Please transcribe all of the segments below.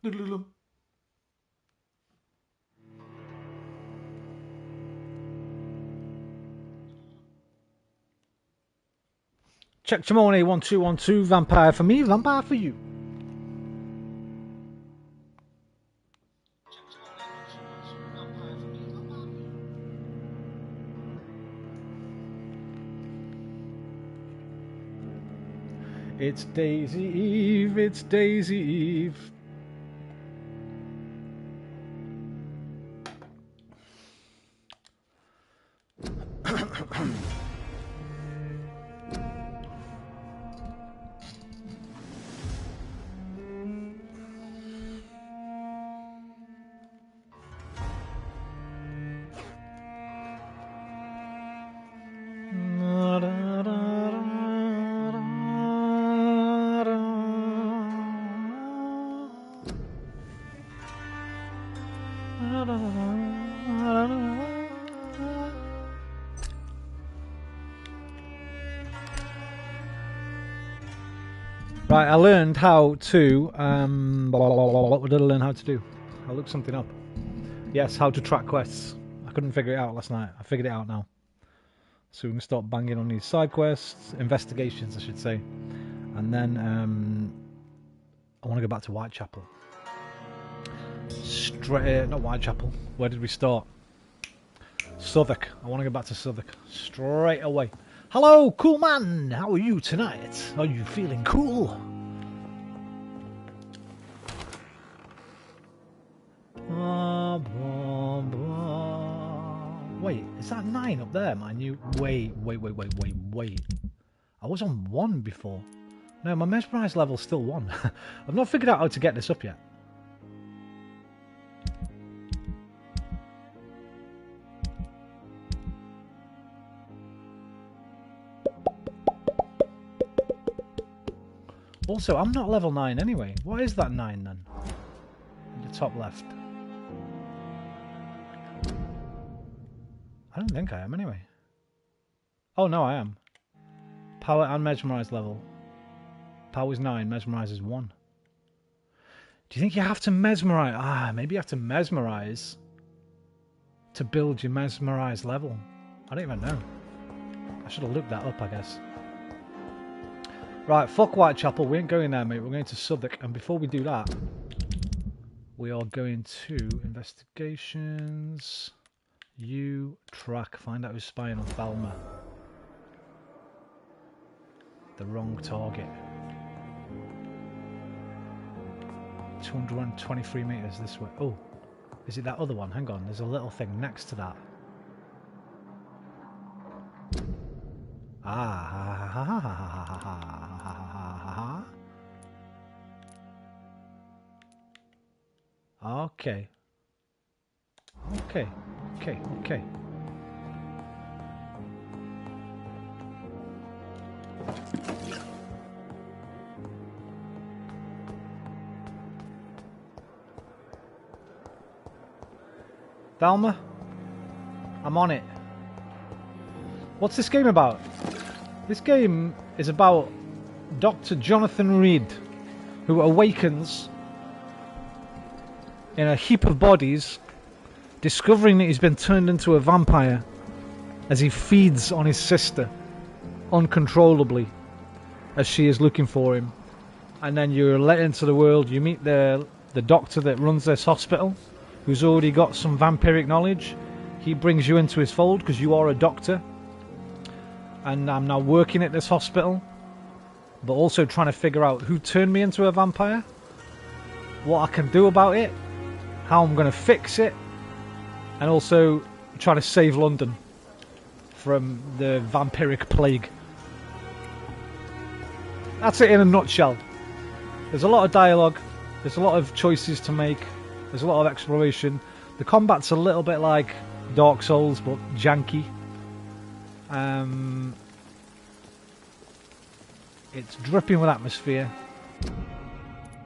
Check Chimone 1212. Vampire for me, vampire for you. It's Daisy Eve, it's Daisy Eve. Right, I learned how to, what did I learn how to do? I looked something up. Yes, how to track quests. I couldn't figure it out last night. I figured it out now. So we're going to start banging on these side quests, investigations I should say. And then I want to go back to Whitechapel. Not Whitechapel. Where did we start? Southwark. I want to go back to Southwark straight away. Hello, cool man. How are you tonight? Are you feeling cool? Wait, is that 9 up there, man? Wait. I was on 1 before. No, my mesmerised level's still 1. I've not figured out how to get this up yet. Also, I'm not level 9 anyway. What is that 9 then? In the top left. I don't think I am anyway. Oh no, I am. Power and mesmerise level. Power's 9, mesmerise is 1. Do you think you have to mesmerise? Maybe you have to mesmerise to build your mesmerise level. I don't even know. I should have looked that up, I guess. Right, fuck Whitechapel. We ain't going there, mate. We're going to Southwark. And before we do that, we are going to investigations. You track. Find out who's spying on Thelma. The wrong target. 223 metres this way. Oh, is it that other one? Hang on. There's a little thing next to that. Okay. Thelma? I'm on it. What's this game about? This game is about Dr. Jonathan Reed, who awakens in a heap of bodies, discovering that he's been turned into a vampire as he feeds on his sister uncontrollably as she is looking for him. And then you're let into the world. You meet the doctor that runs this hospital, who's already got some vampiric knowledge. He brings you into his fold because you are a doctor. And I'm now working at this hospital, but also trying to figure out who turned me into a vampire, what I can do about it, how I'm going to fix it, and also trying to save London from the vampiric plague. That's it in a nutshell. There's a lot of dialogue, there's a lot of choices to make, there's a lot of exploration. The combat's a little bit like Dark Souls, but janky. It's dripping with atmosphere.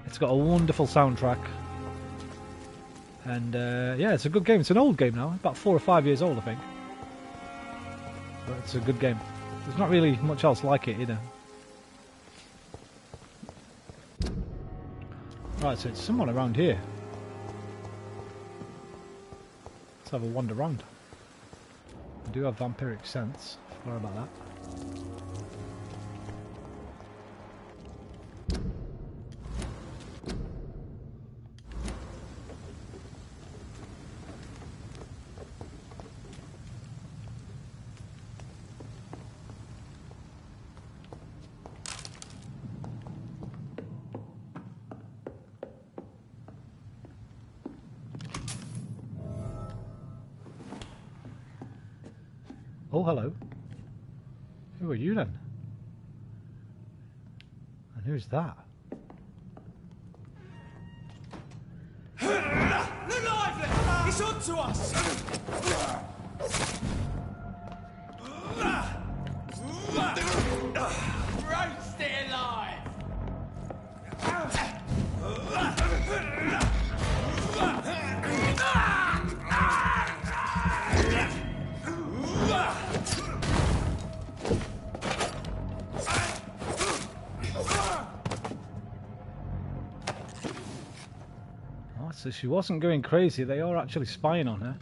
It's got a wonderful soundtrack. And yeah, it's a good game. It's an old game now, about 4 or 5 years old, I think. But it's a good game. There's not really much else like it either. Right, so it's someone around here. Let's have a wander around. I do have vampiric sense. Sorry about that. Oh, hello. Who are you then? And who's that? No lively! It's on to us! Roast it alive! Oh, so she wasn't going crazy. They are actually spying on her.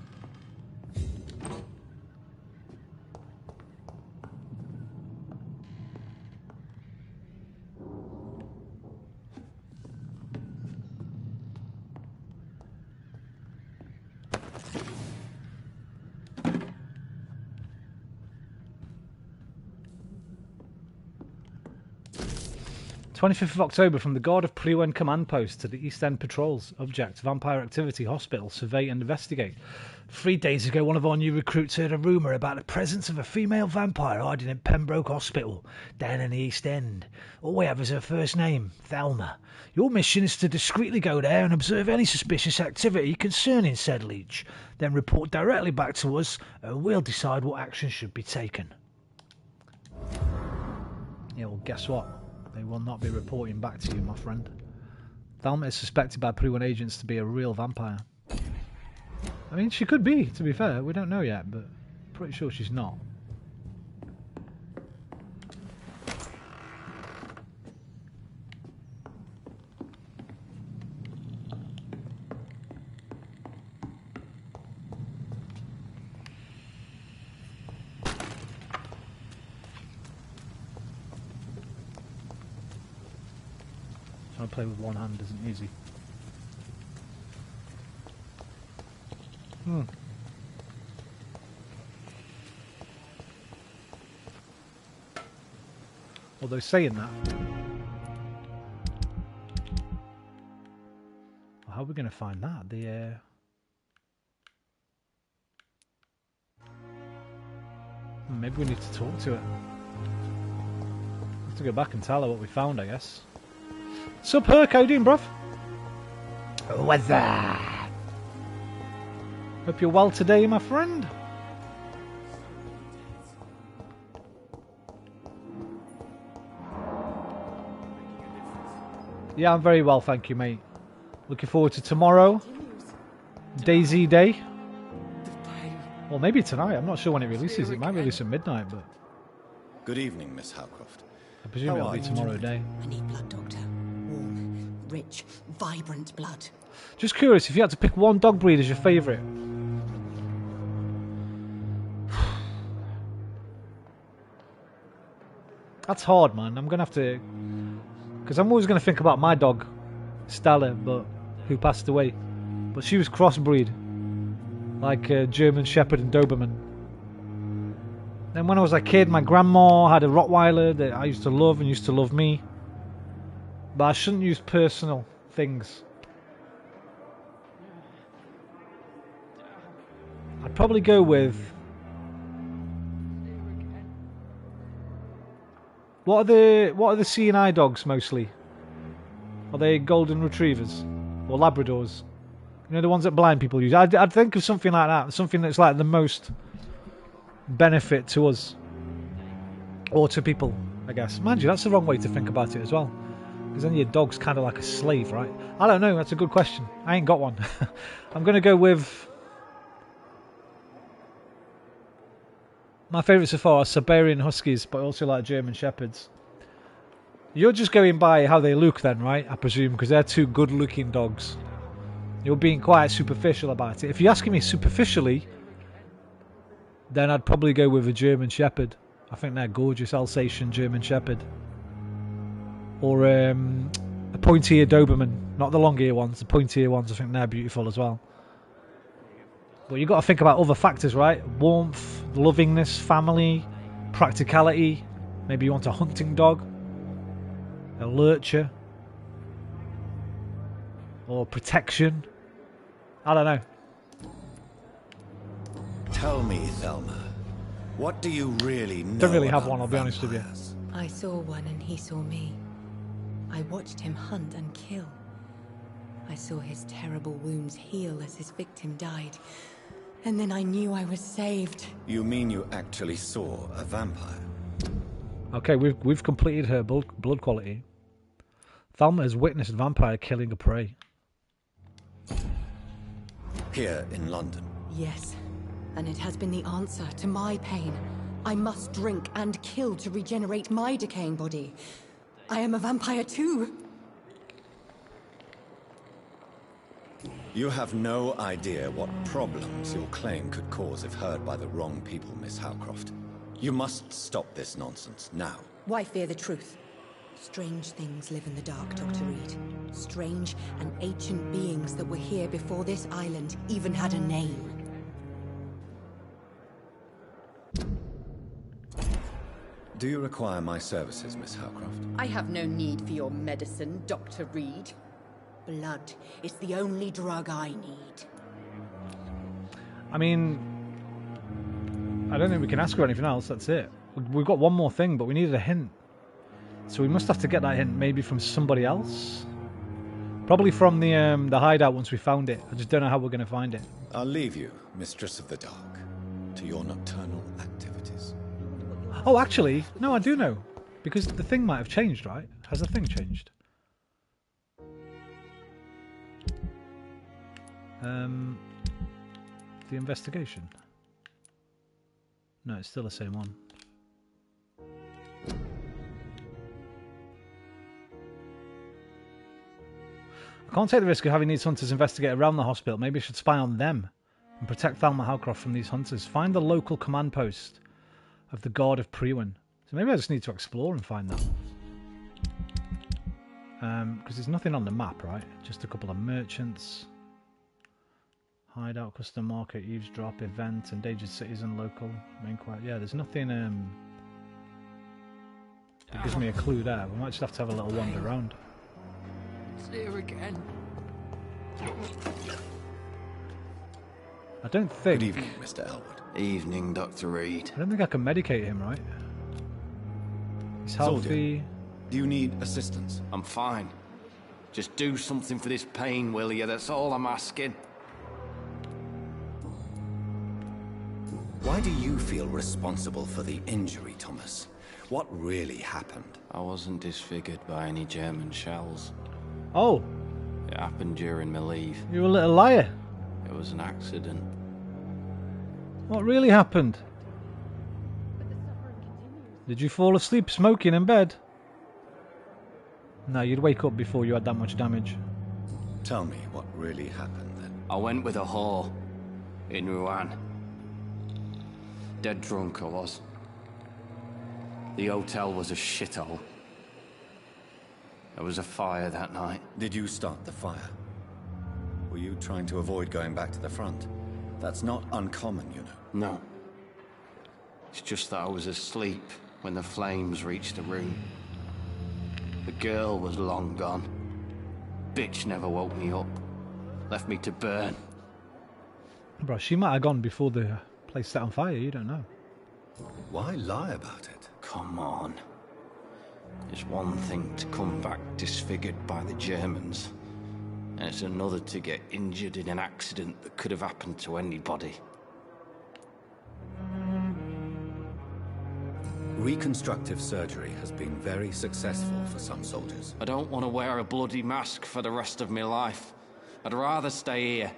25th of October, from the Guard of Priwen Command Post to the East End Patrols. Object: Vampire Activity Hospital. Survey and investigate. 3 days ago, one of our new recruits heard a rumour about the presence of a female vampire hiding in Pembroke Hospital, down in the East End. All we have is her first name, Thelma. Your mission is to discreetly go there and observe any suspicious activity concerning said leech. Then report directly back to us, and we'll decide what action should be taken. Yeah, well, guess what? They will not be reporting back to you, my friend. Thelma is suspected by Priwen agents to be a real vampire. I mean, she could be, to be fair. We don't know yet, but pretty sure she's not. Trying to play with one hand isn't easy. Although saying that, well, how are we going to find that? Maybe we need to talk to it. Have to go back and tell her what we found, I guess. Sup, Herc? How you doing, bruv? What's that? Hope you're well today, my friend. Yeah, I'm very well, thank you, mate. Looking forward to tomorrow. Daisy Day. Well, maybe tonight. I'm not sure when it releases. It might release at midnight, but... Good evening, Miss Howcroft. I presume it'll be tomorrow day. I need blood, Doctor. Warm, rich, vibrant blood. Just curious, if you had to pick one dog breed as your favourite. That's hard, man. I'm going to have to... Because I'm always going to think about my dog, Stella, but who passed away. But she was crossbreed. Like German Shepherd and Doberman. Then when I was a kid, my grandma had a Rottweiler that I used to love and used to love me. But I shouldn't use personal things. I'd probably go with... What are the C&I dogs mostly? Are they golden retrievers or Labradors? You know, the ones that blind people use. I'd think of something like that, something that's like the most benefit to us or to people, I guess. Mind you, that's the wrong way to think about it as well, because then your dog's kind of like a slave, right? I don't know. That's a good question. I ain't got one. I'm gonna go with my favourites so far are Siberian Huskies, but I also like German Shepherds. You're just going by how they look then, right? I presume, because they're two good-looking dogs. You're being quite superficial about it. If you're asking me superficially, then I'd probably go with a German Shepherd. I think they're gorgeous Alsatian German Shepherd. Or a pointy-eared Doberman. Not the long-ear ones, the pointy-ear ones. I think they're beautiful as well. But you've got to think about other factors, right? Warmth, lovingness, family, practicality. Maybe you want a hunting dog. A lurcher. Or protection. I don't know. Tell me, Thelma, what do you really know? Don't really have about one, I'll be honest with you. vampires? I saw one and he saw me. I watched him hunt and kill. I saw his terrible wounds heal as his victim died. And then I knew I was saved. You mean you actually saw a vampire? Okay, we've completed her blood quality. Thelma has witnessed a vampire killing a prey. Here in London? Yes, and it has been the answer to my pain. I must drink and kill to regenerate my decaying body. I am a vampire too. You have no idea what problems your claim could cause if heard by the wrong people, Miss Howcroft. You must stop this nonsense now. Why fear the truth? Strange things live in the dark, Dr. Reed. Strange and ancient beings that were here before this island even had a name. Do you require my services, Miss Howcroft? I have no need for your medicine, Dr. Reed. Blood is the only drug I need. I mean, I don't think we can ask her anything else, that's it. We've got one more thing, but we needed a hint. So we must have to get that hint maybe from somebody else. Probably from the hideout once we found it. I just don't know how we're going to find it. I'll leave you, Mistress of the Dark, to your nocturnal activities. Oh, actually, no, I do know. Because the thing might have changed, right? Has the thing changed? The investigation. No, it's still the same one. I can't take the risk of having these hunters investigate around the hospital. Maybe I should spy on them and protect Thelma Howcroft from these hunters. Find the local command post of the Guard of Priwen. So maybe I just need to explore and find that. Because there's nothing on the map, right? Just a couple of merchants. Hideout, custom market, eavesdrop, event, endangered citizen, local, main quiet. Yeah, there's nothing that gives me a clue there. We might just have to have a little wander around. It's here again. I don't think... Good evening, Mr. Elwood. Evening, Dr. Reed. I don't think I can medicate him, right? He's healthy. Soldier, do you need assistance? I'm fine. Just do something for this pain, will you? That's all I'm asking. Why do you feel responsible for the injury, Thomas? What really happened? I wasn't disfigured by any German shells. Oh, It happened during my leave. you're a little liar. It was an accident. What really happened? Did you fall asleep smoking in bed? No, you'd wake up before you had that much damage. Tell me what really happened then. I went with a whore in Rouen. Dead drunk I was. The hotel was a shithole. There was a fire that night. Did you start the fire? Were you trying to avoid going back to the front? That's not uncommon, you know. No. It's just that I was asleep when the flames reached the room. The girl was long gone. Bitch never woke me up. Left me to burn. Bro, she might have gone before the place set on fire, you don't know. Why lie about it? Come on. It's one thing to come back disfigured by the Germans, and it's another to get injured in an accident that could have happened to anybody. Reconstructive surgery has been very successful for some soldiers. I don't want to wear a bloody mask for the rest of my life. I'd rather stay here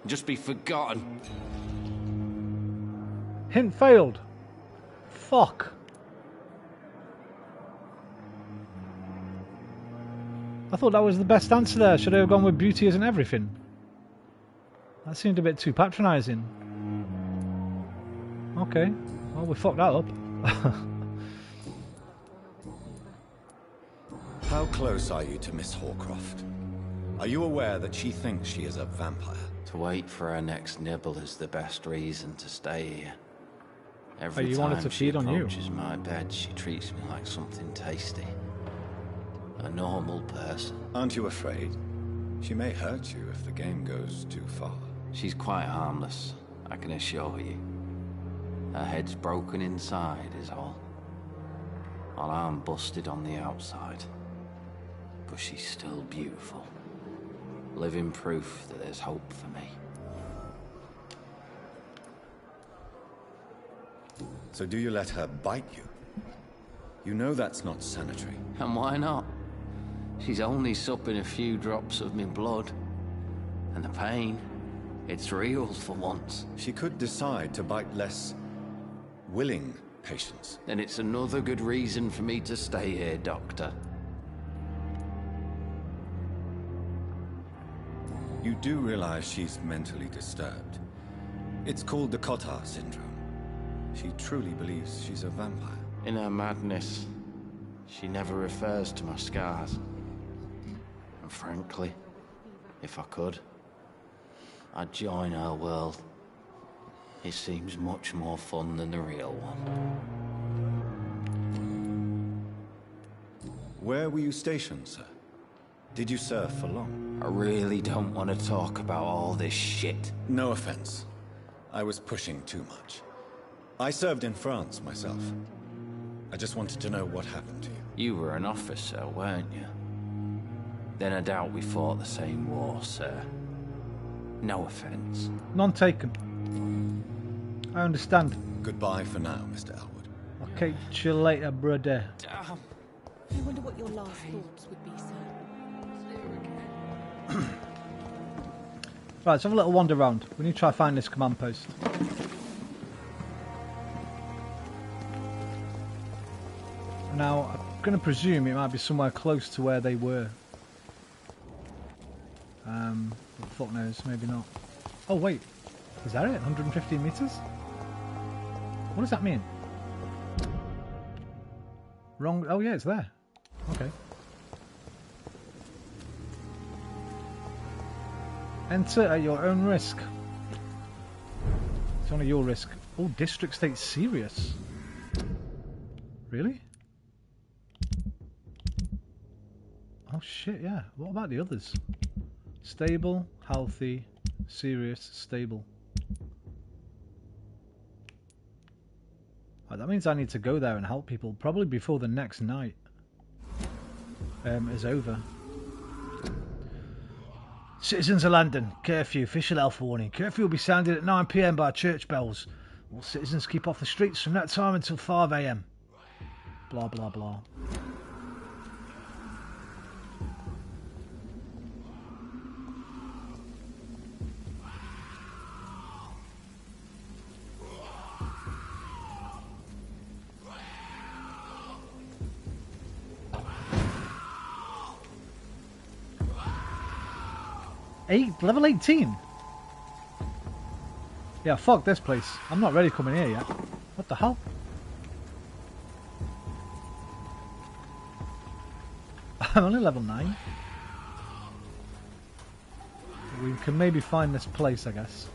and just be forgotten. Hint failed. Fuck. I thought that was the best answer there. Should I have gone with beauty isn't everything? That seemed a bit too patronising. Okay, well we fucked that up. How close are you to Miss Horcroft? Are you aware that she thinks she is a vampire? To wait for her next nibble is the best reason to stay here. Every you wanted time to she feed on you? approaches my bed, she treats me like something tasty. A normal person. Aren't you afraid? She may hurt you if the game goes too far. She's quite harmless, I can assure you. Her head's broken inside is all. While I'm busted on the outside. But she's still beautiful. Living proof that there's hope for me. So do you let her bite you? You know that's not sanitary. And why not? She's only supping a few drops of me blood. And the pain, it's real for once. She could decide to bite less willing patients. Then it's another good reason for me to stay here, Doctor. You do realize she's mentally disturbed. It's called the Cotard syndrome. She truly believes she's a vampire. In her madness, she never refers to my scars. And frankly, if I could, I'd join her world. It seems much more fun than the real one. Where were you stationed, sir? Did you serve for long? I really don't want to talk about all this shit. No offense. I was pushing too much. I served in France myself. I just wanted to know what happened to you. You were an officer, weren't you? Then I doubt we fought the same war, sir. No offense. None taken. I understand. Goodbye for now, Mr. Elwood. I'll catch you later, brother. Damn. I wonder what your last thoughts would be, sir. Right, let's have a little wander around. We need to try to find this command post. Now, I'm going to presume it might be somewhere close to where they were. But fuck knows, maybe not. Oh wait, is that it? 115 meters? What does that mean? Wrong. Oh yeah, it's there. Okay. Enter at your own risk. It's only your risk. Oh, District State Serious. Really? Oh shit, yeah. What about the others? Stable, healthy, serious, stable. Right, that means I need to go there and help people, probably before the next night is over. Citizens of London, curfew, official health warning. Curfew will be sounded at 9 PM by church bells. All citizens keep off the streets from that time until 5 AM. Blah, blah, blah. Level 18? Yeah, fuck this place. I'm not ready coming here yet. What the hell? I'm only level 9. We can maybe find this place, I guess.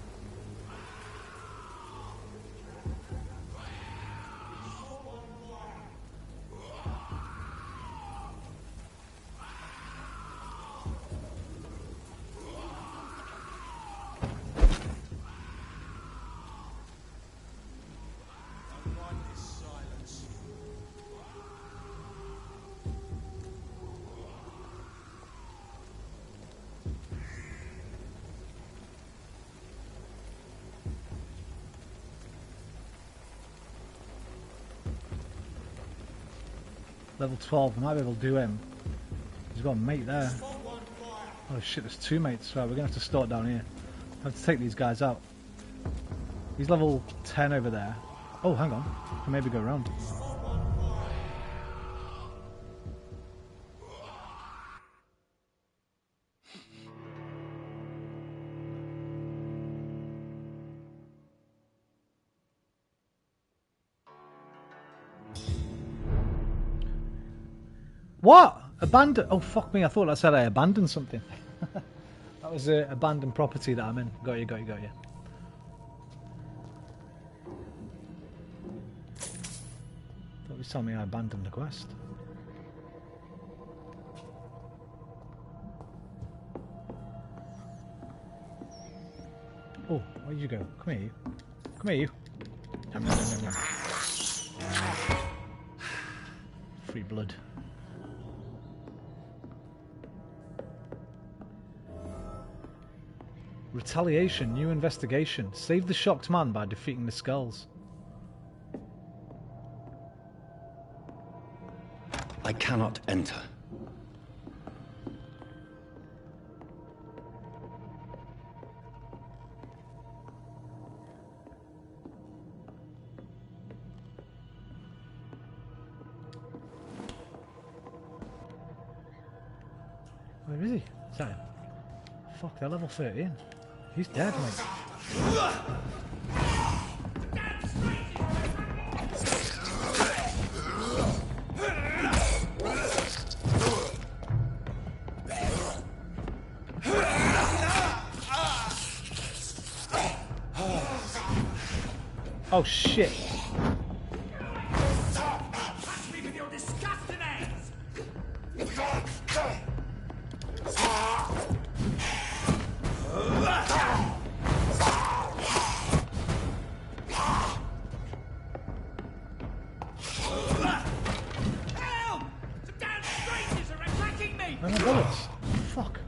Level 12, I might be able to do him. He's got a mate there. Oh shit, there's 2 mates. Right, we're gonna have to start down here. I have to take these guys out. He's level 10 over there. Oh, hang on. I can maybe go around. What? Abandoned? Oh, fuck me. I thought I said I abandoned something. That was an abandoned property that I'm in. Got you. Thought you was telling me I abandoned the quest. Oh, where'd you go? Come here, you. Come here, you. Nom, nom, nom, nom, nom. Free blood. Retaliation, new investigation. Save the shocked man by defeating the skulls. I cannot enter. Where is he? Is that him? Fuck, they're level 13. He's dead, mate. Oh shit. Where are my bullets? Fuck.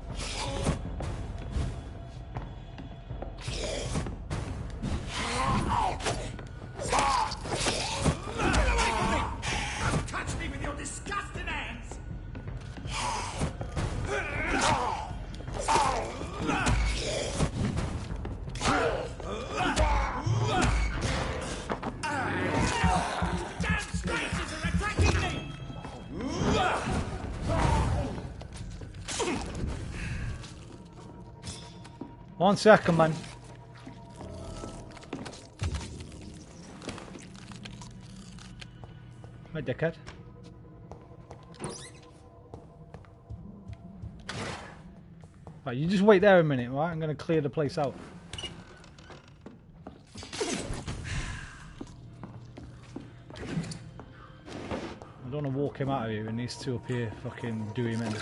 Touch me with your disgusting hands! Damn strangers are attacking me! 1 second, man. My dickhead. Right, you just wait there a minute, right? I'm gonna clear the place out. I don't want to walk him out of here and these two up here fucking do him in.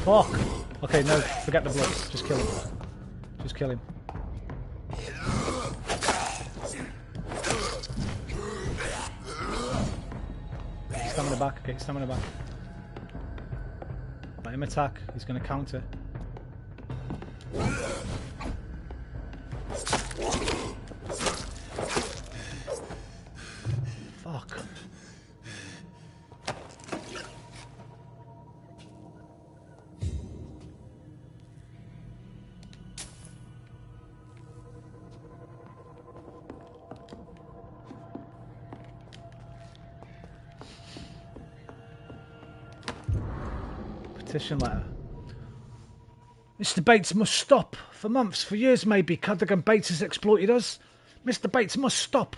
Fuck! Okay, no, forget the blood. Just kill him. Just kill him. Stamina back, okay, stamina back. Let him attack, he's gonna counter. Fuck. Petition letter. Mr. Bates must stop. For months, for years maybe, Cadogan Bates has exploited us. Mr. Bates must stop.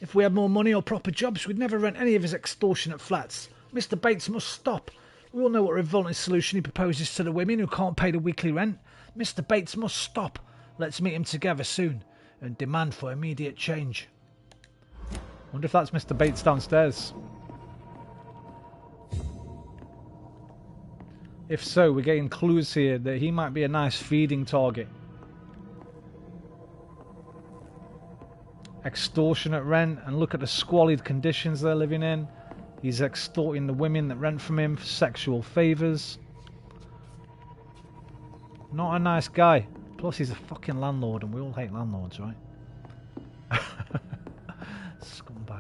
If we had more money or proper jobs, we'd never rent any of his extortionate flats. Mr. Bates must stop. We all know what a revolting solution he proposes to the women who can't pay the weekly rent. Mr. Bates must stop. Let's meet him together soon and demand for immediate change. Wonder if that's Mr. Bates downstairs. If so, we're getting clues here that he might be a nice feeding target. Extortionate rent, and look at the squalid conditions they're living in. He's extorting the women that rent from him for sexual favours. Not a nice guy. Plus he's a fucking landlord and we all hate landlords, right?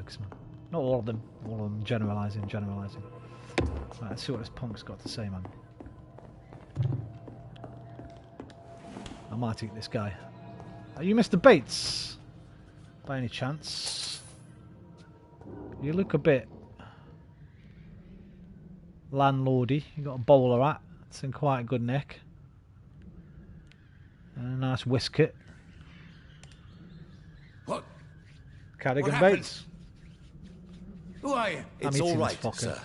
punks, man. Not all of them. All of them. Generalising. Right, let's see what this punk's got to say, man. I might eat this guy. Are you Mr. Bates? By any chance? You look a bit landlordy. You got a bowler hat. It's in quite a good nick. And a nice waistcoat. What? Cardigan What happened? Bates. Who are you? It's all right, sir.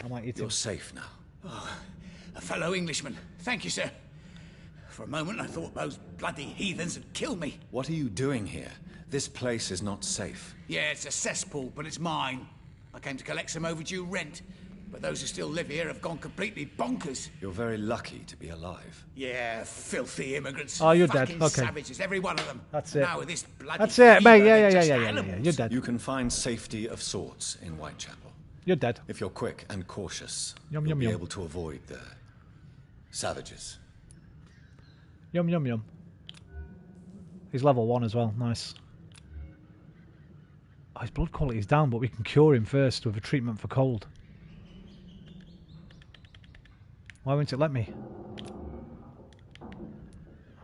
I might eat him. You're safe now. A fellow Englishman. Thank you, sir. For a moment, I thought those bloody heathens had killed me. What are you doing here? This place is not safe. Yeah, it's a cesspool, but it's mine. I came to collect some overdue rent, but those who still live here have gone completely bonkers. You're very lucky to be alive. Yeah, filthy immigrants. Oh, you're dead. Fucking Okay. savages, every one of them. That's And it. Now with this bloody That's it, mate. fever, Yeah, they're yeah, just yeah. animals. You're dead. You can find safety of sorts in Whitechapel. You're dead. If you're quick and cautious, Yum, you'll yum, be yum. able to avoid the savages. Yum, yum, yum. He's level 1 as well. Nice. Oh, his blood quality is down, but we can cure him first with a treatment for cold. Why won't it let me?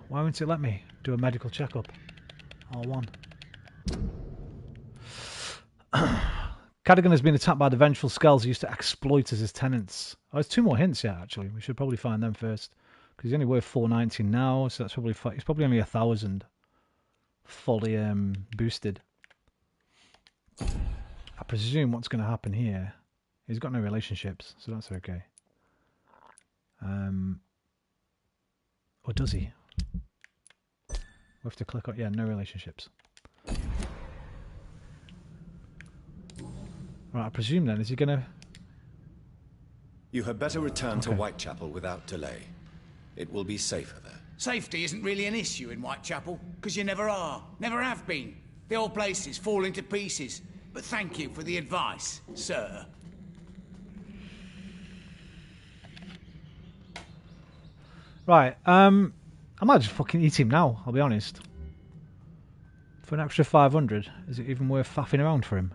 Why won't it let me do a medical checkup? R1. Cadogan has been attacked by the vengeful skulls he used to exploit as his tenants. Oh, there's 2 more hints, yeah, actually. We should probably find them first. Because he's only worth 490 now, so that's probably... He's probably only 1,000. Fully boosted. I presume what's going to happen here... He's got no relationships, so that's okay. Or does he? We have to click on... Yeah, no relationships. Right, I presume then, is he going to... You had better return to Whitechapel without delay. It will be safer there. Safety isn't really an issue in Whitechapel, because you never are. Never have been. The old place is falling to pieces. But thank you for the advice, sir. Right, I might just fucking eat him now, I'll be honest. For an extra 500, is it even worth faffing around for him?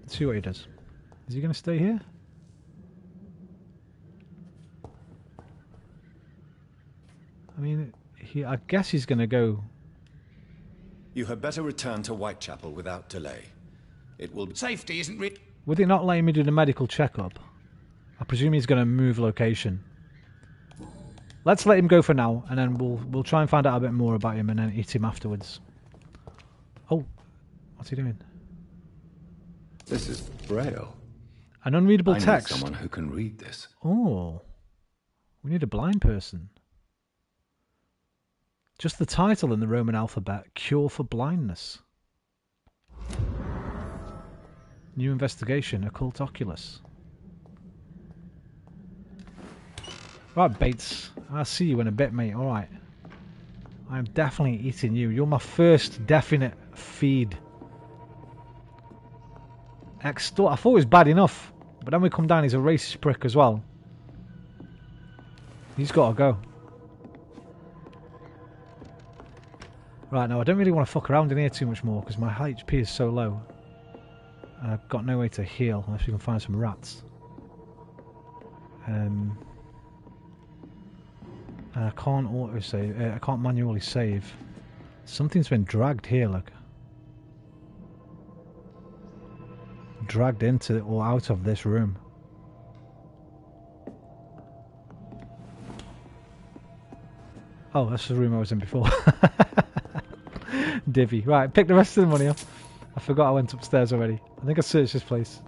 Let's see what he does. Is he going to stay here? I mean, I guess he's going to go... You had better return to Whitechapel without delay. It will be... Safety isn't really... Would it not let me do the medical checkup? I presume he's going to move location. Let's let him go for now, and then we'll try and find out a bit more about him and then eat him afterwards. Oh, what's he doing? This is Braille. An unreadable I text. need someone who can read this. Oh, we need a blind person. Just the title in the Roman alphabet, Cure for Blindness. New investigation, Occult Oculus. Right, Bates. I'll see you in a bit, mate. Alright. I'm definitely eating you. You're my first definite feed. Extort. I thought it was bad enough. But then we come down, he's a racist prick as well. He's got to go. Right, now I don't really want to fuck around in here too much more because my HP is so low. And I've got no way to heal unless we can find some rats. And I can't auto-save. I can't manually save. Something's been dragged here, look. Dragged into or out of this room. Oh, that's the room I was in before. Divvy. Right, pick the rest of the money up. I forgot I went upstairs already. I think I searched this place.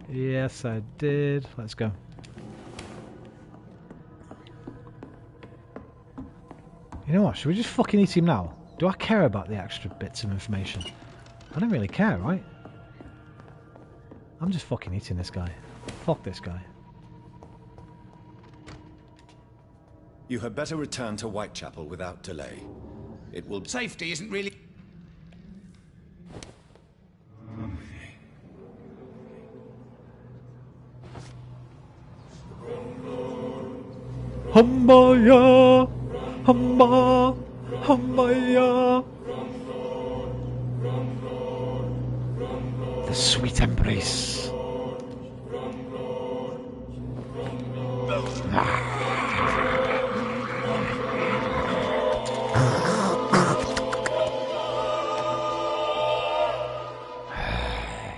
Yes, I did. Let's go. You know what? Should we just fucking eat him now? Do I care about the extra bits of information? I don't really care, right? I'm just fucking eating this guy. Fuck this guy. You had better return to Whitechapel without delay. It will... Safety isn't really... Humbaya! Humma, hummaya. The sweet embrace.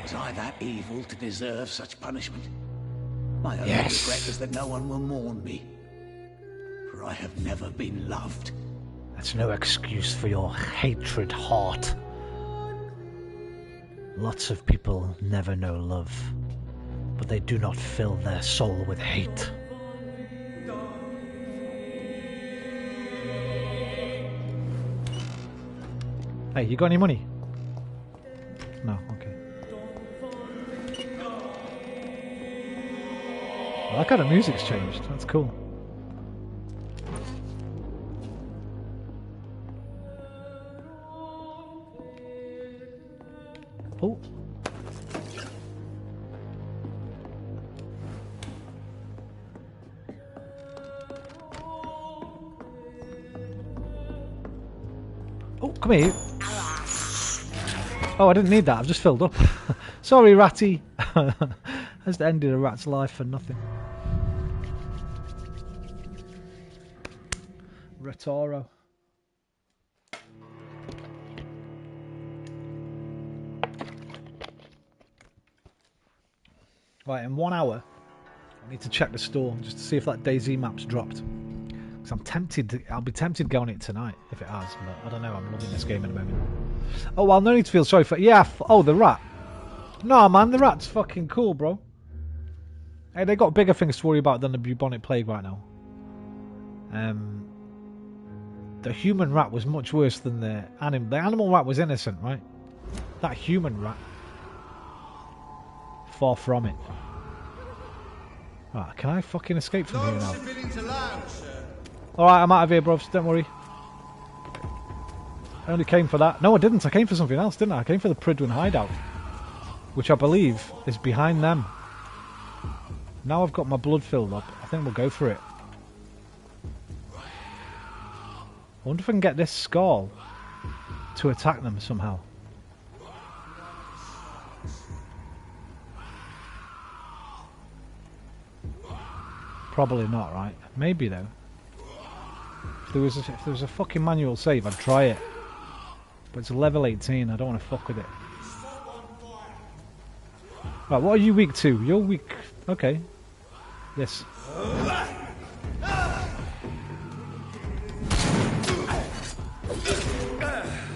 Was I that evil to deserve such punishment? My only Yes. regret is that no one will mourn me. For I have never been loved. That's no excuse for your hatred heart. Lots of people never know love, but they do not fill their soul with hate. Hey, you got any money? No, okay. I like how the music's changed. That's cool. Oh. Oh, come here. Oh, I didn't need that. I've just filled up. Sorry, Ratty. I just ended a rat's life for nothing. Retoro. Right, in 1 hour, I need to check the store just to see if that DayZ map's dropped. Because I'm tempted, I'll be tempted to go on it tonight if it has, but I don't know, I'm loving this game at the moment. Oh, well, no need to feel sorry for, yeah, oh, the rat. No, man, the rat's fucking cool, bro. Hey, they got bigger things to worry about than the bubonic plague right now. The human rat was much worse than the animal. The animal rat was innocent, right? That human rat. Far from it. Right, can I fucking escape from here now? Alright, I'm out of here, bros. Don't worry. I only came for that. No, I didn't. I came for something else, didn't I? I came for the Pridwin hideout. Which I believe is behind them. Now I've got my blood filled up. I think we'll go for it. I wonder if I can get this skull to attack them somehow. Probably not, right? Maybe though. If there was a fucking manual save, I'd try it. But it's level 18. I don't want to fuck with it. Right, what are you weak to? You're weak. Okay. This.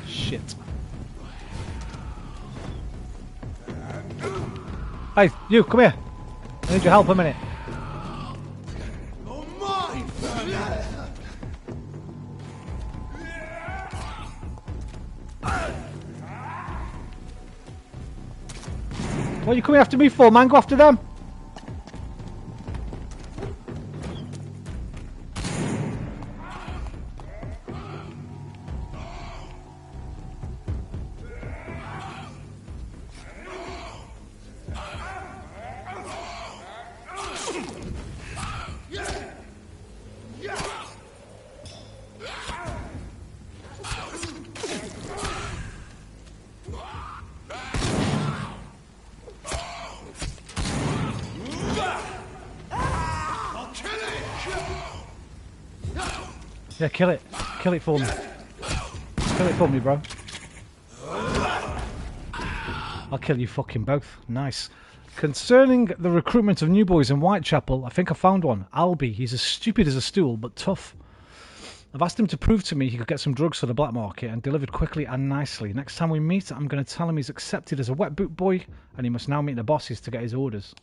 Shit. Hey, you, come here. I need your help a minute. What are you coming after me for, man? Go after them. Yeah, kill it. Kill it for me. Kill it for me, bro. I'll kill you fucking both. Nice. Concerning the recruitment of new boys in Whitechapel, I think I found one. Albie. He's as stupid as a stool, but tough. I've asked him to prove to me he could get some drugs for the black market and delivered quickly and nicely. Next time we meet, I'm going to tell him he's accepted as a wet boot boy and he must now meet the bosses to get his orders.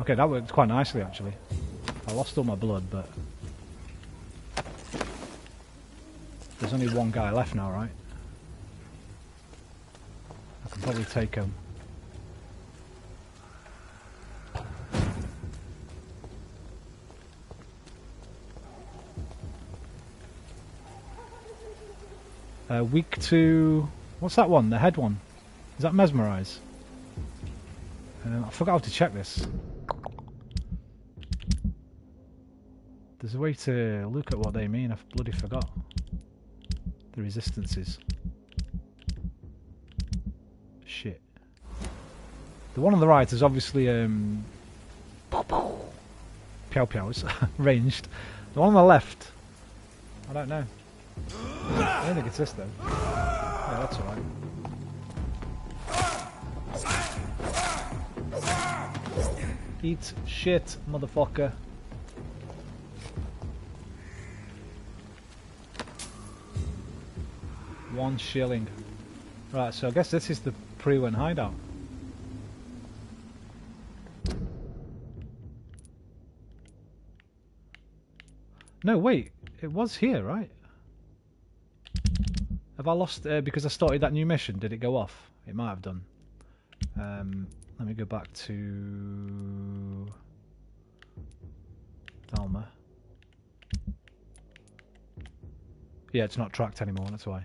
Okay, that worked quite nicely, actually. I lost all my blood, but there's only one guy left now, right? I can probably take him. Weak to... What's that one? The head one? Is that Mesmerize? I forgot how to check this. There's a way to look at what they mean. I've bloody forgot. The resistances. Shit. The one on the right is obviously Pow Pows, ranged. The one on the left, I don't know. I don't think it's this though. Yeah, that's alright. Eat shit, motherfucker. $1 shilling. Right, so I guess this is the pre-win hideout. No, wait. It was here, right? Have I lost... because I started that new mission, did it go off? It might have done. Let me go back to... Dalma. Yeah, it's not tracked anymore, that's why.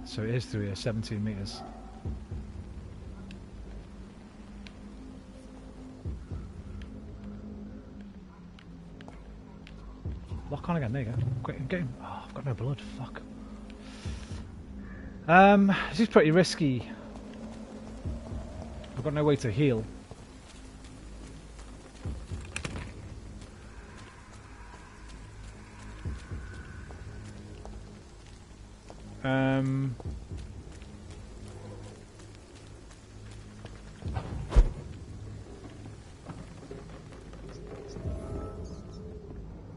So it is through here, 17 meters. Lock on again, there you go. Get him. Oh, I've got no blood, fuck. This is pretty risky. I've got no way to heal.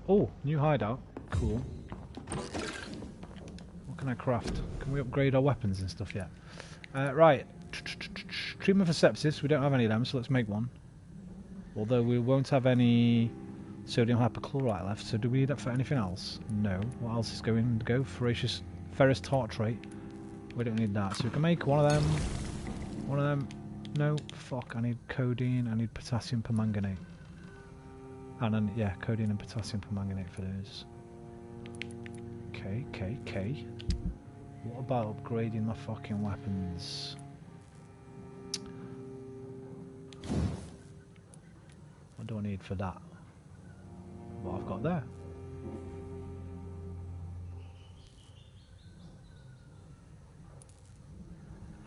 Oh, new hideout. Cool. What can I craft? Can we upgrade our weapons and stuff yet? Right. Treatment for sepsis. We don't have any of them, so let's make one. Although we won't have any sodium hypochlorite left, so do we need that for anything else? No. What else is going to go? Ferrous tartrate. We don't need that. So we can make one of them. One of them. No. Fuck. I need codeine. I need potassium permanganate. And then, yeah, codeine and potassium permanganate for those. Okay. What about upgrading my fucking weapons? What do I need for that? What I've got there.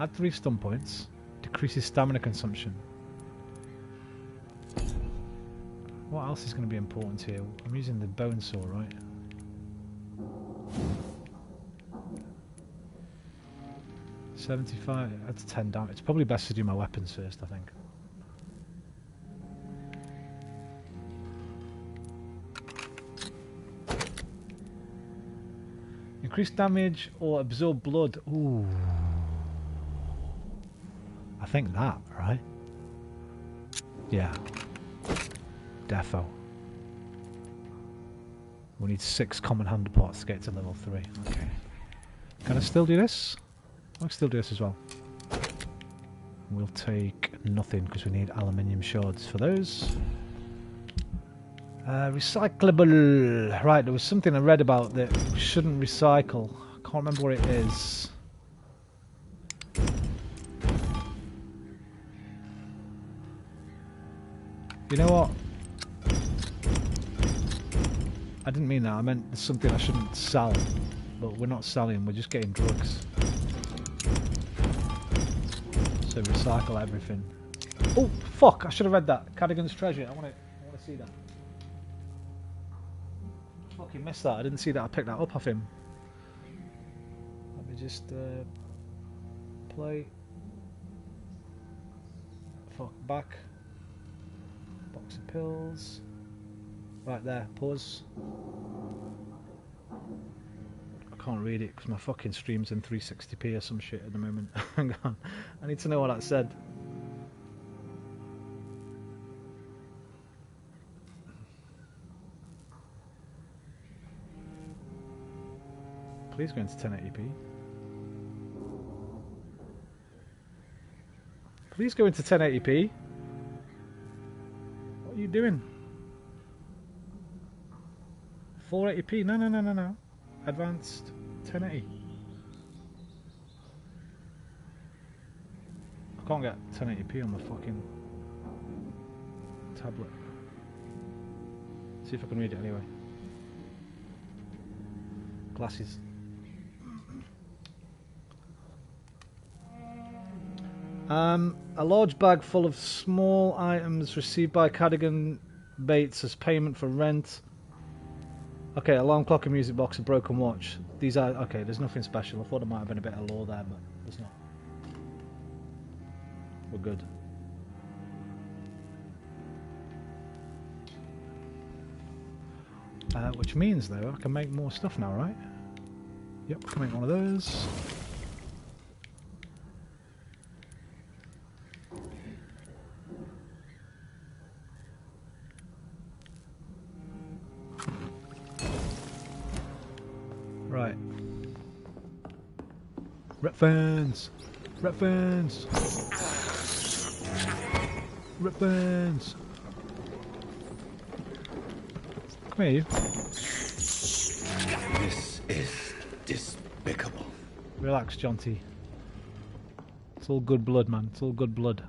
Add 3 stun points. Decreases stamina consumption. What else is going to be important here? I'm using the bone saw, right? $75. That's 10 damage. It's probably best to do my weapons first, I think. Increase damage or absorb blood. Ooh. I think that, right? Yeah. Defo. We need 6 common hand parts to get to level 3. Okay. Can I still do this? I can still do this as well. We'll take nothing because we need aluminium shards for those. Recyclable. Right, there was something I read about that we shouldn't recycle. I can't remember what it is. You know what? I didn't mean that. I meant there's something I shouldn't sell. But we're not selling, we're just getting drugs. So recycle everything. Oh, fuck! I should have read that. Cadigan's treasure. I want to see that. Fucking missed that. I didn't see that. I picked that up off him. Let me just play. Fuck, back. Box of pills. Right there. Pause. I can't read it because my fucking stream's in 360p or some shit at the moment. Hang on. I need to know what that said. Please go into 1080p. Please go into 1080p. What are you doing? 480p? No. Advanced 1080. I can't get 1080p on the fucking tablet. See if I can read it anyway. Glasses. A large bag full of small items received by Cadogan Bates as payment for rent. Okay, alarm clock, a music box, a broken watch. These are... Okay, there's nothing special. I thought there might have been a bit of lore there, but there's not. We're good. Which means, though, I can make more stuff now, right? Yep, I can make one of those. Right. Rep fans! Rep fans! Rep fans! Come here, you. This is despicable. Relax, Jonty. It's all good blood, man. It's all good blood.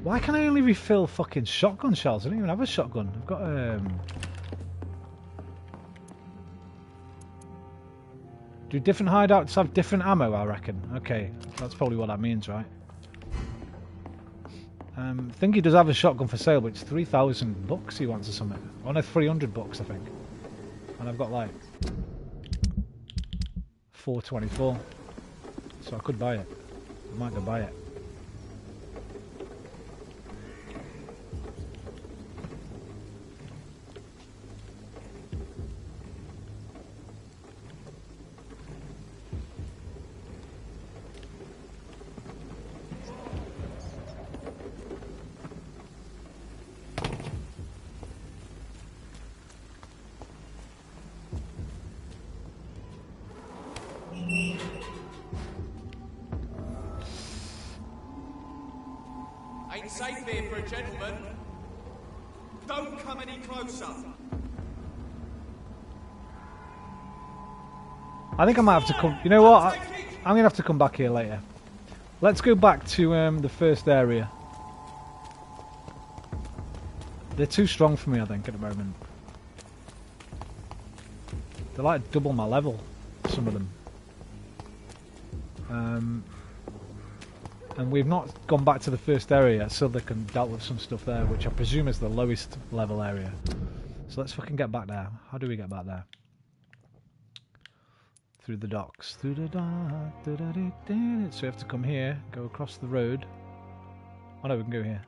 Why can I only refill fucking shotgun shells? I don't even have a shotgun. I've got Do different hideouts have different ammo, I reckon? Okay, that's probably what that means, right? I think he does have a shotgun for sale, but it's 3,000 bucks he wants or something. Oh no, 300 bucks, I think. And I've got like 424. So I could buy it. I might go buy it. Ain't safe here for a gentleman. Don't come any closer. I think I might have to come... You know what? I'm going to have to come back here later. Let's go back to the first area. They're too strong for me, I think, at the moment. They're like double my level, some of them. And we've not gone back to the first area, so they can dealt with some stuff there, which I presume is the lowest level area. So let's fucking get back there. How do we get back there? Through the docks. Through the dock. So we have to come here, go across the road. Oh no, we can go here.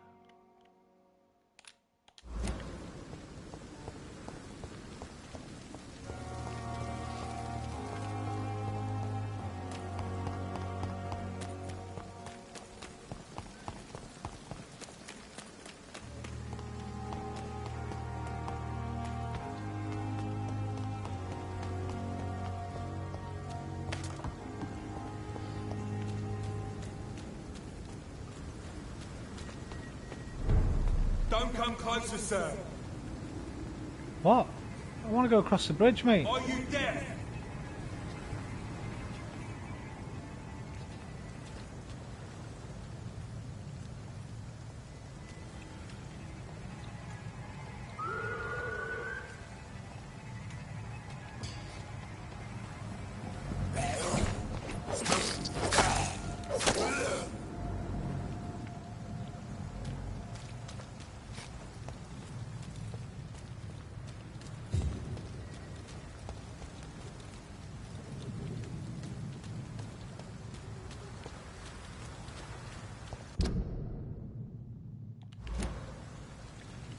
Don't come closer, sir. What? I want to go across the bridge, mate. Are you deaf?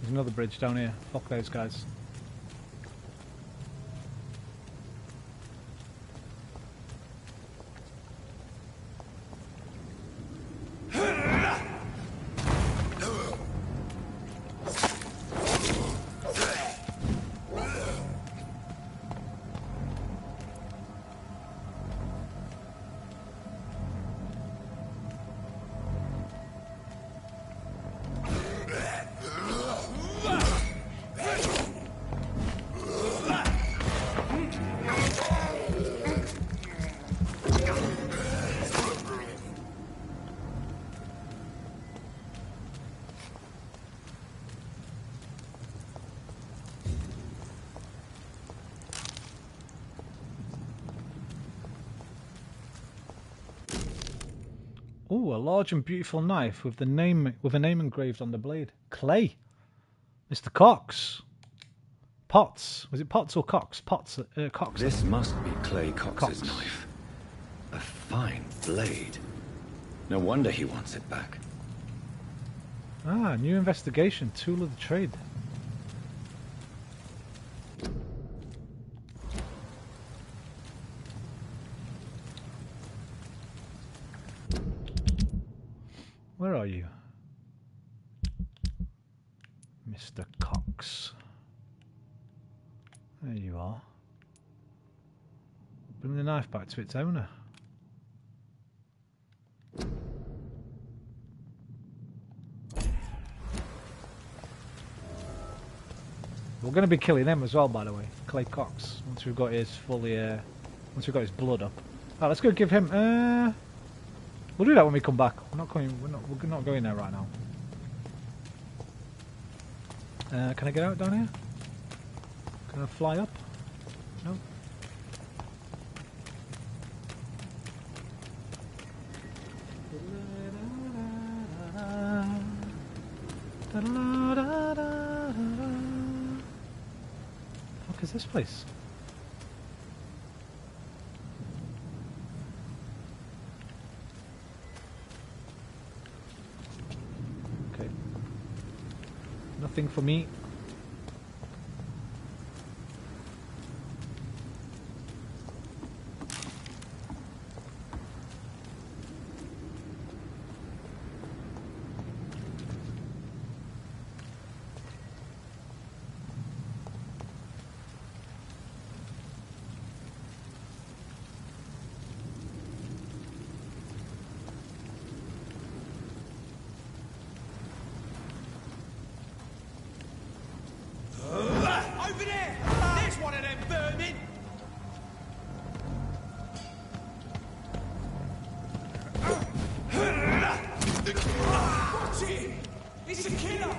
There's another bridge down here. Fuck those guys. Oh, a large and beautiful knife with a name engraved on the blade. Clay. Mr. Cox. Potts. Was it Potts or Cox? Potts. Cox. This must be Clay Cox's Cox. knife. A fine blade. No wonder he wants it back. Ah, new investigation. Tool of the trade. Where are you? Mr. Cox. There you are. Bring the knife back to its owner. We're going to be killing him as well, by the way. Clay Cox. Once we've got his fully, once we've got his blood up. Alright, let's go give him. We'll do that when we come back. We're not going. We're not going there right now. Can I get out down here? Can I fly up? No. What is this place? Okay. Nothing for me. Over there! There's one of them vermin! Watch it! It's a killer!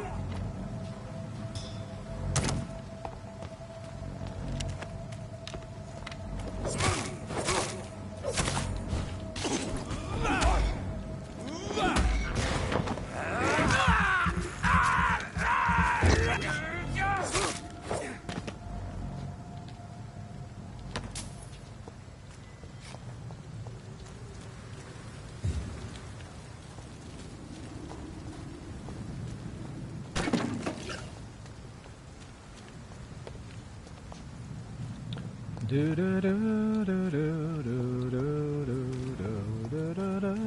Do do do do do do do do do do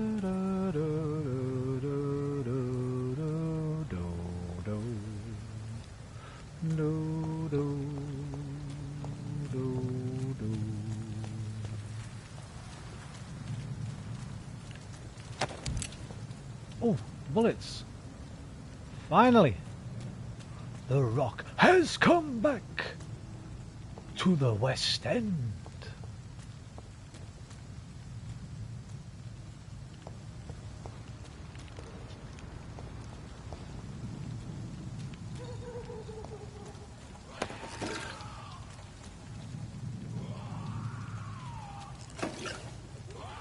Oh, bullets! Finally, the Rock has come back to the West End.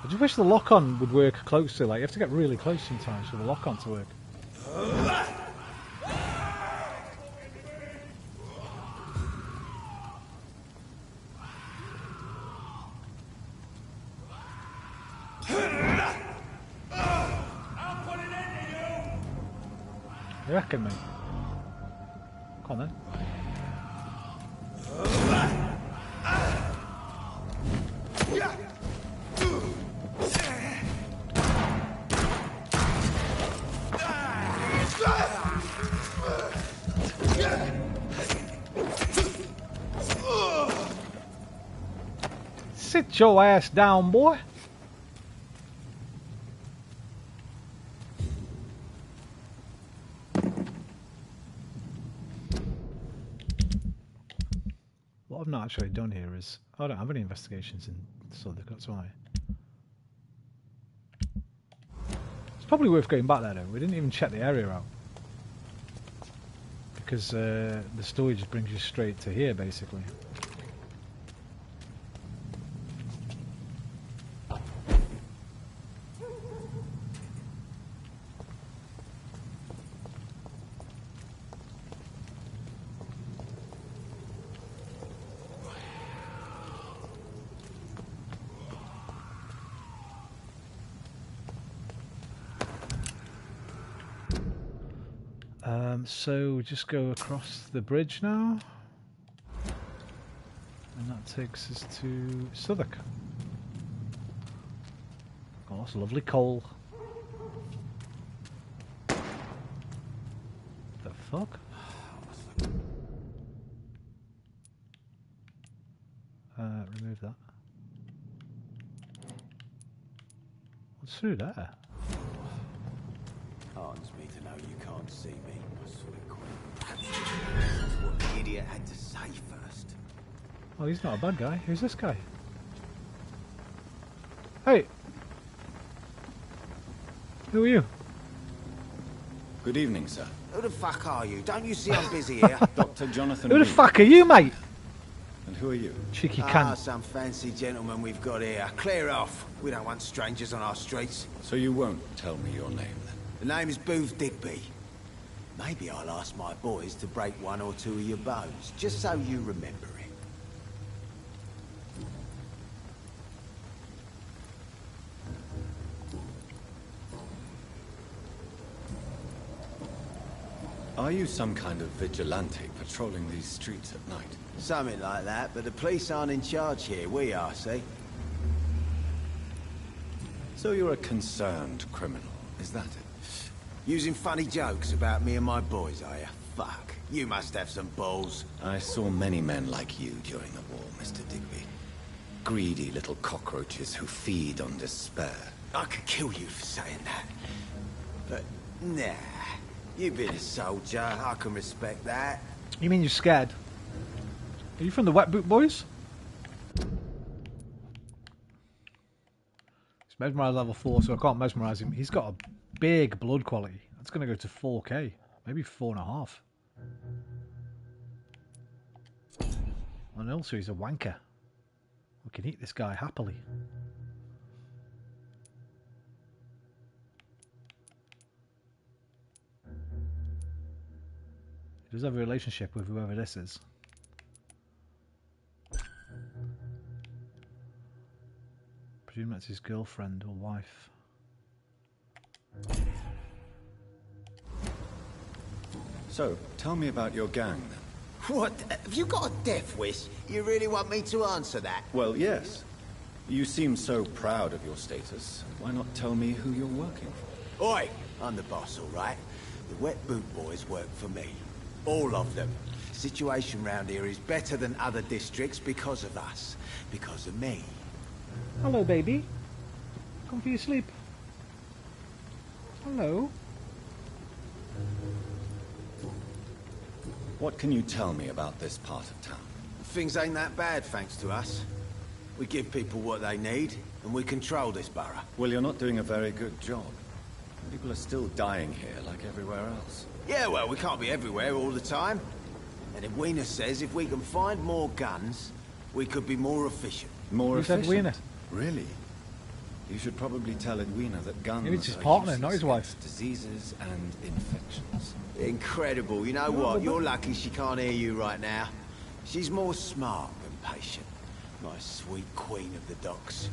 I just wish the lock-on would work closely. Like, you have to get really close sometimes for the lock-on to work. You reckon, mate? Come on then. Sit your ass down, boy. What I've not actually done here is I don't have any investigations in, so that's why. It's probably worth going back there though. We didn't even check the area out because the story just brings you straight to here basically. So we just go across the bridge now. And that takes us to Southwark. Oh, that's lovely coal. The fuck? Remove that. What's through there? Heartens me to know you can't see me, my sweet queen. That's what the idiot had to say first. Oh, he's not a bad guy. Who's this guy? Hey! Who are you? Good evening, sir. Who the fuck are you? Don't you see I'm busy here? Dr. Jonathan Who the Reed. fuck are you, mate? And who are you? Cheeky Ah, cunt. some fancy gentleman we've got here. Clear off. We don't want strangers on our streets. So you won't tell me your name, then? The name is Booth Digby. Maybe I'll ask my boys to break one or two of your bones, just so you remember it. Are you some kind of vigilante patrolling these streets at night? Something like that, but the police aren't in charge here. We are, see? So you're a concerned criminal, is that it? Using funny jokes about me and my boys, are you? Fuck. You must have some balls. I saw many men like you during the war, Mr. Digby. Greedy little cockroaches who feed on despair. I could kill you for saying that. But, nah. You've been a soldier. I can respect that. You mean you're scared? Are you from the Wet Boot Boys? He's mesmerised level 4, so I can't mesmerise him. He's got a big blood quality. That's going to go to 4k. Maybe 4.5. And also he's a wanker. We can eat this guy happily. He does have a relationship with whoever this is. Presume that's his girlfriend or wife. So, tell me about your gang, then. What? Have you got a death wish? You really want me to answer that? Well, yes. You seem so proud of your status. Why not tell me who you're working for? Oi! I'm the boss, all right? The Wet Boot Boys work for me. All of them. Situation round here is better than other districts because of us. Because of me. Hello, baby. Come for your sleep. Hello. What can you tell me about this part of town? Things ain't that bad, thanks to us. We give people what they need, and we control this borough. Well, you're not doing a very good job. People are still dying here like everywhere else. Yeah, well, we can't be everywhere all the time. And Edwina says if we can find more guns, we could be more efficient. More Who's efficient? Edwina? Really? You should probably tell Edwina that guns Maybe it's his are partner, useless not his wife. against diseases and infections. Incredible. You know what? You're lucky she can't hear you right now. She's more smart than patient. My sweet queen of the docks.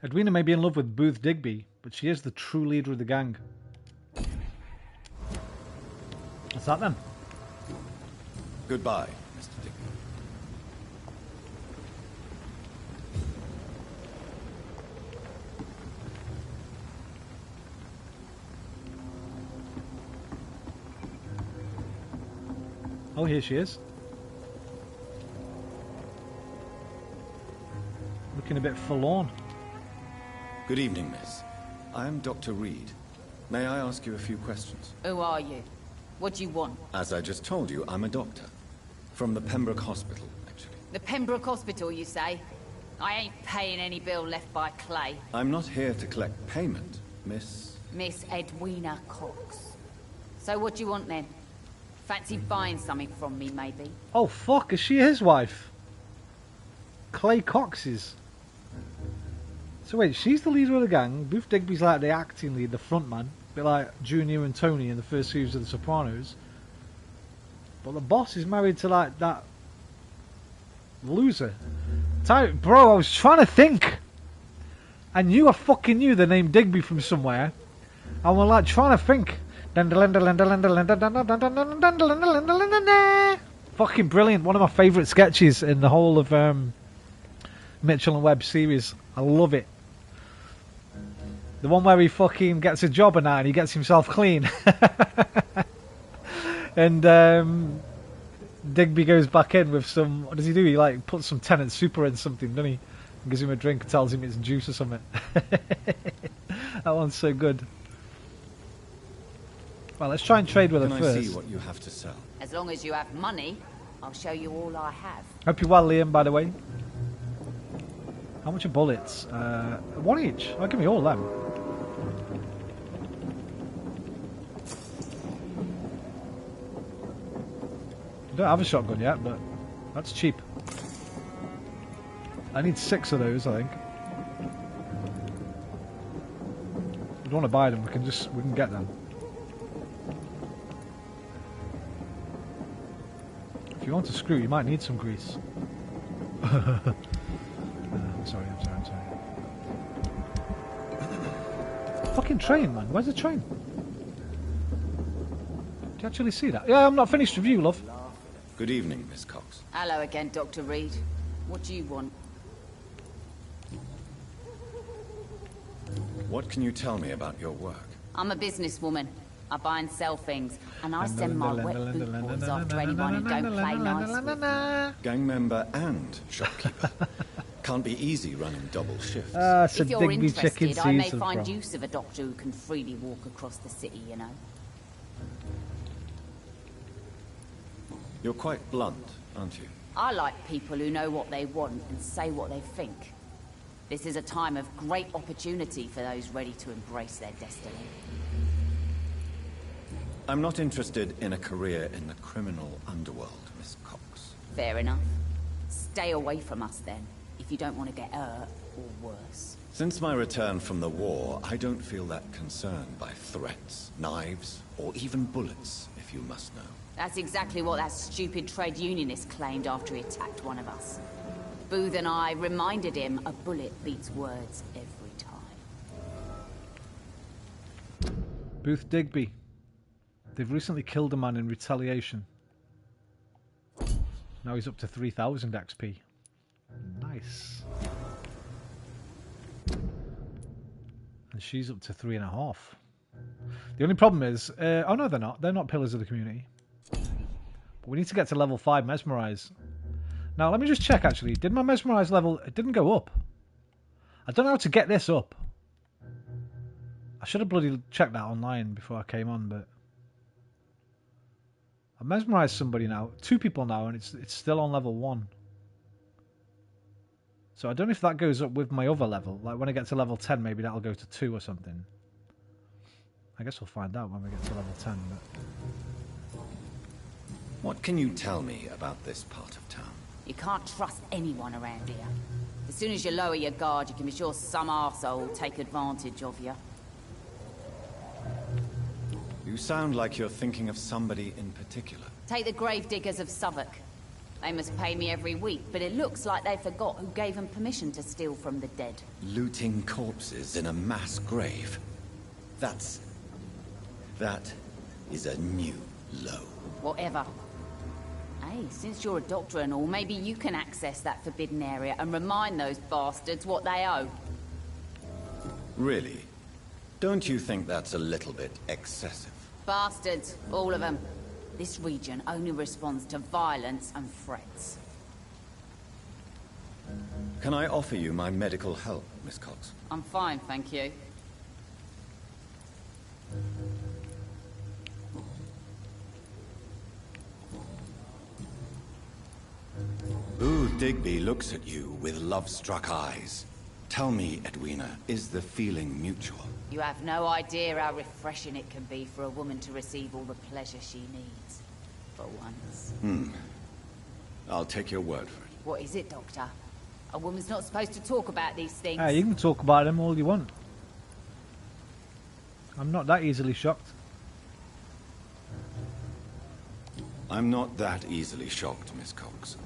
Edwina may be in love with Booth Digby, but she is the true leader of the gang. What's that then? Goodbye, Mr. Digby. Oh, here she is. Looking a bit forlorn. Good evening, miss. I am Dr. Reed. May I ask you a few questions? Who are you? What do you want? As I just told you, I'm a doctor. From the Pembroke Hospital, actually. The Pembroke Hospital, you say? I ain't paying any bill left by Clay. I'm not here to collect payment, Miss... Miss Edwina Cox. So what do you want then? Fancy buying something from me, maybe? Oh fuck, is she his wife? Clay Cox is. So wait, she's the leader of the gang. Booth Digby's like the acting lead, the front man. A bit like Junior and Tony in the first series of The Sopranos. But the boss is married to like that loser. Bro, I was trying to think. I fucking knew the name Digby from somewhere. I was like trying to think. Fucking brilliant. One of my favourite sketches in the whole of Mitchell and Webb series. I love it. The one where he fucking gets a job at night and he gets himself clean. And Digby goes back in with some... What does he do? He like puts some Tenant Super in something, doesn't he? And gives him a drink and tells him it's juice or something. That one's so good. Well, let's try and trade with her first. Can I see what you have to sell? As long as you have money, I'll show you all I have. Hope you're well, Liam, by the way. How much are bullets? One each. Oh, give me all them. I don't have a shotgun yet, but that's cheap. I need 6 of those, I think. If we don't want to buy them, we can get them. If you want to screw, you might need some grease. I'm sorry. Fucking train, man. Where's the train? Do you actually see that? Yeah, I'm not finished with you, love. Good evening, Miss Cox. Hello again, Dr. Reed. What do you want? What can you tell me about your work? I'm a businesswoman. I buy and sell things, and I send my wet boot boys after anyone who don't play nice with me. Gang member and shopkeeper. Can't be easy running double shifts. If you're interested, I may find use of a doctor who can freely walk across the city, you know. You're quite blunt, aren't you? I like people who know what they want and say what they think. This is a time of great opportunity for those ready to embrace their destiny. I'm not interested in a career in the criminal underworld, Miss Cox. Fair enough. Stay away from us then, if you don't want to get hurt or worse. Since my return from the war, I don't feel that concerned by threats, knives, or even bullets, if you must know. That's exactly what that stupid trade unionist claimed after he attacked one of us. Booth and I reminded him a bullet beats words every time. Booth Digby. They've recently killed a man in retaliation. Now he's up to 3,000 XP. Nice. And she's up to 3.5. The only problem is... oh no, they're not. They're not pillars of the community. But we need to get to level 5 Mesmerize. Now, let me just check, actually. Did my Mesmerize level... It didn't go up. I don't know how to get this up. I should have bloody checked that online before I came on, but... I've mesmerized somebody now. 2 people now, and it's still on level 1. So I don't know if that goes up with my other level. Like, when I get to level 10, maybe that'll go to 2 or something. I guess we'll find out when we get to level 10, but... What can you tell me about this part of town? You can't trust anyone around here. As soon as you lower your guard, you can be sure some arsehole will take advantage of you. You sound like you're thinking of somebody in particular. Take the gravediggers of Southwark. They must pay me every week, but it looks like they forgot who gave them permission to steal from the dead. Looting corpses in a mass grave. That is a new low. Whatever. Hey, since you're a doctor and all, maybe you can access that forbidden area and remind those bastards what they owe. Really? Don't you think that's a little bit excessive? Bastards, all of them. This region only responds to violence and threats. Can I offer you my medical help, Miss Cox? I'm fine, thank you. Booth Digby looks at you with love-struck eyes. Tell me, Edwina, is the feeling mutual? You have no idea how refreshing it can be for a woman to receive all the pleasure she needs. For once. I'll take your word for it. What is it, Doctor? A woman's not supposed to talk about these things. You can talk about them all you want. I'm not that easily shocked. I'm not that easily shocked, Miss Cox.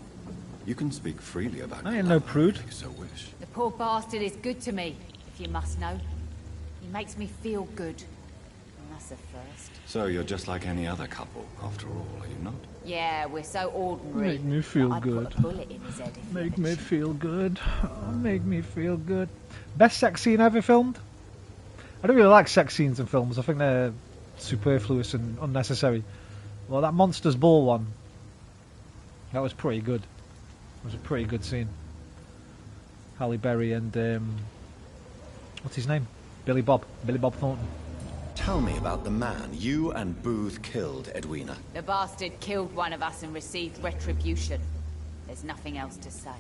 You can speak freely about I ain't no prude. if you so wish. The poor bastard is good to me, if you must know. He makes me feel good. And that's a first. So you're just like any other couple, after all, are you not? Yeah, we're so ordinary. Make me feel I'd good. put a bullet in his head if he Make ever me ch- feel good. Oh, make me feel good. Best sex scene ever filmed? I don't really like sex scenes in films. I think they're superfluous and unnecessary. Well, that Monsters Ball one, that was pretty good. It was a pretty good scene. Halle Berry and what's his name? Billy Bob Thornton. Tell me about the man you and Booth killed, Edwina. The bastard killed one of us and received retribution. There's nothing else to say.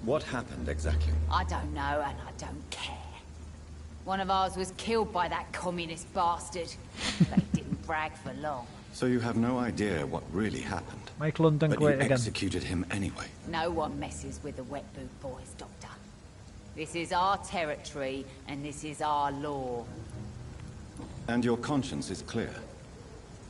What happened exactly? I don't know and I don't care. One of ours was killed by that communist bastard. But he didn't brag for long. So you have no idea what really happened. Make London But great you again. executed him anyway. No one messes with the wet boot boys, Doctor. This is our territory and this is our law. And your conscience is clear.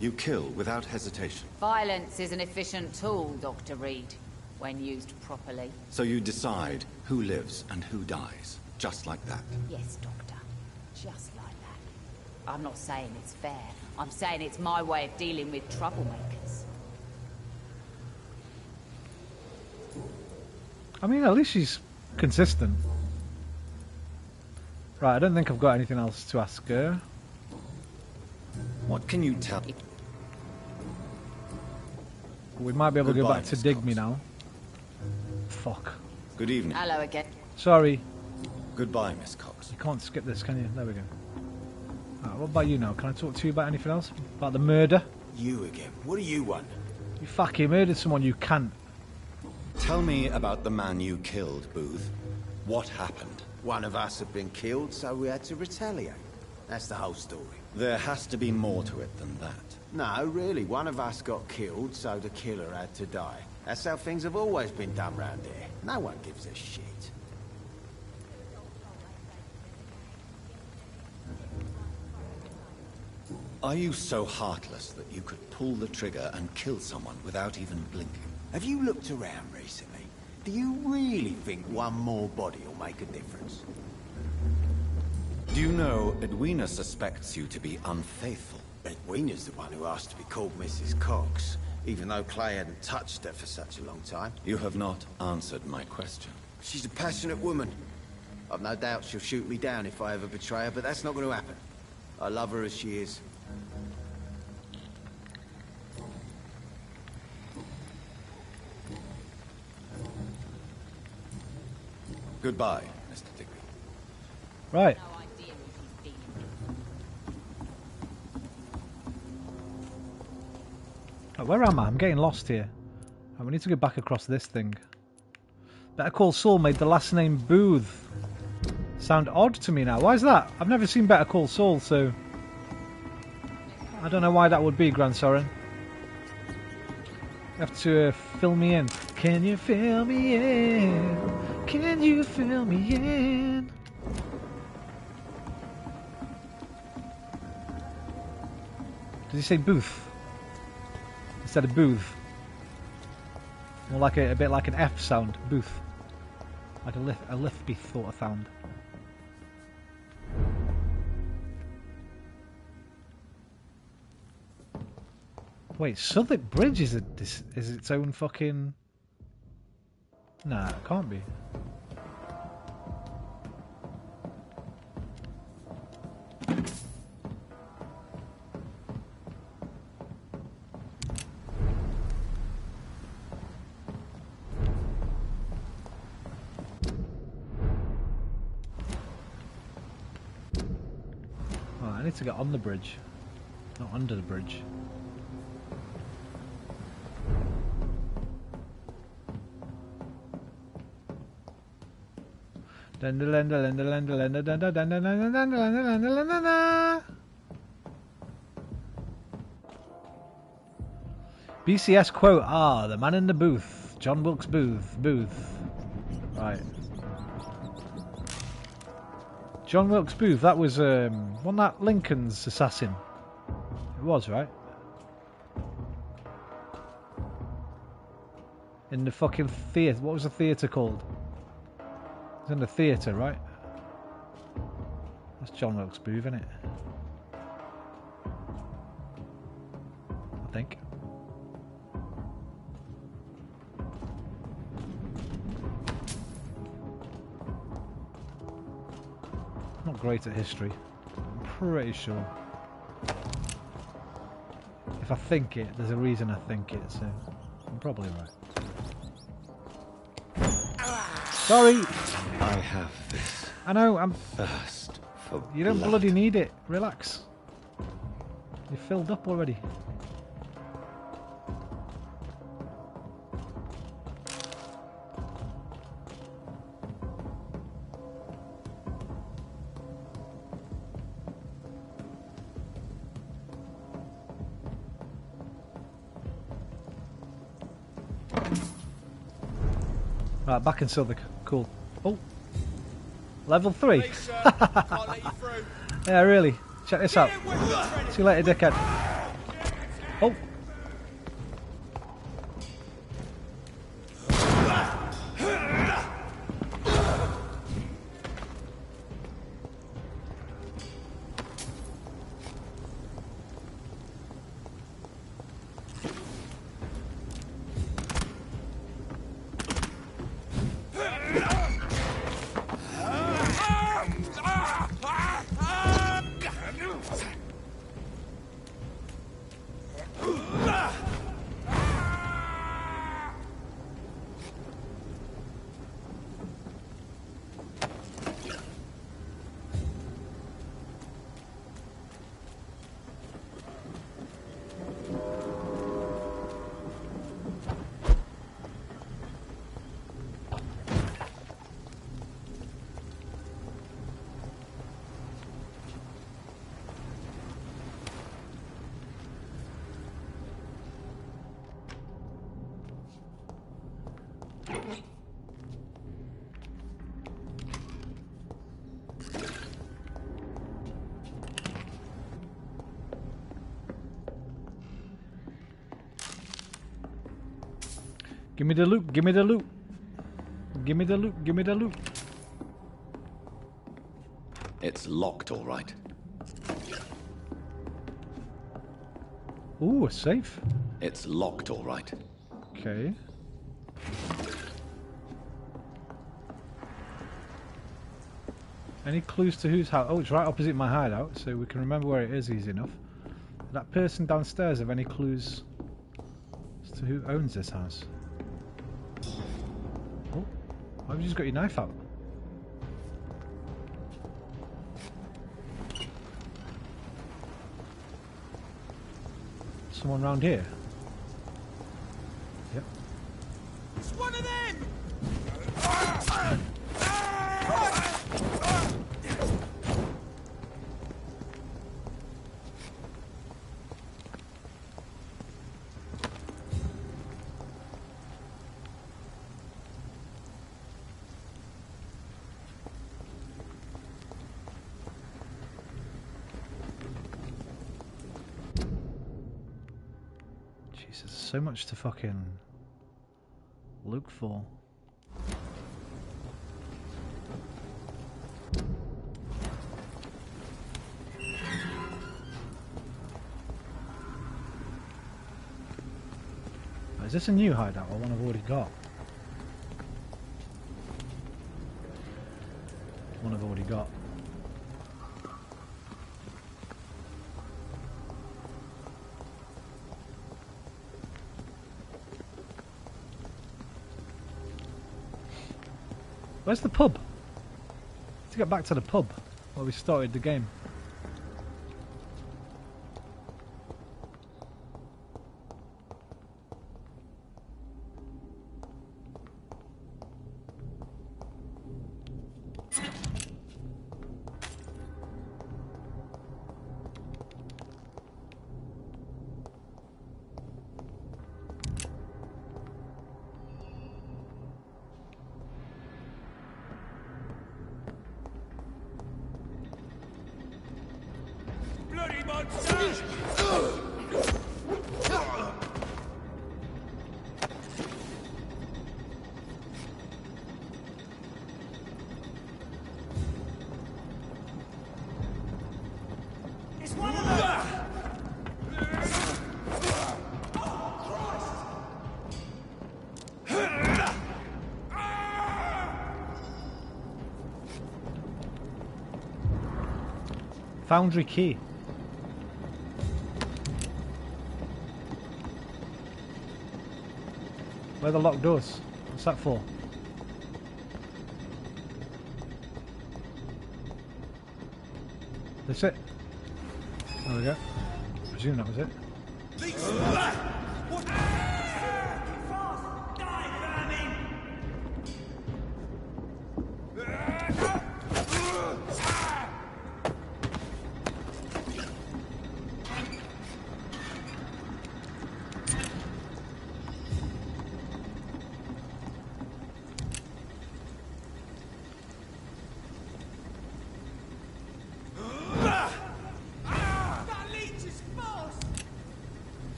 You kill without hesitation. Violence is an efficient tool, Dr. Reed, when used properly. So you decide who lives and who dies, just like that. Yes, Doctor. Just like that. I'm not saying it's fair. I'm saying it's my way of dealing with troublemakers. I mean, at least she's consistent. Right, I don't think I've got anything else to ask her. What can you tell? We might be able to go Goodbye, back to Miss dig Cox. me now. Fuck. Good evening. Hello again. Sorry. Goodbye, Miss Cox. You can't skip this, can you? There we go. Right, what about you now? Can I talk to you about anything else? About the murder? You again. What do you want? You fucking murdered someone, you can't. Tell me about the man you killed, Booth. What happened? One of us had been killed, so we had to retaliate. That's the whole story. There has to be more to it than that. No, really. One of us got killed, so the killer had to die. That's how things have always been done round here. No one gives a shit. Are you so heartless that you could pull the trigger and kill someone without even blinking? Have you looked around recently? Do you really think one more body will make a difference? Do you know Edwina suspects you to be unfaithful? Edwina's the one who asked to be called Mrs. Cox, even though Clay hadn't touched her for such a long time. You have not answered my question. She's a passionate woman. I've no doubt she'll shoot me down if I ever betray her, but that's not going to happen. I love her as she is. Goodbye, Mr. Digby. Right. No idea if he's been. Oh, where am I? I'm getting lost here. Oh, we need to go back across this thing. Better Call Saul made the last name Booth sound odd to me now. Why is that? I've never seen Better Call Saul, so I don't know why that would be, Grand Soren. You have to fill me in. Can you fill me in? Can you fill me in? Did he say Booth instead of Booth? More like a bit like an F sound, Booth, like a lispy sort of sound. Wait, Southwark Bridge is its own fucking. Nah, it can't be. Oh, I need to get on the bridge, not under the bridge. BCS quote, the man in the booth. John Wilkes Booth. Right. John Wilkes Booth, that was, wasn't that Lincoln's assassin? It was, right? In the fucking theatre. What was the theatre called? It's in the theatre, right? That's John Wilkes Booth, isn't it? I think. Not great at history. I'm pretty sure. If I think it, there's a reason I think it, so I'm probably right. Sorry! I have this. I know, I'm... Thirst for You don't blood. bloody need it. Relax. You're filled up already. Right, back in Southwark. Cool. Oh. Level 3. Hey, sir. Can't let you through. Yeah, really. Check this out. See you later, dickhead. Oh. Give me the loot, give me the loot. Give me the loot, give me the loot. It's locked, all right. Ooh, a safe. It's locked, all right. Okay. Any clues to whose house? Oh, it's right opposite my hideout, so we can remember where it is easy enough. That person downstairs have any clues as to who owns this house? Oh, why have you just got your knife out? Someone round here? Yep. It's one of them! Jesus, so much to fucking look for. Is this a new hideout or one I've already got? One I've already got. Where's the pub? Let's get back to the pub where we started the game. Foundry key. Where are the locked doors? What's that for? That's it. There we go. I presume that was it.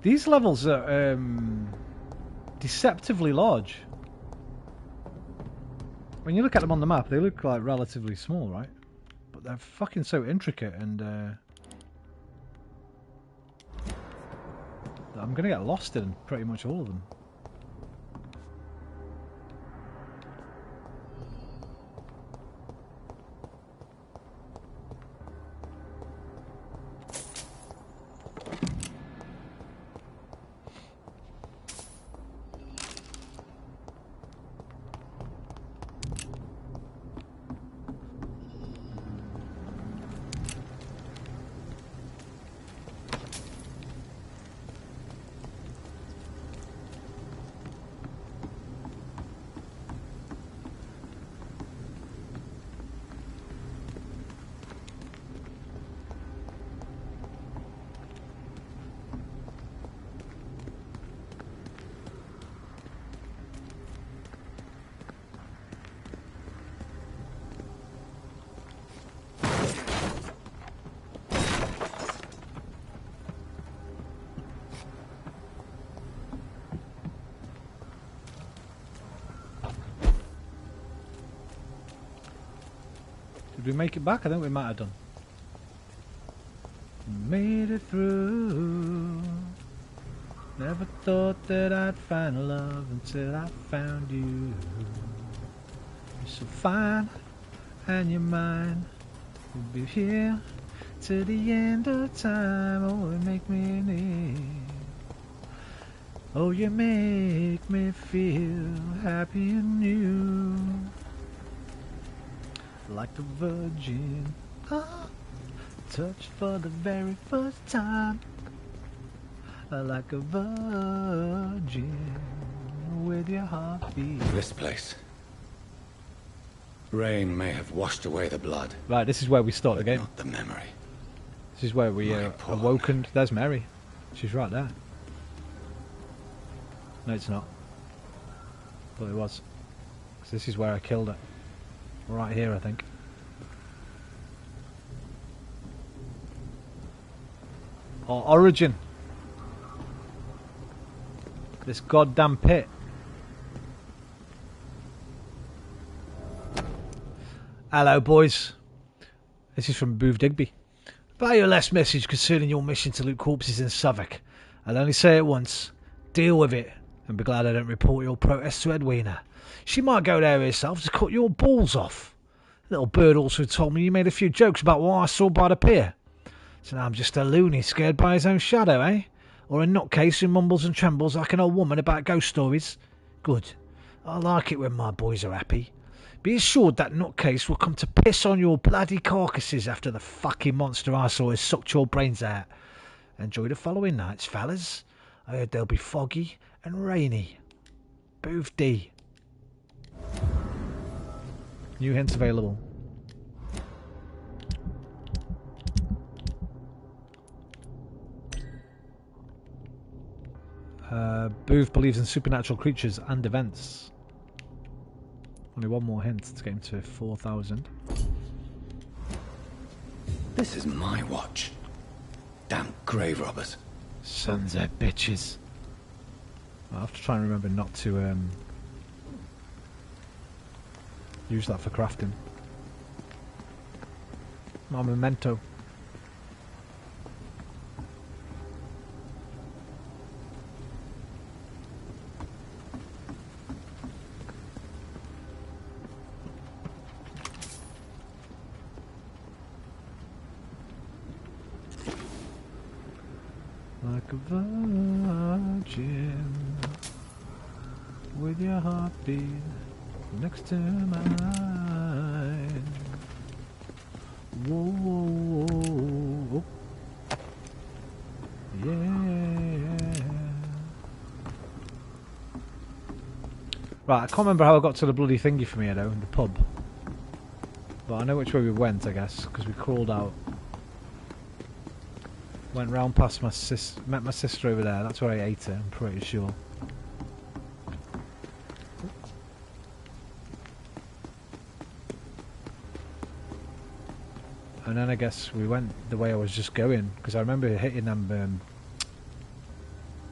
These levels are deceptively large. When you look at them on the map, they look like relatively small, right? But they're fucking so intricate, and I'm gonna get lost in pretty much all of them. Did we make it back? I think we might have done. Made it through. Never thought that I'd find love until I found you. You're so fine, and you're mine. We'll be here till the end of time. Oh, you make me need. Oh, you make me feel happy and new. Like a virgin, touched for the very first time. Like a virgin with your heartbeat. This place. Rain may have washed away the blood. Right, this is where we start the game. Not the memory. This is where we awoken. There's Mary. She's right there. No, it's not. But it was. 'Cause this is where I killed her. Right here, I think. Or origin. This goddamn pit. Hello, boys. This is from Booth Digby. By your last message concerning your mission to loot corpses in Southwark, I'll only say it once. Deal with it, and be glad I don't report your protest to Edwina. She might go there herself to cut your balls off. Little bird also told me you made a few jokes about what I saw by the pier. So now I'm just a loony scared by his own shadow, eh? Or a nutcase who mumbles and trembles like an old woman about ghost stories. Good. I like it when my boys are happy. Be assured that nutcase will come to piss on your bloody carcasses after the fucking monster I saw has sucked your brains out. Enjoy the following nights, fellas. I heard they'll be foggy and rainy. Booth D. New hints available. Booth believes in supernatural creatures and events. Only one more hint to get him to 4,000. This is my watch. Damn grave robbers. Sons of bitches. I'll have to try and remember not to use that for crafting. My memento. Like a virgin with your heartbeat next to mine. Whoa, whoa, whoa. Yeah. Right, I can't remember how I got to the bloody thingy from here though, in the pub. But I know which way we went, I guess, because we crawled out. Went round past my met my sister over there. That's where I ate her, I'm pretty sure. And then I guess we went the way I was just going, because I remember hitting them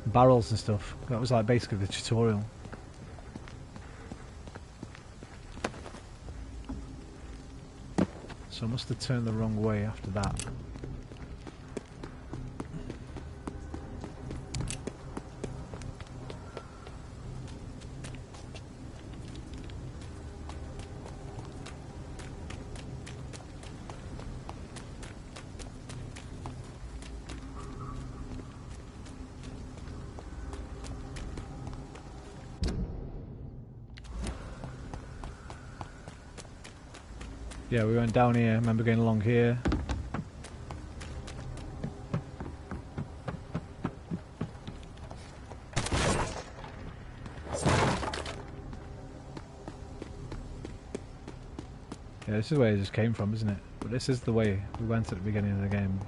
barrels and stuff. That was like basically the tutorial. So I must have turned the wrong way after that. Yeah, we went down here. I remember going along here. Yeah, this is where it just came from, isn't it? But this is the way we went at the beginning of the game.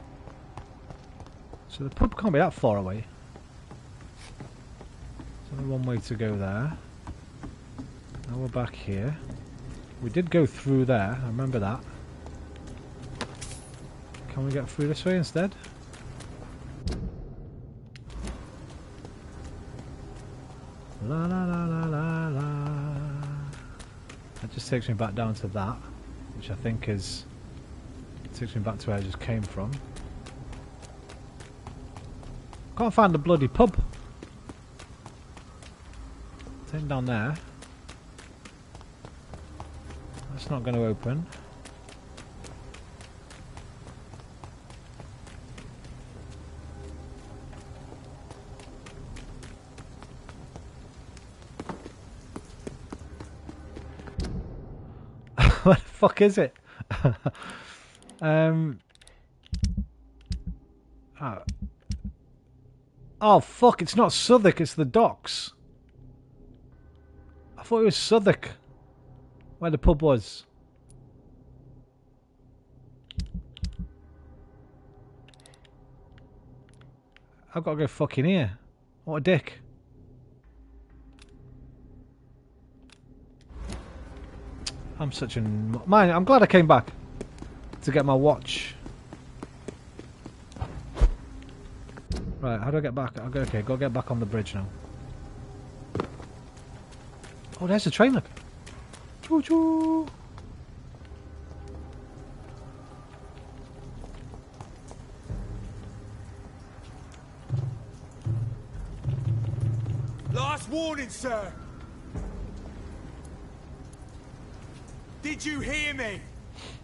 So the pub can't be that far away. There's only one way to go there. Now we're back here. We did go through there, I remember that. Can we get through this way instead? La la la la la la. That just takes me back down to that, which I think is... It takes me back to where I just came from. Can't find the bloody pub. Take down there. That's not going to open. What the fuck is it? Oh fuck, it's not Southwark, it's the docks. I thought it was Southwark, where the pub was. I've got to go fucking here. What a dick. I'm such an... Man, I'm glad I came back to get my watch. Right, how do I get back? Okay, go get back on the bridge now. Oh, there's the train, look. Choo choo. Last warning, sir. Did you hear me?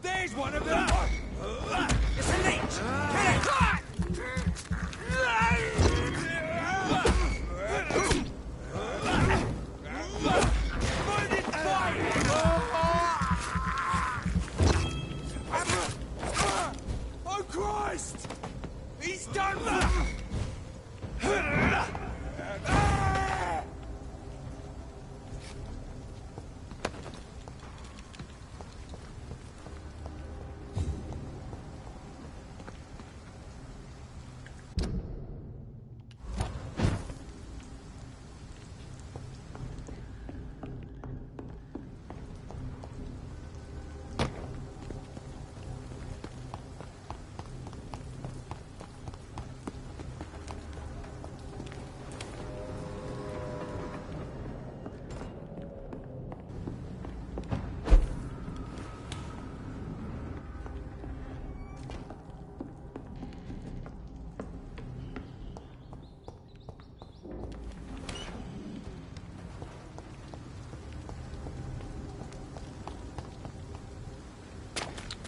There's one of them. It's a leech. Kill it. Oh Christ! He's done.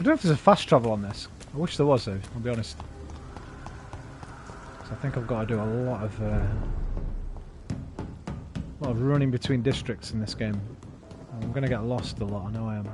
don't know if there's a fast travel on this. I wish there was, though, I'll be honest. So I think I've got to do a lot of running between districts in this game. I'm going to get lost a lot, I know I am.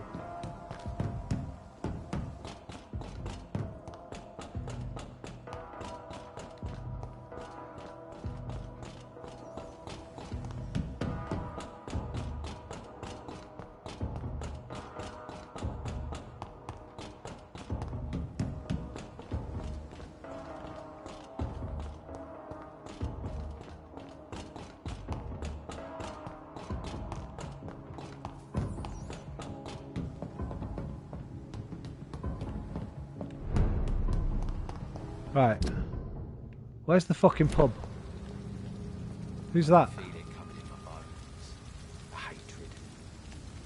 Right. Where's the fucking pub? Who's that? Feel it coming in my bones. A hatred.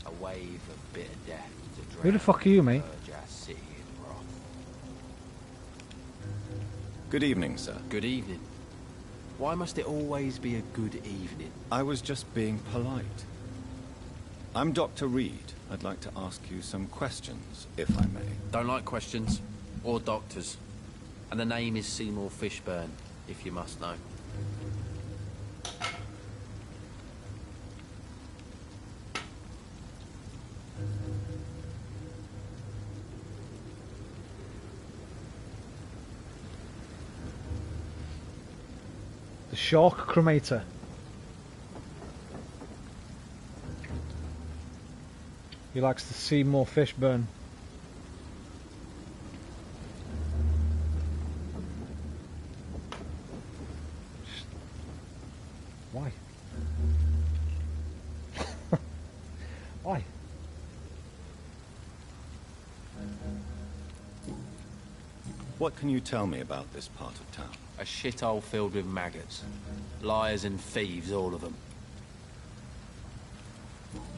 A wave of bitter death to Who the fuck are you, mate? purge our city in wrath. Good evening, sir. Good evening. Why must it always be a good evening? I was just being polite. I'm Dr. Reed. I'd like to ask you some questions, if I may. Don't like questions. Or doctors. And the name is Seymour Fishburne, if you must know. The Shark Cremator. He likes to see more fish burn. Why? Why? What can you tell me about this part of town? A shithole filled with maggots. Liars and thieves, all of them.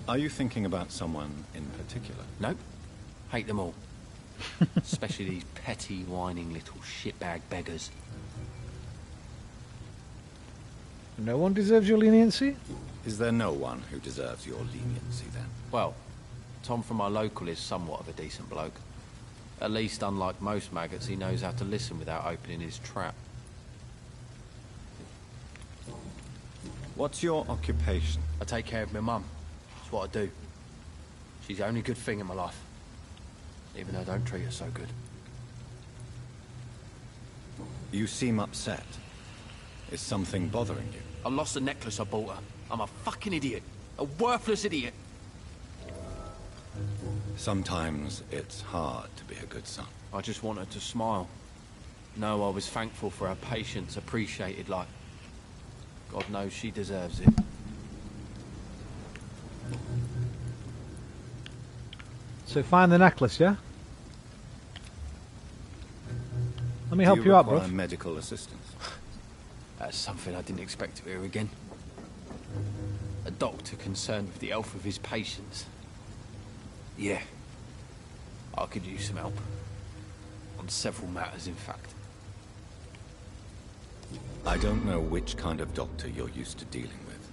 Are you thinking about someone in particular? Nope. Hate them all. Especially these petty, whining little shitbag beggars. No one deserves your leniency? Is there no one who deserves your leniency, then? Well, Tom from our local is somewhat of a decent bloke. At least, unlike most maggots, he knows how to listen without opening his trap. What's your occupation? I take care of my mum. That's what I do. She's the only good thing in my life. Even though I don't treat her so good. You seem upset. Is something bothering you? I lost the necklace I bought her. I'm a fucking idiot. A worthless idiot. Sometimes it's hard to be a good son. I just want her to smile. No, I was thankful for her patience, appreciated like... God knows she deserves it. So find the necklace, yeah? Let me help you out, bro. Medical assistance. That's something I didn't expect to hear again. A doctor concerned with the health of his patients. Yeah. I could use some help. On several matters, in fact. I don't know which kind of doctor you're used to dealing with,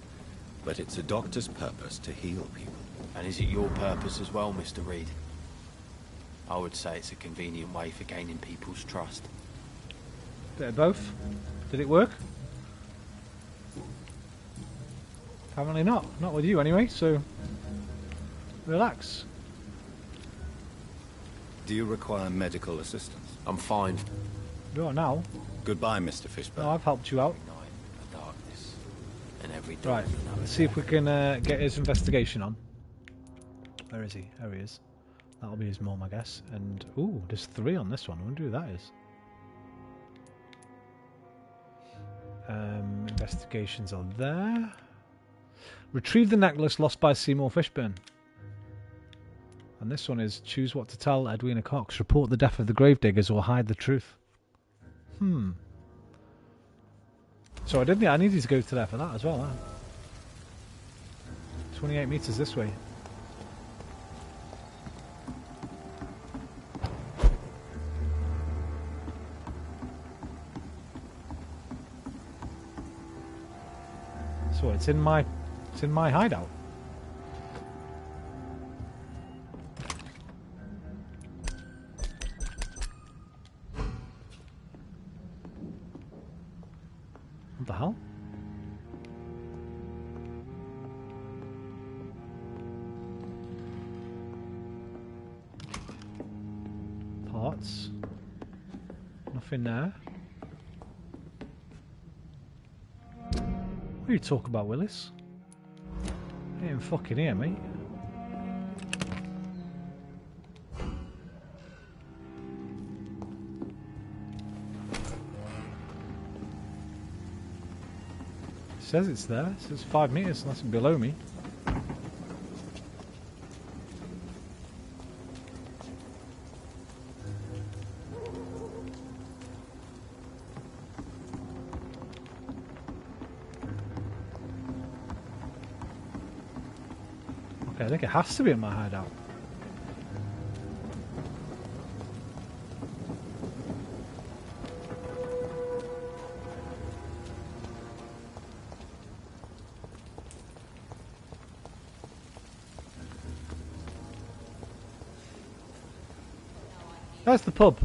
but it's a doctor's purpose to heal people. And is it your purpose as well, Mr. Reed? I would say it's a convenient way for gaining people's trust. Bit of both. Did it work? Apparently not. Not with you anyway, so... relax. Do you require medical assistance? I'm fine. You are now. Goodbye, Mr. Fishburne. No, I've helped you out. Every night, the darkness, and every day. Right, let's see if we can get his investigation on. Where is he? There he is. That'll be his mum, I guess. And, ooh, there's 3 on this one. I wonder who that is. Investigations are there. Retrieve the necklace lost by Seymour Fishburne. And this one is choose what to tell Edwina Cox. Report the death of the gravediggers or hide the truth. So I needed to go to there for that as well, huh? 28 meters this way. So it's in my hideout. What the hell? Parts. Nothing there. What are you talking about, Willis? I ain't even fucking here, mate. It says it's there. It says 5 meters, and that's below me. Okay, I think it has to be in my hideout. That's the pub.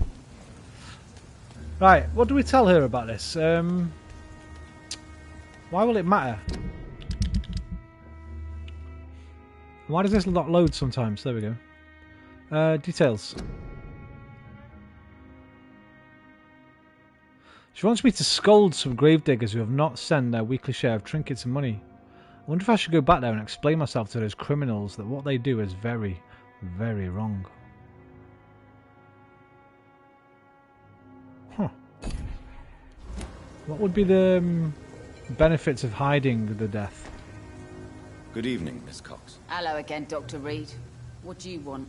Right, what do we tell her about this? Why will it matter? Why does this not load sometimes? There we go. Details. She wants me to scold some gravediggers who have not sent their weekly share of trinkets and money. I wonder if I should go back there and explain myself to those criminals that what they do is very, very wrong. Huh. What would be the benefits of hiding the death? Good evening, Miss Cox. Hello again, Dr. Reed. What do you want?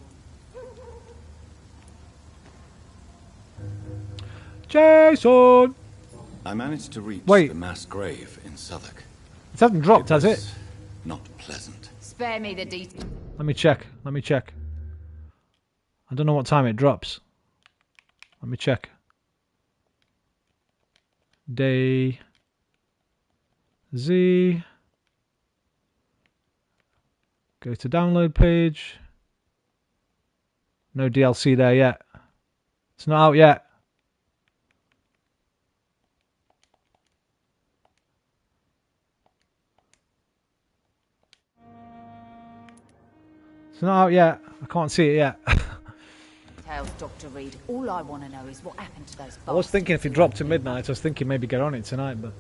Jason! I managed to reach Wait. the mass grave in Southwark. It hasn't dropped, has it? Not pleasant. Spare me the details. Let me check. Let me check. I don't know what time it drops. Let me check. Day Z. Go to download page. No DLC there yet. It's not out yet. It's not out yet. I can't see it yet. Details, Dr. Reed. All I want to know is what happened to those I was thinking if it dropped to midnight, I was thinking maybe get on it tonight, but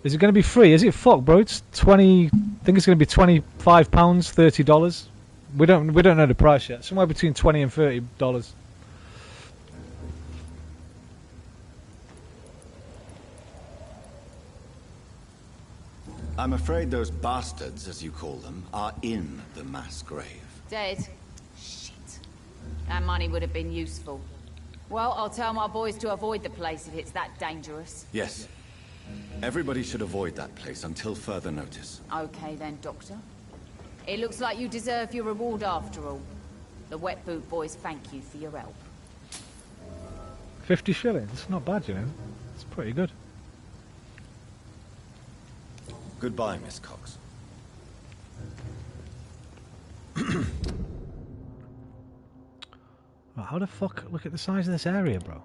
is it going to be free? Is it fuck, bro? It's 20. I think it's going to be £25, $30. We don't know the price yet. Somewhere between $20 and $30. I'm afraid those bastards, as you call them, are in the mass grave. Dead? Shit. That money would have been useful. Well, I'll tell my boys to avoid the place if it's that dangerous. Yes. Everybody should avoid that place until further notice. Okay then, Doctor. It looks like you deserve your reward after all. The Wet Boot Boys thank you for your help. 50 shillings? Not bad, you know. It's pretty good. Goodbye, Miss Cox. Right, how the fuck? Look at the size of this area, bro.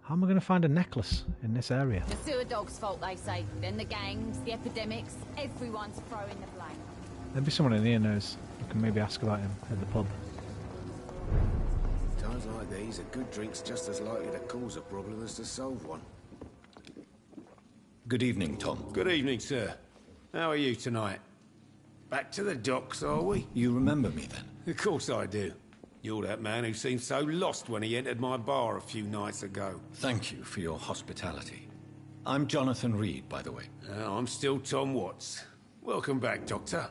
How am I going to find a necklace in this area? The sewer dog's fault, they say. Then the gangs, the epidemics, everyone's throwing the blame. There'll be someone in here knows. You can maybe ask about him at the pub. Times like these, a good drink's just as likely to cause a problem as to solve one. Good evening, Tom. Good evening, sir. How are you tonight? Back to the docks, are we? You remember me then? Of course I do. You're that man who seemed so lost when he entered my bar a few nights ago. Thank you for your hospitality. I'm Jonathan Reed, by the way. I'm still Tom Watts. Welcome back, Doctor.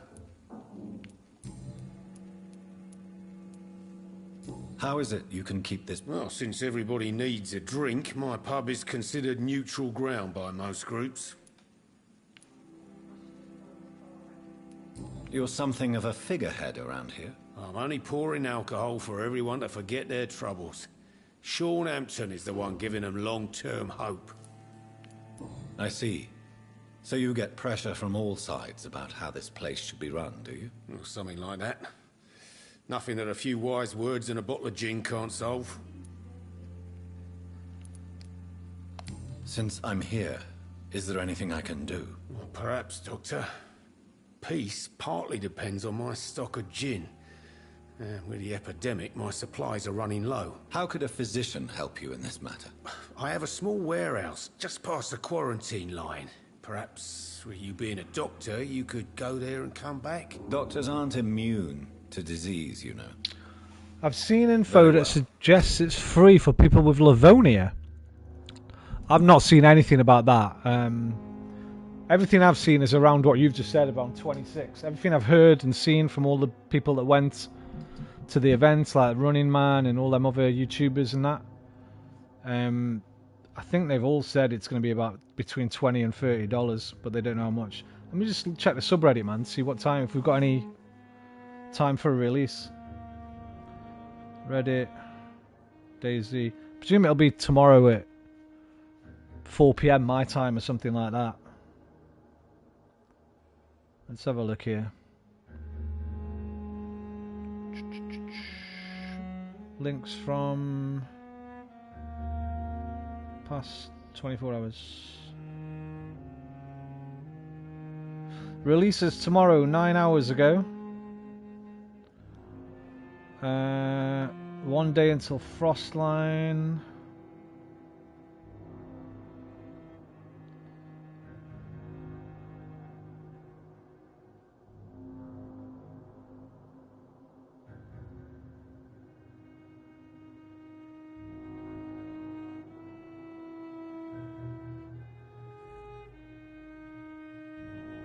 How is it you can keep this... Well, since everybody needs a drink, my pub is considered neutral ground by most groups. You're something of a figurehead around here. I'm only pouring alcohol for everyone to forget their troubles. Sean Hampton is the one giving them long-term hope. I see. So you get pressure from all sides about how this place should be run, do you? Or something like that. Nothing that a few wise words and a bottle of gin can't solve. Since I'm here, Is there anything I can do? Well, perhaps, Doctor. Peace partly depends on my stock of gin. With the epidemic, my supplies are running low. How could a physician help you in this matter? I have a small warehouse just past the quarantine line. Perhaps, with you being a doctor, you could go there and come back? Doctors aren't immune to disease, you know. I've seen info that suggests it's free for people with Livonia. I've not seen anything about that. Everything I've seen is around what you've just said about 26. Everything I've heard and seen from all the people that went to the events, like Running Man and all them other YouTubers and that, I think they've all said it's going to be about between $20 and $30, but they don't know how much. Let me just check the subreddit, man, see what time, if we've got any time for a release. Reddit, Daisy. Presume it'll be tomorrow at 4 PM my time or something like that. Let's have a look here. Links from past 24 hours. Releases tomorrow, 9 hours ago. 1 day until Frostline.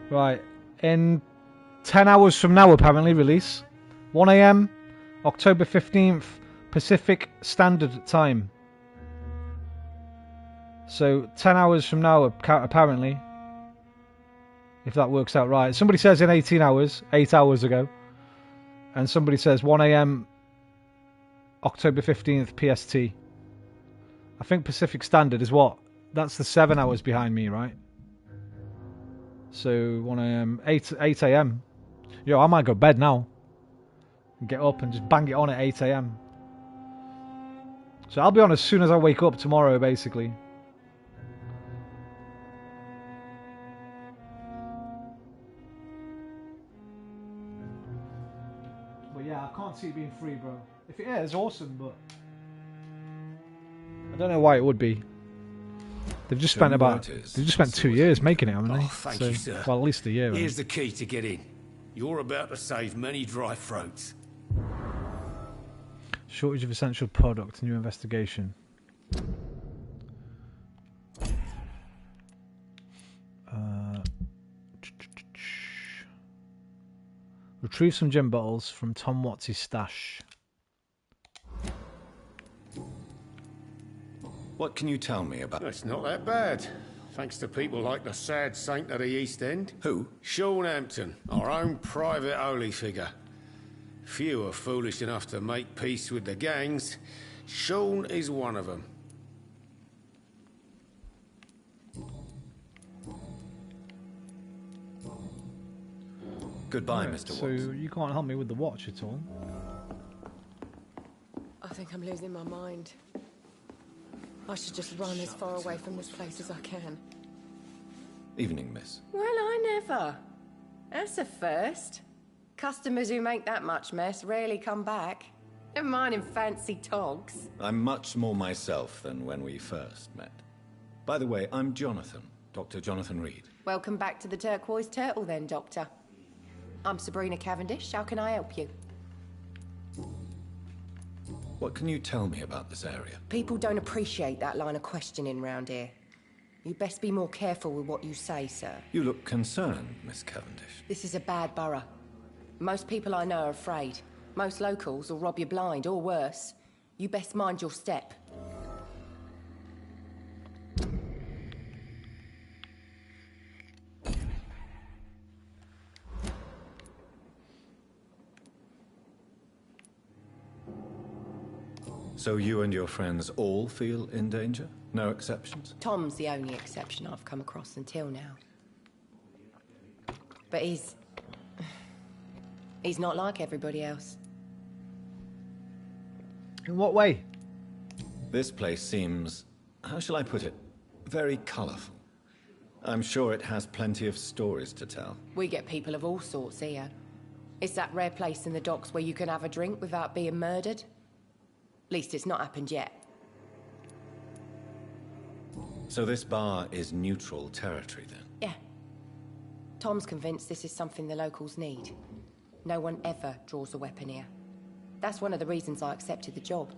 Right, in 10 hours from now apparently release. 1 AM, October 15th, Pacific Standard Time. So 10 hours from now apparently, if that works out right. Somebody says in 18 hours, 8 hours ago. And somebody says 1 AM, October 15th, PST. I think Pacific Standard is what? That's the 7 hours behind me, right? So 1 AM, 8 AM. Yo, I might go bed now. Get up and just bang it on at 8 AM. So I'll be on as soon as I wake up tomorrow, basically. But yeah, I can't see it being free, bro. If it is, awesome, but I don't know why it would be. They've just spent they've just spent 2 years making it, haven't they? Oh, thank you, sir. Well, at least a year. Here's the key to get in. You're about to save many dry throats. Shortage of essential product, new investigation. Retrieve some gin bottles from Tom Watts' stash. What can you tell me about... It's not that bad. Thanks to people like the sad saint of the East End. Who? Sean Hampton, our own private holy figure. Few are foolish enough to make peace with the gangs. Sean is one of them. Goodbye, Mr. Watts. So you can't help me with the watch at all? I think I'm losing my mind. I should just run as far away from this place as I can. Evening, miss. Well, I never. That's a first. Customers who make that much mess rarely come back. Never mind in fancy togs. I'm much more myself than when we first met. By the way, I'm Jonathan, Dr. Jonathan Reed. Welcome back to the Turquoise Turtle then, Doctor. I'm Sabrina Cavendish. How can I help you? What can you tell me about this area? People don't appreciate that line of questioning round here. You'd best be more careful with what you say, sir. You look concerned, Miss Cavendish. This is a bad borough. Most people I know are afraid. Most locals will rob you blind, or worse. You best mind your step. So you and your friends all feel in danger? No exceptions? Tom's the only exception I've come across until now. But he's not like everybody else. In what way? This place seems, how shall I put it, very colourful. I'm sure it has plenty of stories to tell. We get people of all sorts here. It's that rare place in the docks where you can have a drink without being murdered. At least it's not happened yet. So this bar is neutral territory, then? Yeah. Tom's convinced this is something the locals need. No one ever draws a weapon here. That's one of the reasons I accepted the job.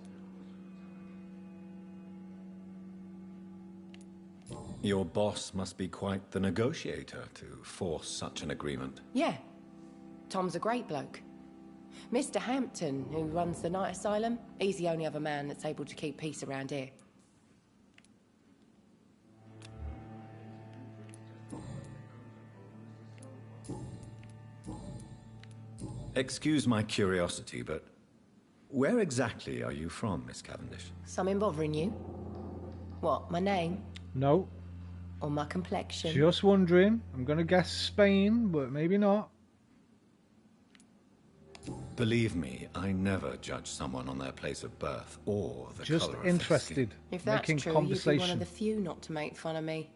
Your boss must be quite the negotiator to force such an agreement. Yeah. Tom's a great bloke. Mr. Hampton, who runs the night asylum, he's the only other man that's able to keep peace around here. Excuse my curiosity, but where exactly are you from, Miss Cavendish? Something bothering you? What, my name? No. Or my complexion? Just wondering. I'm going to guess Spain, but maybe not. Believe me, I never judge someone on their place of birth or the Just colour of interested. their skin. If that's Making true, conversation. you'd be one of the few not to make fun of me.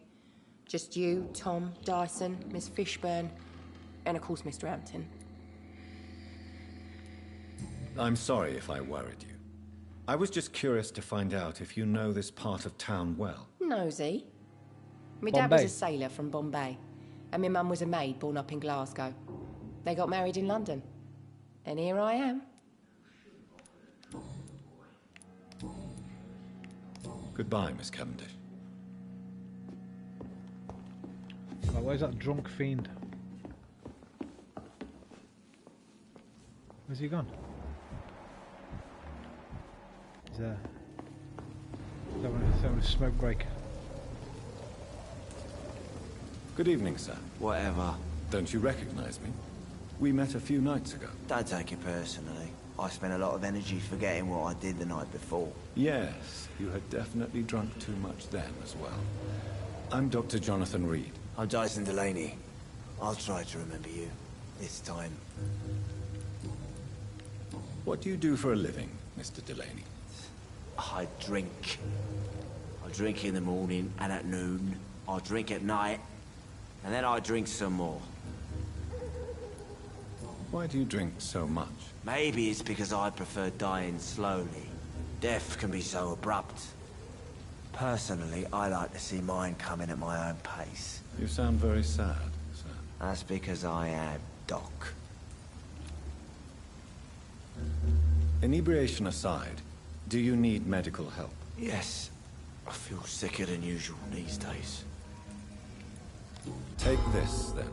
Just you, Tom, Dyson, Miss Fishburne, and of course Mr. Hampton. I'm sorry if I worried you. I was just curious to find out if you know this part of town well. Nosy. My dad was Bombay. a sailor from Bombay, and my mum was a maid born up in Glasgow. They got married in London. And here I am. Goodbye, Miss Cavendish. Right, where's that drunk fiend? Where's he gone? He's there. He's having a smoke break. Good evening, sir. Whatever. Don't you recognize me? We met a few nights ago. Don't take it personally. I spent a lot of energy forgetting what I did the night before. Yes, you had definitely drunk too much then as well. I'm Dr. Jonathan Reed. I'm Dyson Delaney. I'll try to remember you. This time. What do you do for a living, Mr. Delaney? I drink. I drink in the morning and at noon. I drink at night. And then I drink some more. Why do you drink so much? Maybe it's because I prefer dying slowly. Death can be so abrupt. Personally, I like to see mine coming at my own pace. You sound very sad, sir. That's because I am Doc. Inebriation aside, do you need medical help? Yes. I feel sicker than usual these days. Take this, then.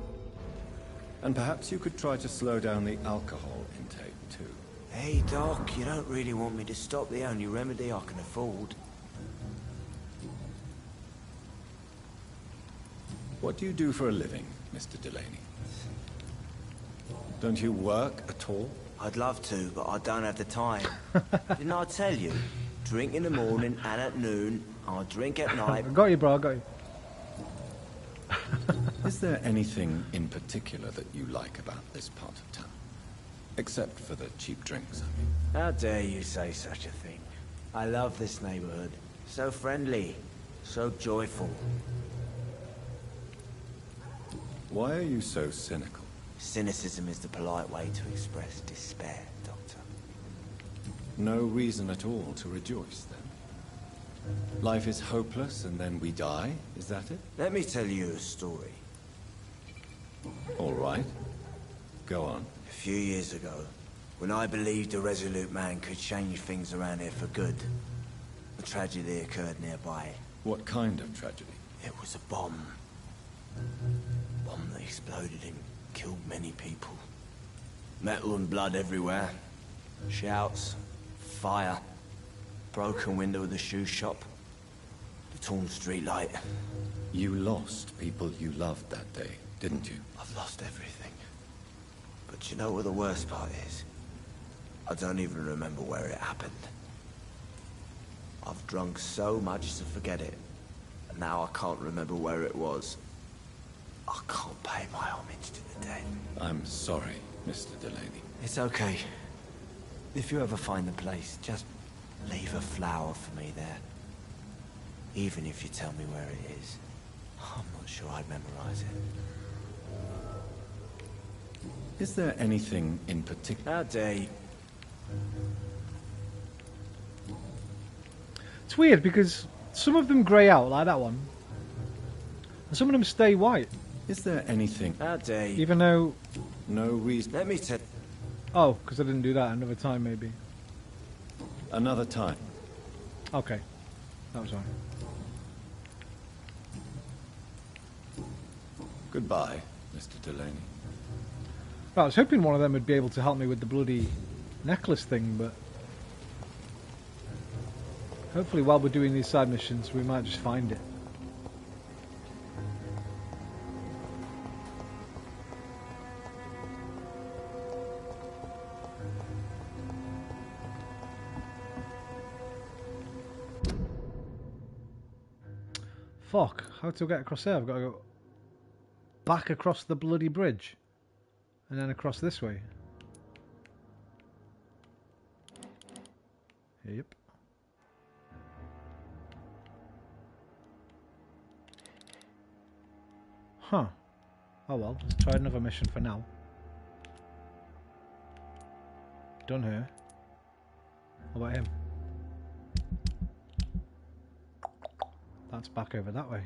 And perhaps you could try to slow down the alcohol intake, too. Hey, Doc, you don't really want me to stop the only remedy I can afford. What do you do for a living, Mr. Delaney? Don't you work at all? I'd love to, but I don't have the time. Didn't I tell you? Drink in the morning and at noon. I drink at night. I got you, bro, I got you. Is there anything in particular that you like about this part of town? Except for the cheap drinks, I mean. How dare you say such a thing? I love this neighborhood. So friendly. So joyful. Why are you so cynical? Cynicism is the polite way to express despair, Doctor. No reason at all to rejoice, then? Life is hopeless and then we die, is that it? Let me tell you a story. All right. Go on. A few years ago, when I believed a resolute man could change things around here for good, a tragedy occurred nearby. What kind of tragedy? It was a bomb. Bomb that exploded and killed many people. Metal and blood everywhere. Shouts, fire, broken window of the shoe shop, the torn street light. You lost people you loved that day, didn't you? I've lost everything. But you know what the worst part is? I don't even remember where it happened. I've drunk so much to forget it, and now I can't remember where it was. I can't pay my homage to the dead. I'm sorry, Mr. Delaney. It's okay. If you ever find the place, just leave a flower for me there. Even if you tell me where it is. I'm not sure I I'd memorize it. Is there anything in particular? How dare you? It's weird because some of them grey out, like that one. And some of them stay white. Is there anything? How dare you? Even though... No reason. Let me tell... Oh, because I didn't do that another time, maybe. Another time. Okay. That was alright. Goodbye, Mr. Delaney. I was hoping one of them would be able to help me with the bloody necklace thing, but... hopefully while we're doing these side missions, we might just find it. Fuck, how to get across there? I've got to go back across the bloody bridge. And then across this way. Yep. Huh. Oh well, let's try another mission for now. Done here. What about him? That's back over that way.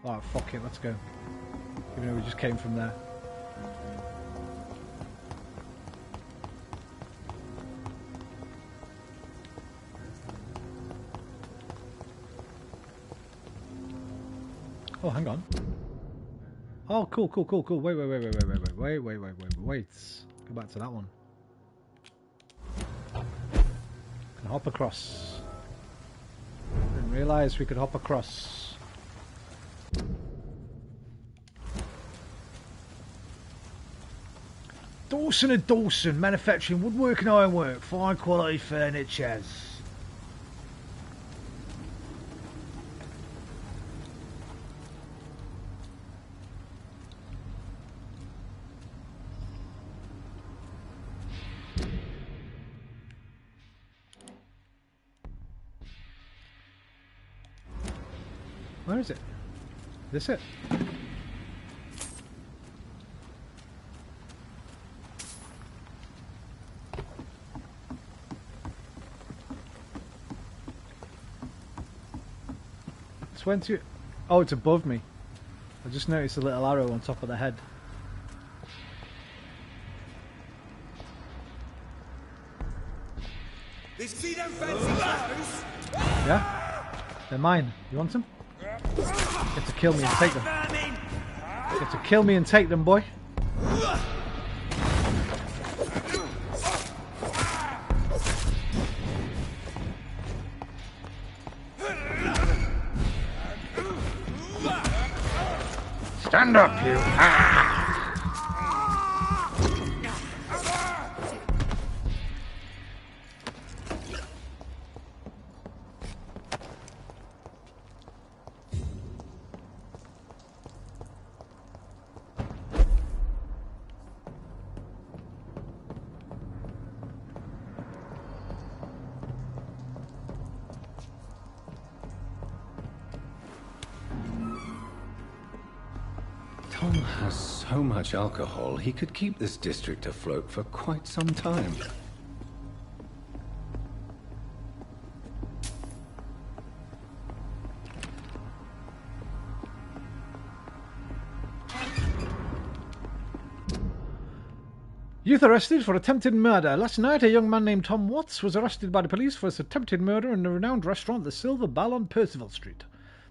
Oh, fuck it, let's go. Even though we just came from there. Oh, hang on. Oh, cool. Wait. Go back to that one. Can hop across. Didn't realise we could hop across. Dawson & Dawson, manufacturing woodwork and ironwork, fine quality furnitures. Where is it? Is this it? Went to... oh, it's above me. I just noticed a little arrow on top of the head. See them fancy clothes? Yeah? They're mine. You want them? You have to kill me and take them. You have to kill me and take them, boy. Stand up, you! Tom has so much alcohol, he could keep this district afloat for quite some time. Youth arrested for attempted murder. Last night, a young man named Tom Watts was arrested by the police for his attempted murder in the renowned restaurant The Silver Bell on Percival Street.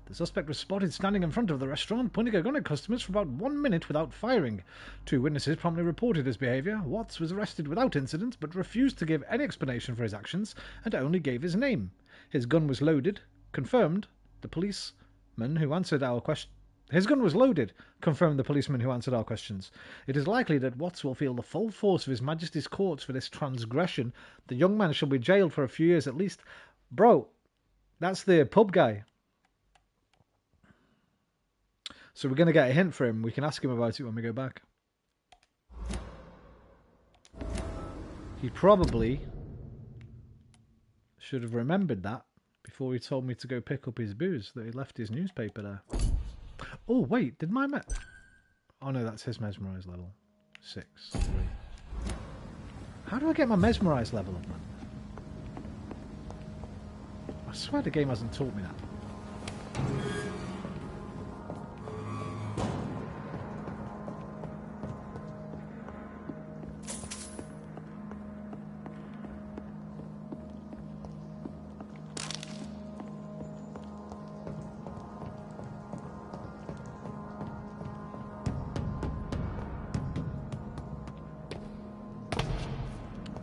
The suspect was spotted standing in front of the restaurant, pointing a gun at customers for about 1 minute without firing. 2 witnesses promptly reported his behaviour. Watts was arrested without incident, but refused to give any explanation for his actions, and only gave his name. His gun was loaded, confirmed the policeman who answered our question. His gun was loaded, confirmed the policeman who answered our questions. It is likely that Watts will feel the full force of His Majesty's courts for this transgression. The young man shall be jailed for a few years at least. Bro, that's the pub guy. So we're going to get a hint for him. We can ask him about it when we go back. He probably should have remembered that before he told me to go pick up his booze, that he left his newspaper there. Oh, wait, did my oh no, that's his mesmerise level. 6. 3. How do I get my mesmerise level up, man? I swear the game hasn't taught me that.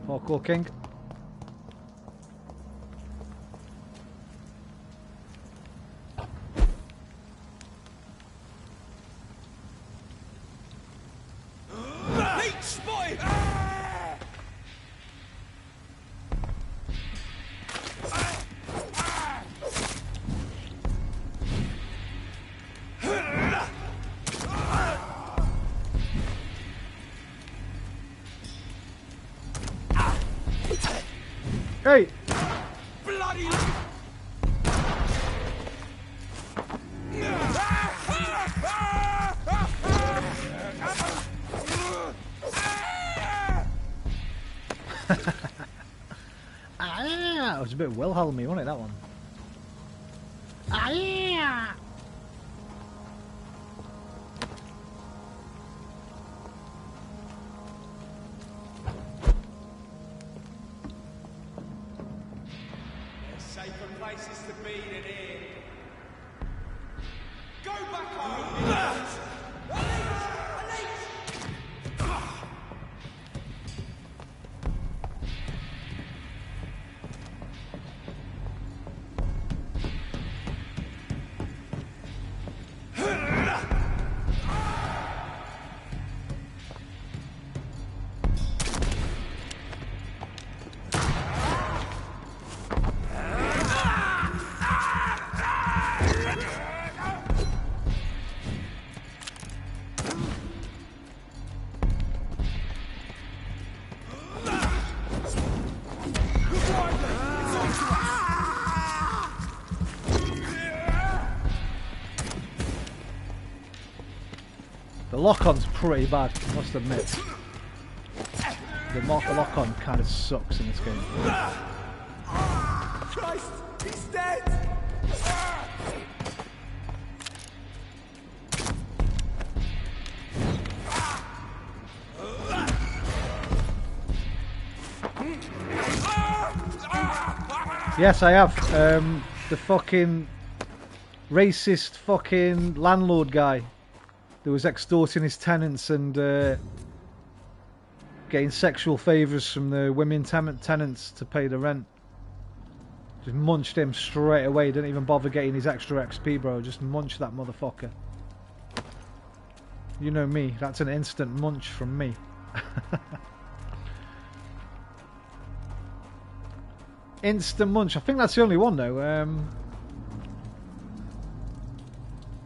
Hardcore King. Hey! Bloody! It was a bit Wilhelmy, wasn't it, that one? There's safer places to be than here. Go back home! The lock-on's pretty bad, I must admit. The lock-on kind of sucks in this game. Christ! He's dead! Yes, I have. The fucking racist fucking landlord guy that was extorting his tenants and getting sexual favours from the women tenants to pay the rent. Just munched him straight away. Didn't even bother getting his extra XP, bro. Just munched that motherfucker. You know me. That's an instant munch from me. Instant munch. I think that's the only one though.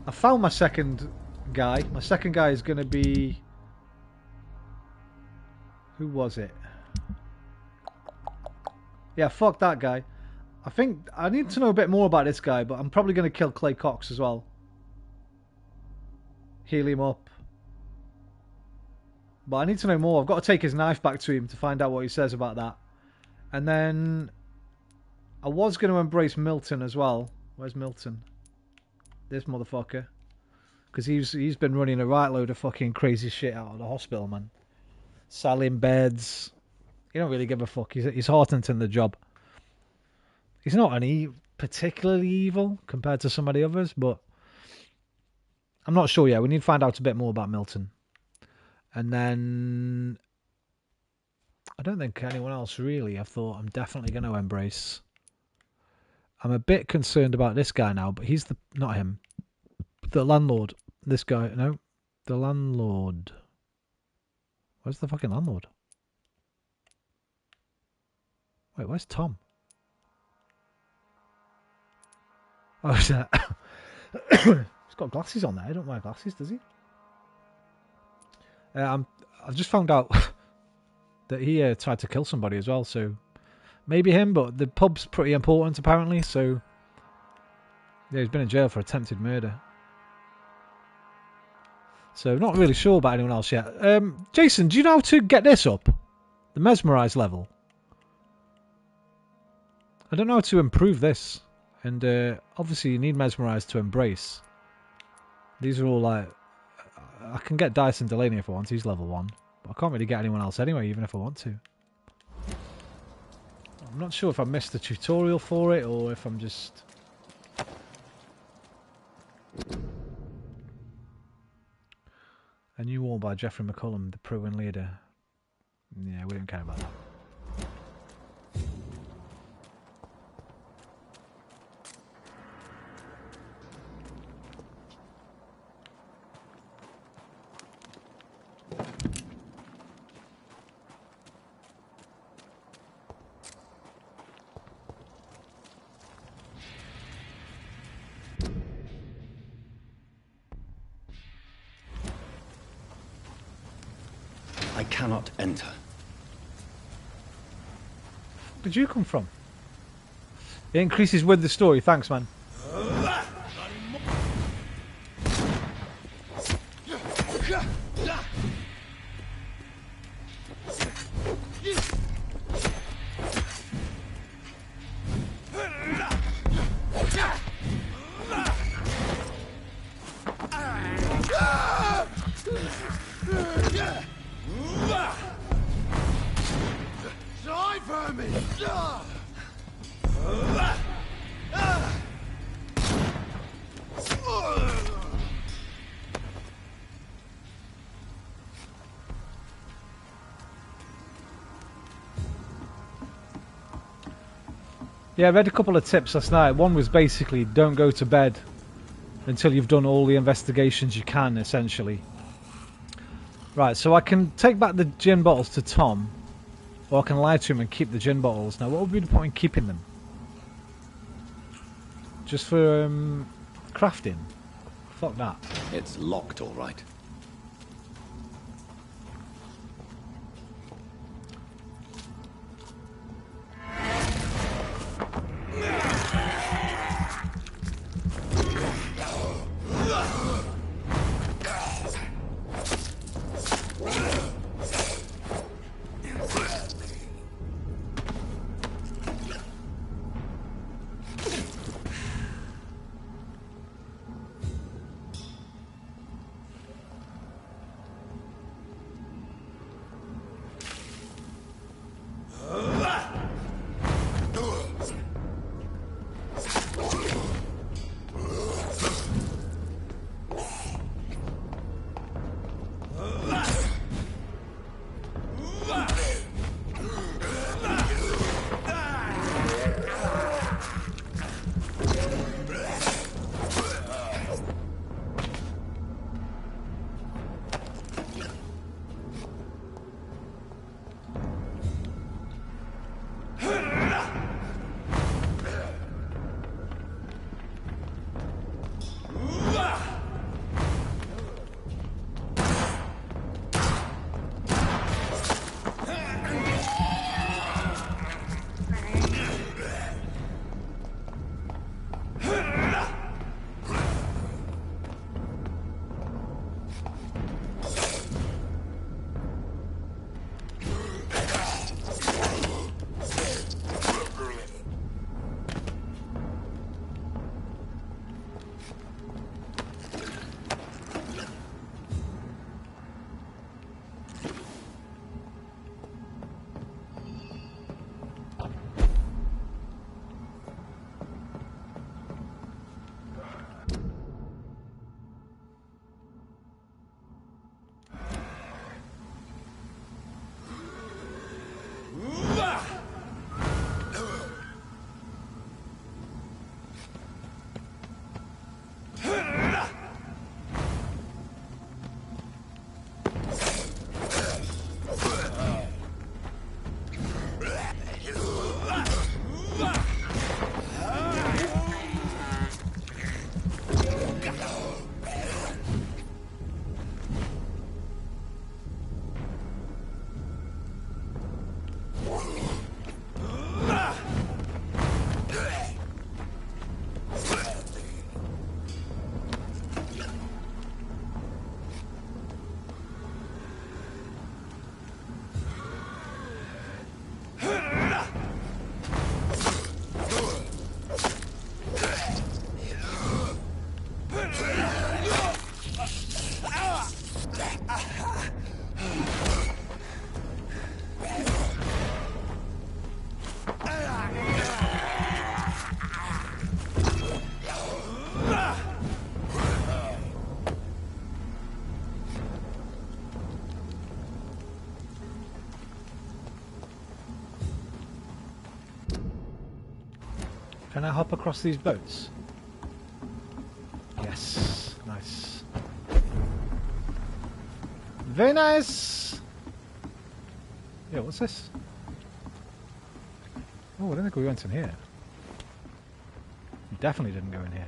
I found my second guy. My second guy is going to be... Who was it? Yeah, fuck that guy. I think I need to know a bit more about this guy, but I'm probably going to kill Clay Cox as well. Heal him up. But I need to know more. I've got to take his knife back to him to find out what he says about that. And then I was going to embrace Milton as well. Where's Milton? This motherfucker. Because he's been running a right load of fucking crazy shit out of the hospital, man. Selling beds. He don't really give a fuck. He's hot into the job. He's not any particularly evil compared to some of the others, but I'm not sure yet. We need to find out a bit more about Milton. And then I don't think anyone else really. I thought I'm definitely going to embrace. I'm a bit concerned about this guy now, but he's not him. The landlord. This guy, no. The landlord. Where's the fucking landlord? Wait, where's Tom? Oh, is that? He's got glasses on there. He don't wear glasses, does he? I've just found out that he tried to kill somebody as well, so maybe him, but the pub's pretty important apparently, so Yeah, he's been in jail for attempted murder. So not really sure about anyone else yet. Jason, do you know how to get this up? The mesmerise level. I don't know how to improve this. And obviously you need mesmerise to embrace. These are all like... I can get Dyson Delaney if I want. He's level 1. But I can't really get anyone else anyway, even if I want to. I'm not sure if I missed the tutorial for it or if I'm just... A new war by Jeffrey McCullum, the Pruin leader. Yeah, we don't care about that. I cannot enter. Where did you come from? It increases with the story. Thanks, man. Yeah, I read a couple of tips last night. One was basically don't go to bed until you've done all the investigations you can, essentially. Right, so I can take back the gin bottles to Tom, or I can lie to him and keep the gin bottles. Now, what would be the point in keeping them? Just for crafting? Fuck that. It's locked, all right. Can I hop across these boats? Yes. Nice. Very nice! Yeah, what's this? Oh, I don't think we went in here. We definitely didn't go in here.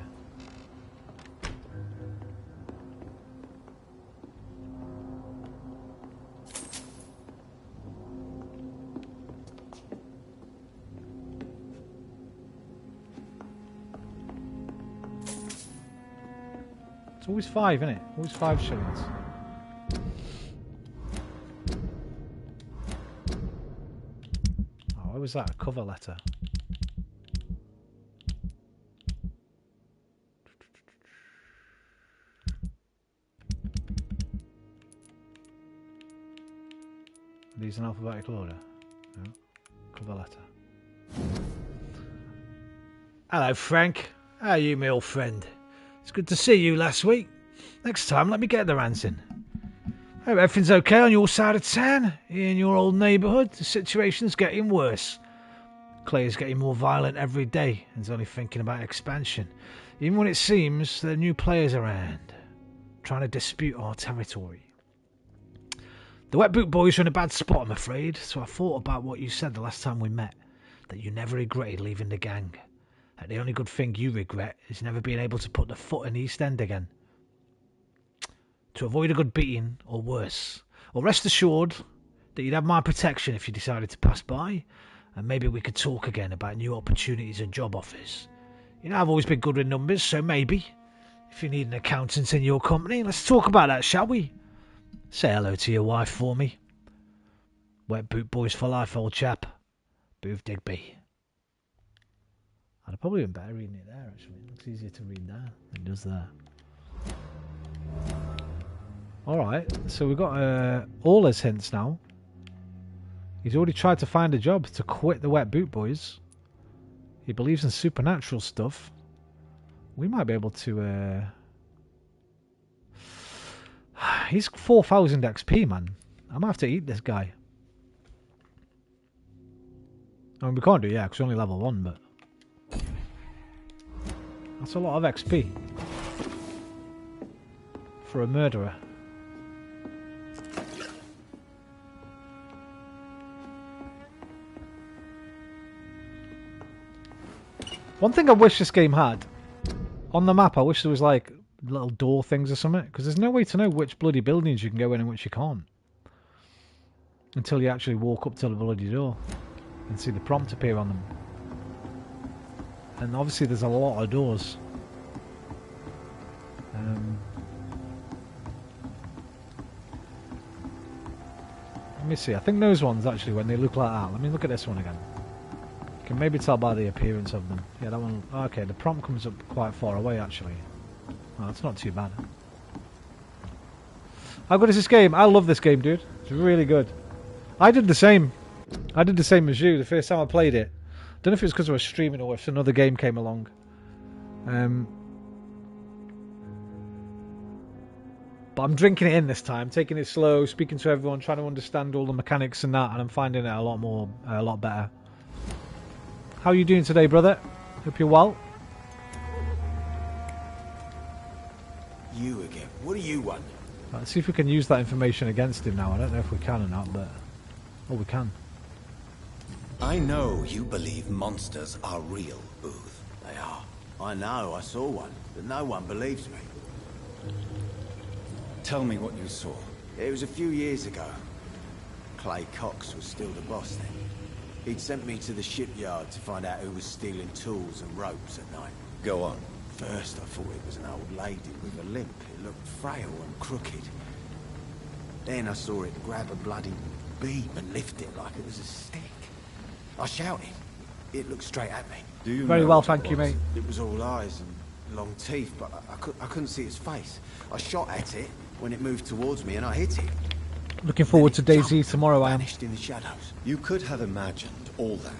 It's always 5, isn't it? Always 5 shillings. Oh, what was that? A cover letter. Are these in alphabetical order? No. Cover letter. Hello, Frank. How are you, my old friend? It's good to see you last week. Next time, let me get the ransom. Hope everything's okay on your side of town. In your old neighbourhood, the situation's getting worse. Clay's getting more violent every day and is only thinking about expansion. Even when it seems there are new players around, trying to dispute our territory. The Wet Boot Boys are in a bad spot, I'm afraid, so I thought about what you said the last time we met, that you never regretted leaving the gang. That the only good thing you regret is never being able to put the foot in the East End again. To avoid a good beating, or worse. Or rest assured that you'd have my protection if you decided to pass by, and maybe we could talk again about new opportunities and job offers. You know, I've always been good with numbers, so maybe, if you need an accountant in your company, let's talk about that, shall we? Say hello to your wife for me. Wet Boot Boys for life, old chap. Booth Digby. I'd have probably been better reading it there, actually. It looks easier to read there than it does there. Alright, so we've got all his hints now. He's already tried to find a job to quit the Wet Boot Boys. He believes in supernatural stuff. We might be able to... He's 4,000 XP, man. I might have to eat this guy. I mean, we can't do it, yeah, because we're only level 1, but... That's a lot of XP. For a murderer. One thing I wish this game had, on the map, I wish there was like little door things or something, because there's no way to know which bloody buildings you can go in and which you can't. Until you actually walk up to the bloody door and see the prompt appear on them. And obviously there's a lot of doors. Let me see, I think those ones actually, when they look like that, let me look at this one again. You can maybe tell by the appearance of them. Yeah, that one, okay, the prompt comes up quite far away actually. Oh, that's not too bad. How good is this game? I love this game, dude. It's really good. I did the same. I did the same as you the first time I played it. Don't know if it was because I was streaming or if another game came along. But I'm drinking it in this time, taking it slow, speaking to everyone, trying to understand all the mechanics and that, and I'm finding it a lot better. How are you doing today, brother? Hope you're well. You again? What do you want? Let's see if we can use that information against him now. I don't know if we can or not, but... Oh, we can. I know you believe monsters are real, Booth. They are. I know, I saw one, but no one believes me. Tell me what you saw. It was a few years ago. Clay Cox was still the boss then. He'd sent me to the shipyard to find out who was stealing tools and ropes at night. Go on. First I thought it was an old lady with a limp. It looked frail and crooked. Then I saw it grab a bloody beam and lift it like it was a stick. I shouted. It looked straight at me. Do you Very know well, what thank you, mate. It was all eyes and long teeth, but I couldn't see its face. I shot at it when it moved towards me and I hit it. Looking forward to DayZ tomorrow, I am. Vanished in the shadows. You could have imagined all that.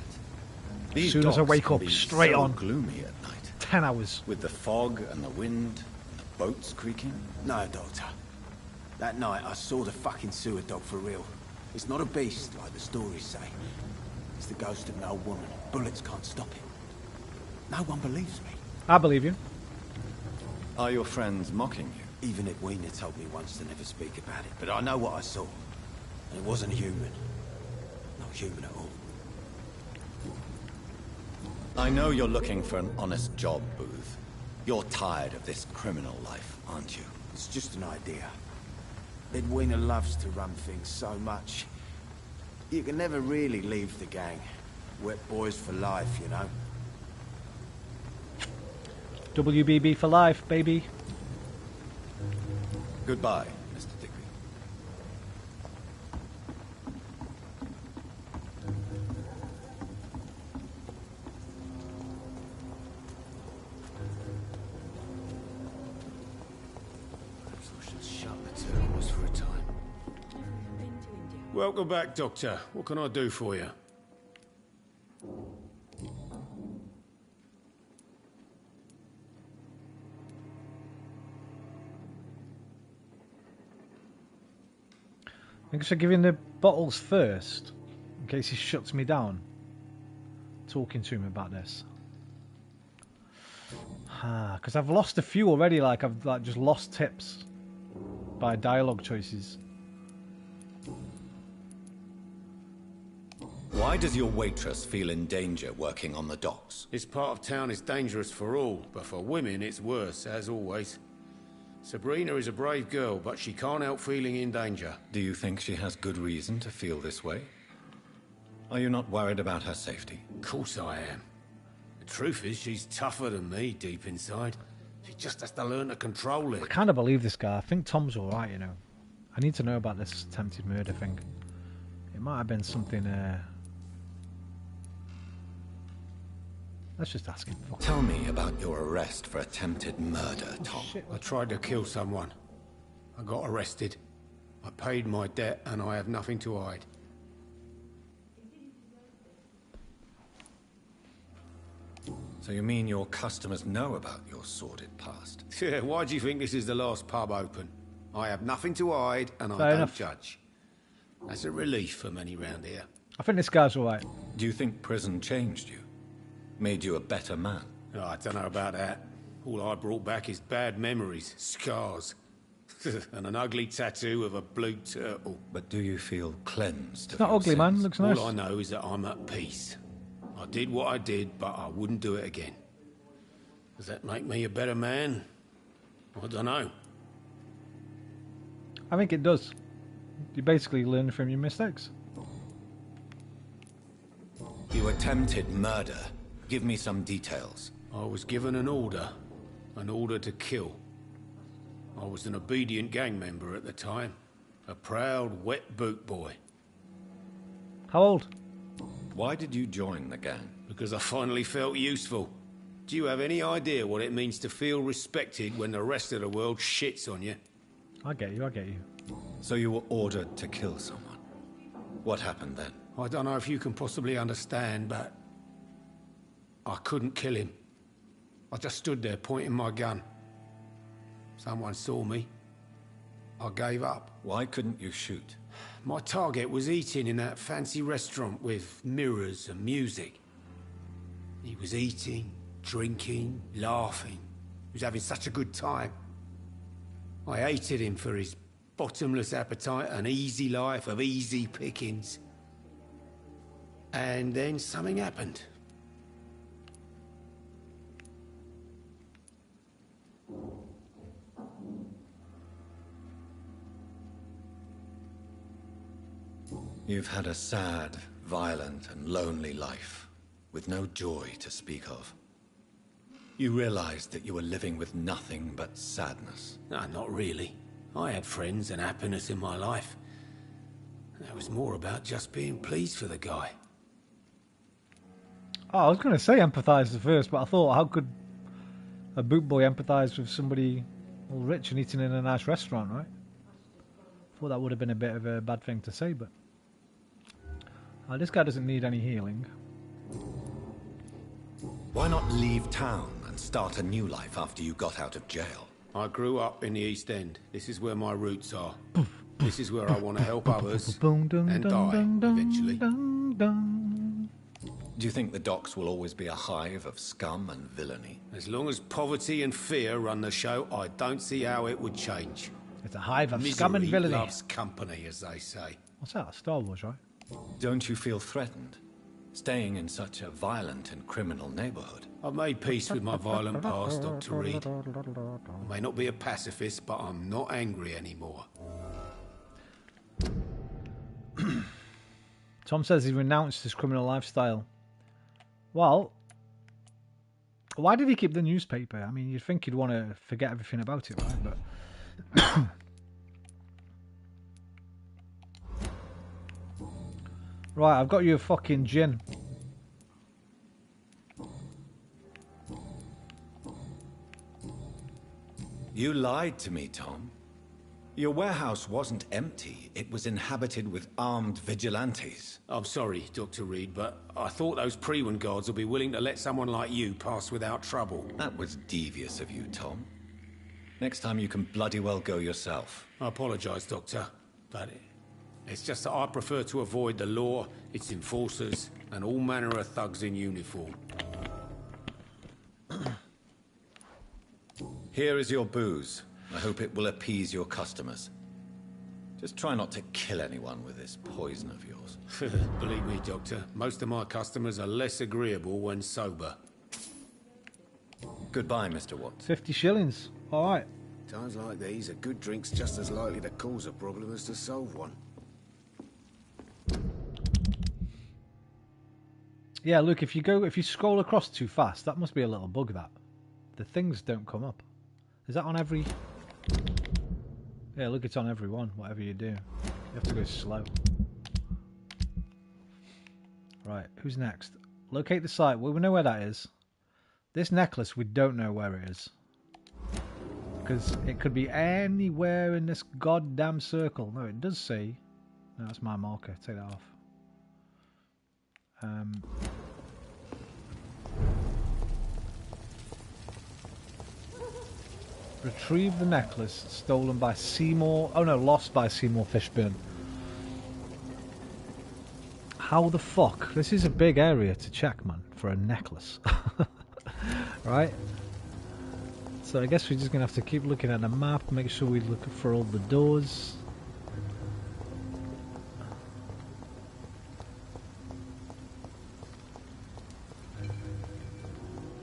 These As soon as I docks wake can up, be straight so on. gloomy at night. 10 hours. With the fog and the wind and the boats creaking. No, Doctor. That night I saw the fucking sewer dog for real. It's not a beast like the stories say. It's the ghost of an old woman. Bullets can't stop it. No one believes me. I believe you. Are your friends mocking you? Even Edwina told me once to never speak about it, but I know what I saw. And it wasn't human. Not human at all. I know you're looking for an honest job, Booth. You're tired of this criminal life, aren't you? It's just an idea. Edwina loves to run things so much. You can never really leave the gang. Wet boys for life, you know. WBB for life, baby. Goodbye, Mr. Digby. Perhaps I should shut the terminals for a time. Welcome back, Doctor. What can I do for you? I think I should give him the bottles first, in case he shuts me down. Talking to him about this. Because I've lost a few already, like I've just lost tips by dialogue choices. Why does your waitress feel in danger working on the docks? This part of town is dangerous for all, but for women it's worse, as always. Sabrina is a brave girl, but she can't help feeling in danger. Do you think she has good reason to feel this way? Are you not worried about her safety? Of course I am. The truth is, she's tougher than me deep inside. She just has to learn to control it. I kind of believe this guy. I think Tom's alright, you know. I need to know about this attempted murder thing. It might have been something, let's just ask him. Tell me about your arrest for attempted murder, Tom. Shit. I tried to kill someone. I got arrested. I paid my debt and I have nothing to hide. So you mean your customers know about your sordid past? Yeah, why do you think this is the last pub open? I have nothing to hide and Fair I enough. don't judge. That's a relief for many round here. I think this guy's alright. Do you think prison changed you? Made you a better man? Oh, I don't know about that. All I brought back is bad memories, scars, and an ugly tattoo of a blue turtle. But do you feel cleansed? It's not ugly, man. Looks nice. All I know is that I'm at peace. I did what I did, but I wouldn't do it again. Does that make me a better man? I don't know. I think it does. You basically learn from your mistakes. You attempted murder. Give me some details. I was given an order to kill. I was an obedient gang member at the time. A proud, wet boot boy. How old? Why did you join the gang? Because I finally felt useful. Do you have any idea what it means to feel respected when the rest of the world shits on you? I get you, I get you. So you were ordered to kill someone. What happened then? I don't know if you can possibly understand, but I couldn't kill him. I just stood there pointing my gun. Someone saw me. I gave up. Why couldn't you shoot? My target was eating in that fancy restaurant with mirrors and music. He was eating, drinking, laughing. He was having such a good time. I hated him for his bottomless appetite and easy life of easy pickings. And then something happened. You've had a sad, violent, and lonely life, with no joy to speak of. You realized that you were living with nothing but sadness. No, not really. I had friends and happiness in my life. And that was more about just being pleased for the guy. Oh, I was going to say empathise at first, but I thought, how could a boot boy empathise with somebody all rich and eating in a nice restaurant, right? Thought that would have been a bit of a bad thing to say, but this guy doesn't need any healing. Why not leave town and start a new life after you got out of jail? I grew up in the East End. This is where my roots are. This is where I want to help others and die eventually. Do you think the docks will always be a hive of scum and villainy? As long as poverty and fear run the show, I don't see how it would change. It's a hive of Misery scum and villainy. loves company, as they say. What's that? Star Wars, right? Don't you feel threatened? Staying in such a violent and criminal neighborhood? I've made peace with my violent past, Dr. Reed. I may not be a pacifist, but I'm not angry anymore. Tom says he renounced his criminal lifestyle. Well, why did he keep the newspaper? I mean, you'd think he'd want to forget everything about it, right? But right, I've got you a fucking gin. You lied to me, Tom. Your warehouse wasn't empty. It was inhabited with armed vigilantes. I'm sorry, Dr. Reed, but I thought those Prewen guards would be willing to let someone like you pass without trouble. That was devious of you, Tom. Next time you can bloody well go yourself. I apologise, Doctor, but it's just that I prefer to avoid the law, its enforcers, and all manner of thugs in uniform. Here is your booze. I hope it will appease your customers. Just try not to kill anyone with this poison of yours. Believe me, Doctor, most of my customers are less agreeable when sober. Goodbye, Mr. Watts. 50 shillings. All right. Times like these, a good drink's just as likely to cause a problem as to solve one. Yeah, look, if you scroll across too fast, that must be a little bug, that. The things don't come up. Is that on every... Yeah, look, it's on every one, whatever you do. You have to go slow. Right, who's next? Locate the site. Well, we know where that is. This necklace, we don't know where it is. Because it could be anywhere in this goddamn circle. No, it does say... No, that's my marker. Take that off. Retrieve the necklace stolen by Seymour... Oh no, lost by Seymour Fishburne. How the fuck? This is a big area to check, man, for a necklace. Right? So I guess we're just going to have to keep looking at the map, make sure we look for all the doors.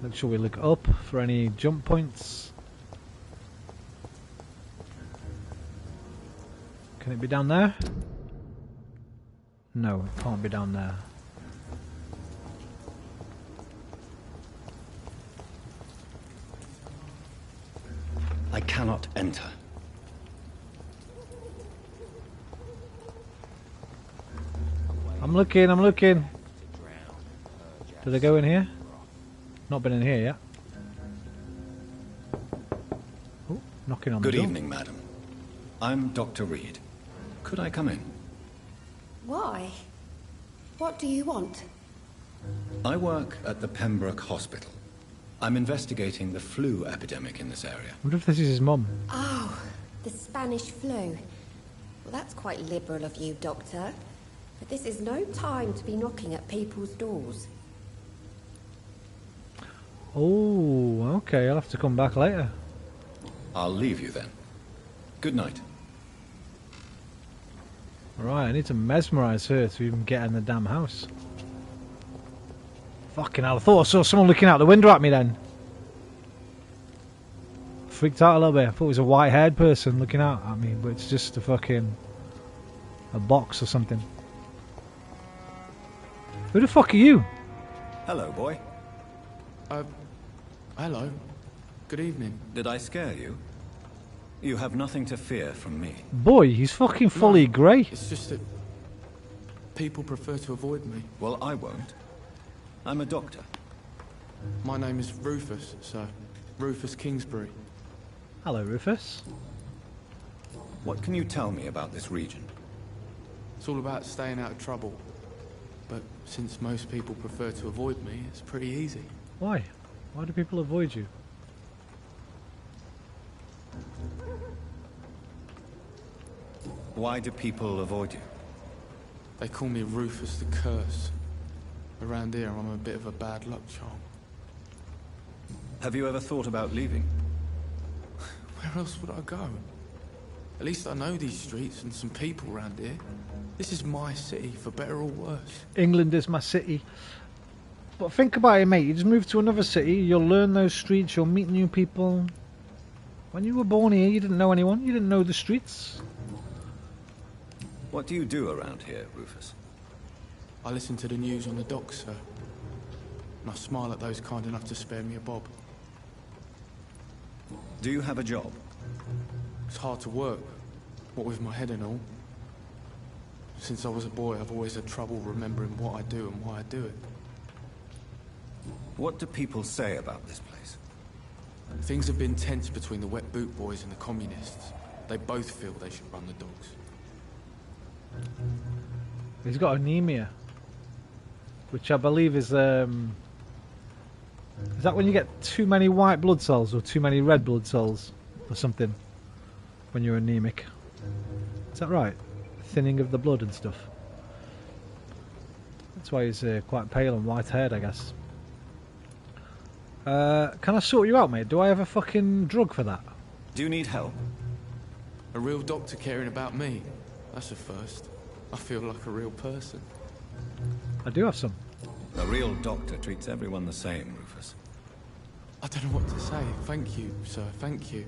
Make sure we look up for any jump points. Can it be down there? No, it can't be down there. I cannot enter. I'm looking, I'm looking. Did I go in here? Not been in here yet. Oh, knocking on the door. Good evening, madam. I'm Dr. Reed. Could I come in? Why? What do you want? I work at the Pembroke Hospital. I'm investigating the flu epidemic in this area. I wonder if this is his mum. Oh, the Spanish flu. Well, that's quite liberal of you, Doctor. But this is no time to be knocking at people's doors. Oh, okay. I'll have to come back later. I'll leave you then. Good night. Right, I need to mesmerise her to even get in the damn house. Fucking hell, I thought I saw someone looking out the window at me then. Freaked out a little bit. I thought it was a white-haired person looking out at me, but it's just a box or something. Who the fuck are you? Hello, boy. Hello. Good evening. Did I scare you? You have nothing to fear from me. Boy, he's fucking fully grey. It's just that people prefer to avoid me. Well, I won't. I'm a doctor. My name is Rufus, sir. Rufus Kingsbury. Hello, Rufus. What can you tell me about this region? It's all about staying out of trouble. But since most people prefer to avoid me, it's pretty easy. Why? Why do people avoid you? Why do people avoid you? They call me Rufus the Curse. Around here, I'm a bit of a bad luck charm. Have you ever thought about leaving? Where else would I go? At least I know these streets and some people around here. This is my city, for better or worse. England is my city. But think about it, mate. You just move to another city, you'll learn those streets, you'll meet new people. When you were born here, you didn't know anyone. You didn't know the streets. What do you do around here, Rufus? I listen to the news on the docks, sir. And I smile at those kind enough to spare me a bob. Do you have a job? It's hard to work, what with my head and all. Since I was a boy, I've always had trouble remembering what I do and why I do it. What do people say about this place? Things have been tense between the wet boot boys and the communists. They both feel they should run the docks. He's got anemia, which I believe is that when you get too many white blood cells or too many red blood cells or something when you're anemic? Is that right? Thinning of the blood and stuff. That's why he's quite pale and white-haired, I guess. Can I sort you out, mate? Do I have a fucking drug for that? Do you need help? A real doctor caring about me. That's a first. I feel like a real person. I do have some. A real doctor treats everyone the same, Rufus. I don't know what to say. Thank you, sir. Thank you.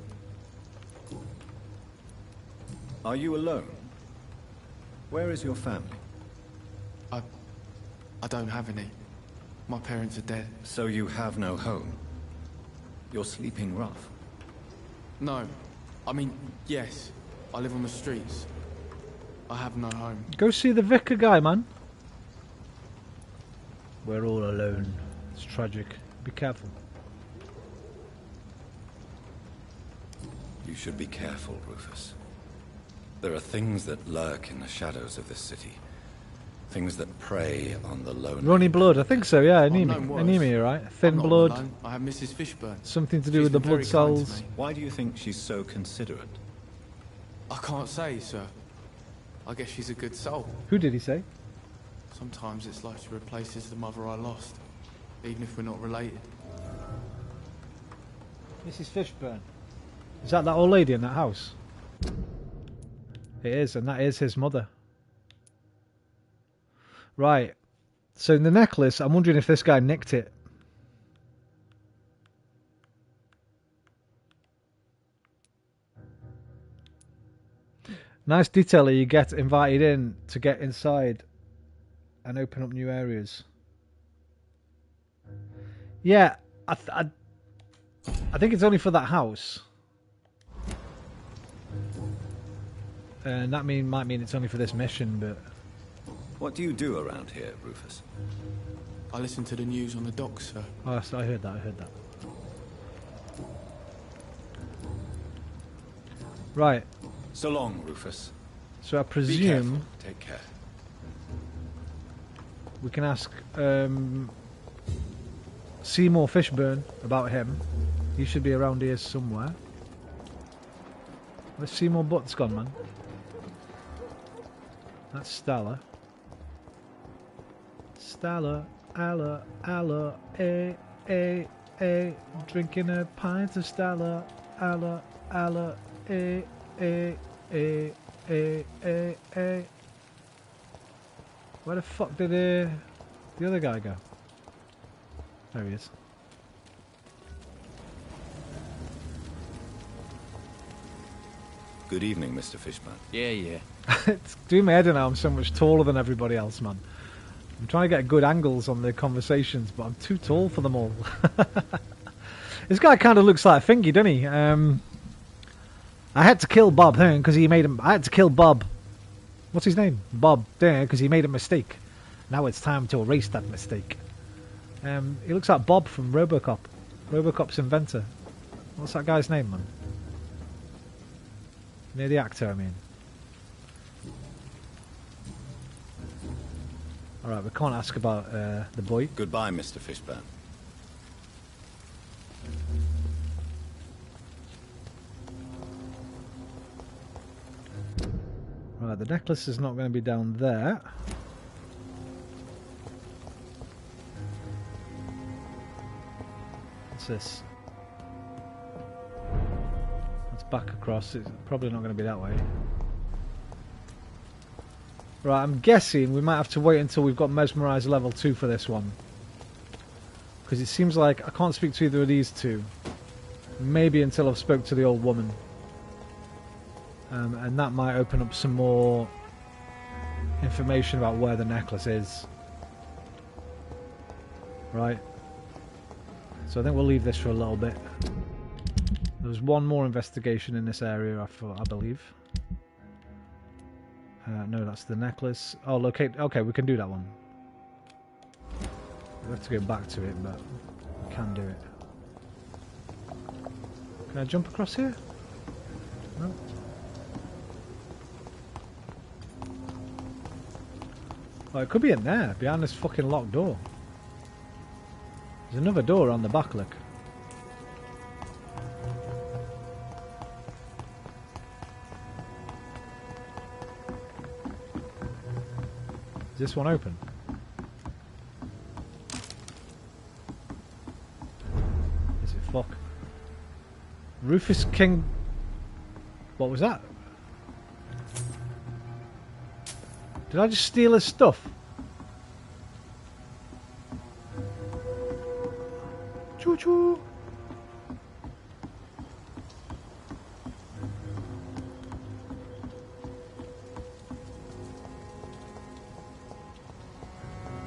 Are you alone? Where is your family? I don't have any. My parents are dead. So you have no home? You're sleeping rough? No. I mean, yes. I live on the streets. I have no home. Go see the vicar guy, man. We're all alone. It's tragic. Be careful. You should be careful, Rufus. There are things that lurk in the shadows of this city. Things that prey on the lonely. Runny blood, I think so, yeah. Anemia, worse. anemia, right? Thin I'm not blood. alone. I have Mrs. Fishburne. Something to do She's with the been blood very kind to cells. me. Why do you think she's so considerate? I can't say, sir. I guess she's a good soul. Who did he say? Sometimes it's like she replaces the mother I lost, even if we're not related. Mrs. Fishburne. Is that old lady in that house? It is, and that is his mother. Right. So in the necklace, I'm wondering if this guy nicked it. Nice detail that you get invited in to get inside and open up new areas. Yeah, I think it's only for that house. And that might mean it's only for this mission, but... What do you do around here, Rufus? I listen to the news on the docks, sir. Oh, I heard that, Right. So long, Rufus. So I Be presume... careful. Take care. We can ask Seymour Fishburne about him. He should be around here somewhere. Where's Seymour Butt's gone, man? That's Stella. Stella, Alla, drinking a pint of Stella, Alla, eh. Where the fuck did the other guy go? There he is. Good evening, Mr. Fishburne. Yeah. It's doing my head in now. I'm so much taller than everybody else, man. I'm trying to get good angles on the conversations, but I'm too tall for them all. This guy kind of looks like Thingy, doesn't he? I had to kill Bob because he made him. I had to kill Bob. What's his name? Bob because he made a mistake. Now it's time to erase that mistake. He looks like Bob from RoboCop. RoboCop's inventor. What's that guy's name, man? Near the actor, I mean. Alright, we can't ask about the boy. Goodbye, Mr. Fishburne. Right, the necklace is not going to be down there. this? Let's back across. It's probably not going to be that way. Right, I'm guessing we might have to wait until we've got Mesmerise level 2 for this one. Because it seems like I can't speak to either of these two. Maybe until I've spoke to the old woman. And that might open up some more information about where the necklace is. Right. So I think we'll leave this for a little bit. There's one more investigation in this area, I believe. No, that's the necklace. Oh, locate. Okay, we can do that one. We have to go back to it, but we can do it. Can I jump across here? No. Oh, it could be in there, behind this fucking locked door. There's another door on the back, look. Is this one open? Is it fuck? Rufus King... What was that? Did I just steal his stuff? Choo choo!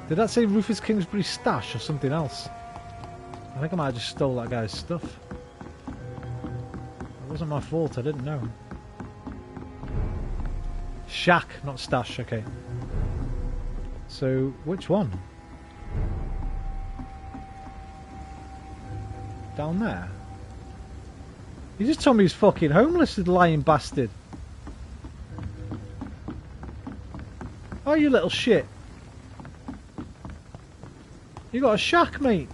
Did that say Rufus Kingsbury's stash or something else? I think I might have just stole that guy's stuff. It wasn't my fault, I didn't know. Shack, not stash, okay. So, which one? Down there? You just told me he's fucking homeless, you lying bastard. Oh, you little shit. You got a shack, mate.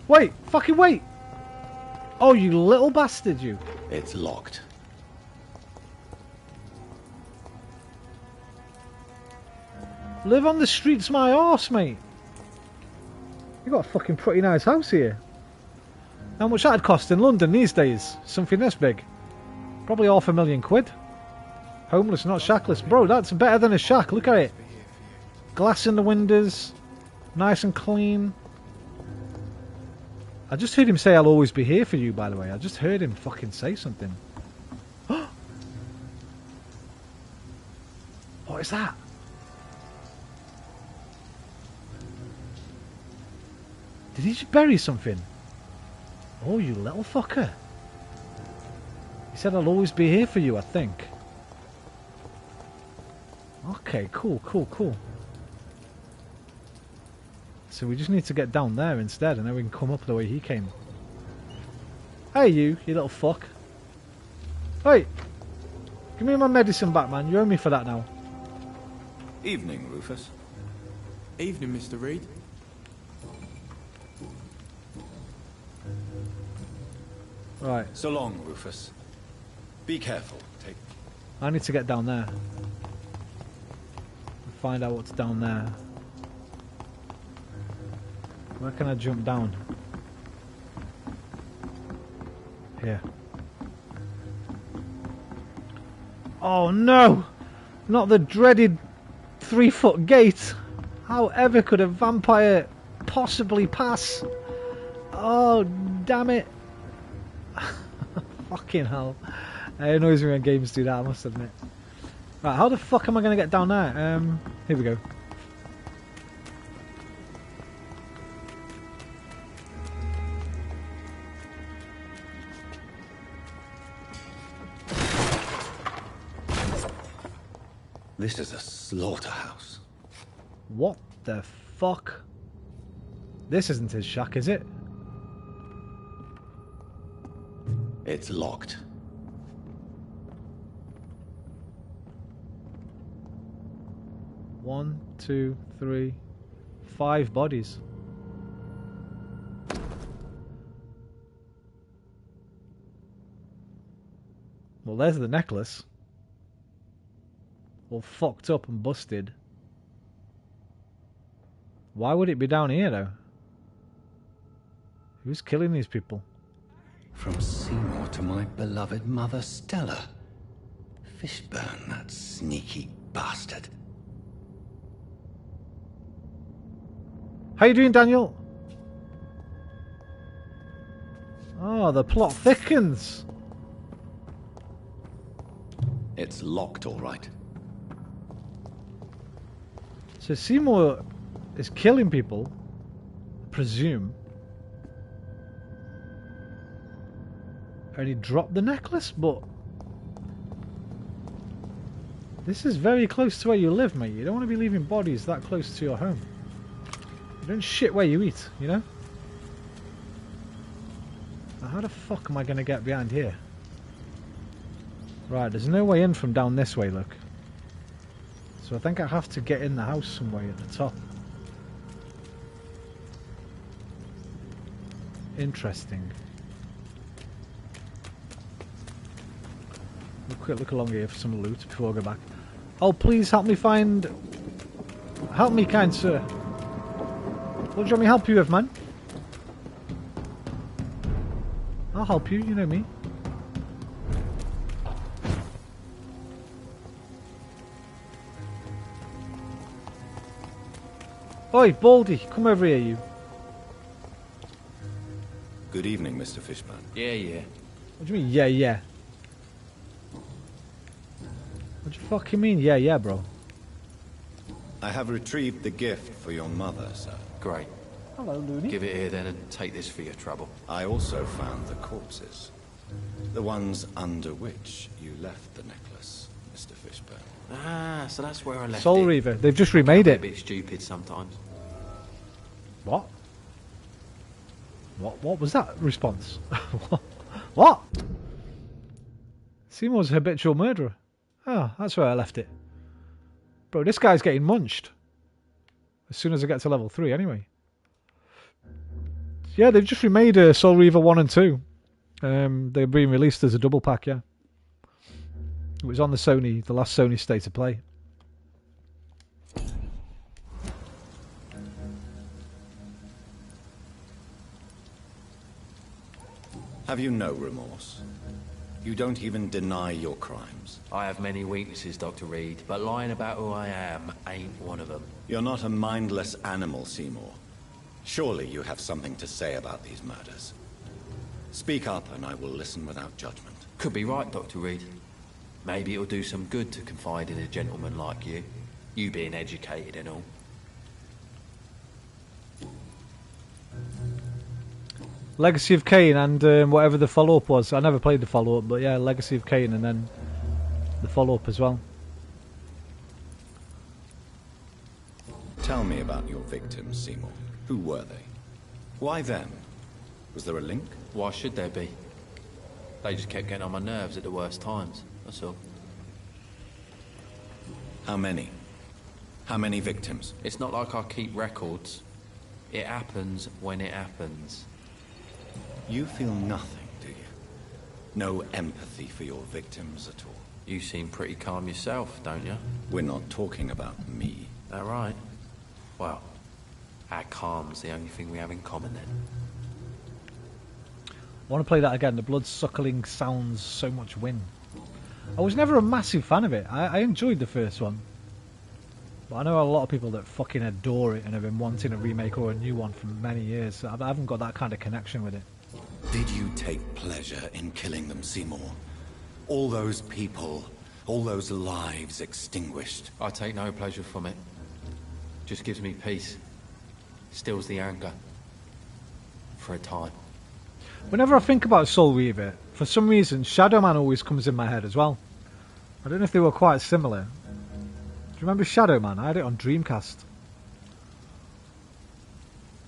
Wait, fucking wait. Oh, you little bastard, you. It's locked. Live on the streets, my arse, mate. You got a fucking pretty nice house here. How much that'd cost in London these days? Something this big. Probably £500,000. Homeless, not shackless. Bro, that's better than a shack. Look at it. Glass in the windows. Nice and clean. I just heard him say I'll always be here for you, by the way. I just heard him fucking say something. What is that? Did he just bury something? Oh, you little fucker. He said I'll always be here for you, I think. Okay, cool, cool, cool. So we just need to get down there instead, and then we can come up the way he came. Hey you little fuck. Hey! Give me my medicine back, man. You owe me for that now. Evening, Rufus. Evening, Mr. Reed. Right. So long, Rufus. Be careful. I need to get down there. Find out what's down there. Where can I jump down? Here. Oh no! Not the dreaded 3-foot gate! How ever could a vampire possibly pass? Oh, damn it! Fucking hell. It annoys me when games do that, I must admit. Right, how the fuck am I going to get down there? Here we go. This is a slaughterhouse. What the fuck? This isn't his shack, is it? It's locked. One, two, three, 5 bodies. Well, there's the necklace. All fucked up and busted. Why would it be down here, though? Who's killing these people? From Seymour to my beloved mother Stella. Fishburne, that sneaky bastard. How you doing, Daniel? Oh, the plot thickens. It's locked, all right. So Seymour is killing people, I presume. And he dropped the necklace, but this is very close to where you live, mate. You don't want to be leaving bodies that close to your home. You don't shit where you eat, you know? Now how the fuck am I going to get behind here? Right, there's no way in from down this way, look. So I think I have to get in the house some way at the top. Interesting. A quick look along here for some loot before I go back. Oh, please help me find... Help me, kind sir. What do you want me to help you with, man? I'll help you, you know me. Oi, Baldy, come over here, you. Good evening, Mr. Fishburne. Yeah. What do you mean, yeah? What do you fucking mean, yeah, bro? I have retrieved the gift for your mother, sir. Great. Hello, Looney. Give it here then and take this for your trouble. I also found the corpses. The ones under which you left the necklace, Mr. Fishburne. Ah, so that's where I left Soul it. Reaver, they've just remade it. A bit stupid sometimes. What? What was that response? What? Seymour's a habitual murderer. Oh, that's where I left it. Bro, this guy's getting munched. As soon as I get to level 3, anyway. Yeah, they've just remade Soul Reaver 1 and 2. They're being released as a double pack, yeah. It was on the last Sony State of Play. Have you no remorse? You don't even deny your crimes. I have many weaknesses, Dr. Reed, but lying about who I am ain't one of them. You're not a mindless animal, Seymour. Surely you have something to say about these murders. Speak up and I will listen without judgment. Could be right, Dr. Reed. Maybe it'll do some good to confide in a gentleman like you. You being educated and all. Legacy of Kain and whatever the follow-up was. I never played the follow-up, but yeah, Legacy of Kain and then the follow-up as well. Tell me about your victims, Seymour. Who were they? Why them? Was there a link? Why should there be? They just kept getting on my nerves at the worst times, that's all. How many? How many victims? It's not like I keep records. It happens when it happens. You feel nothing, do you? No empathy for your victims at all? You seem pretty calm yourself, don't you? We're not talking about me. That right? Well, our calm's the only thing we have in common then. I want to play that again. The blood-suckling sounds so much win. I was never a massive fan of it. I enjoyed the first one. But I know a lot of people that fucking adore it and have been wanting a remake or a new one for many years. I haven't got that kind of connection with it. Did you take pleasure in killing them, Seymour? All those people, all those lives extinguished. I take no pleasure from it. Just gives me peace. Stills the anger. For a time. Whenever I think about Soul Reaver, for some reason, Shadow Man always comes in my head as well. I don't know if they were quite similar. Do you remember Shadow Man? I had it on Dreamcast.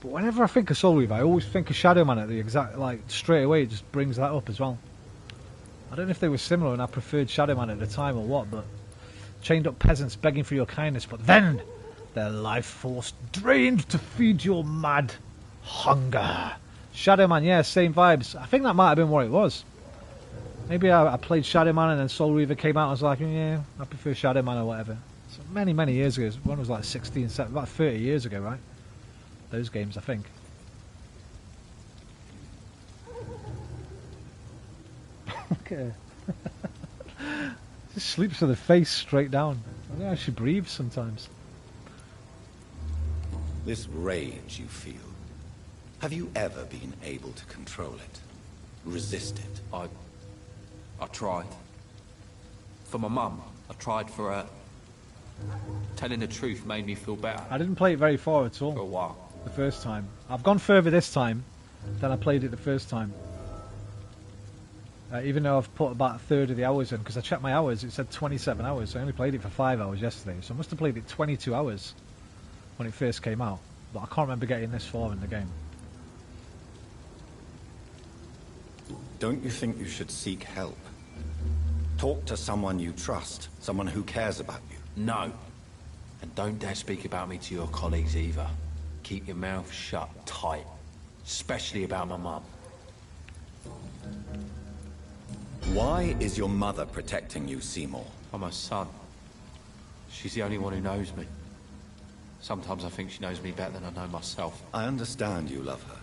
But whenever I think of Soul Reaver, I always think of Shadow Man at the exact, like, straight away. It just brings that up as well. I don't know if they were similar and I preferred Shadow Man at the time or what, but chained up peasants begging for your kindness, but then their life force drained to feed your mad hunger. Shadow Man, yeah, same vibes. I think that might have been what it was. Maybe I played Shadow Man and then Soul Reaver came out and I was like, yeah, I prefer Shadow Man or whatever. So many years ago. One was like 16, 17, about 30 years ago, right? Those games, I think. Look at her. Just sleeps with her face straight down. I don't know how she breathes sometimes. This rage you feel, have you ever been able to control it? Resist it? I tried. For my mum, I tried for her. Telling the truth made me feel better. I didn't play it very far at all. For a while. The first time. I've gone further this time than I played it the first time. Even though I've put about a third of the hours in, because I checked my hours, it said 27 hours. So I only played it for 5 hours yesterday. So I must have played it 22 hours when it first came out. But I can't remember getting this far in the game. Don't you think you should seek help? Talk to someone you trust, someone who cares about you. No. And don't dare speak about me to your colleagues either. Keep your mouth shut tight. Especially about my mum. Why is your mother protecting you, Seymour? I'm her son. She's the only one who knows me. Sometimes I think she knows me better than I know myself. I understand you love her,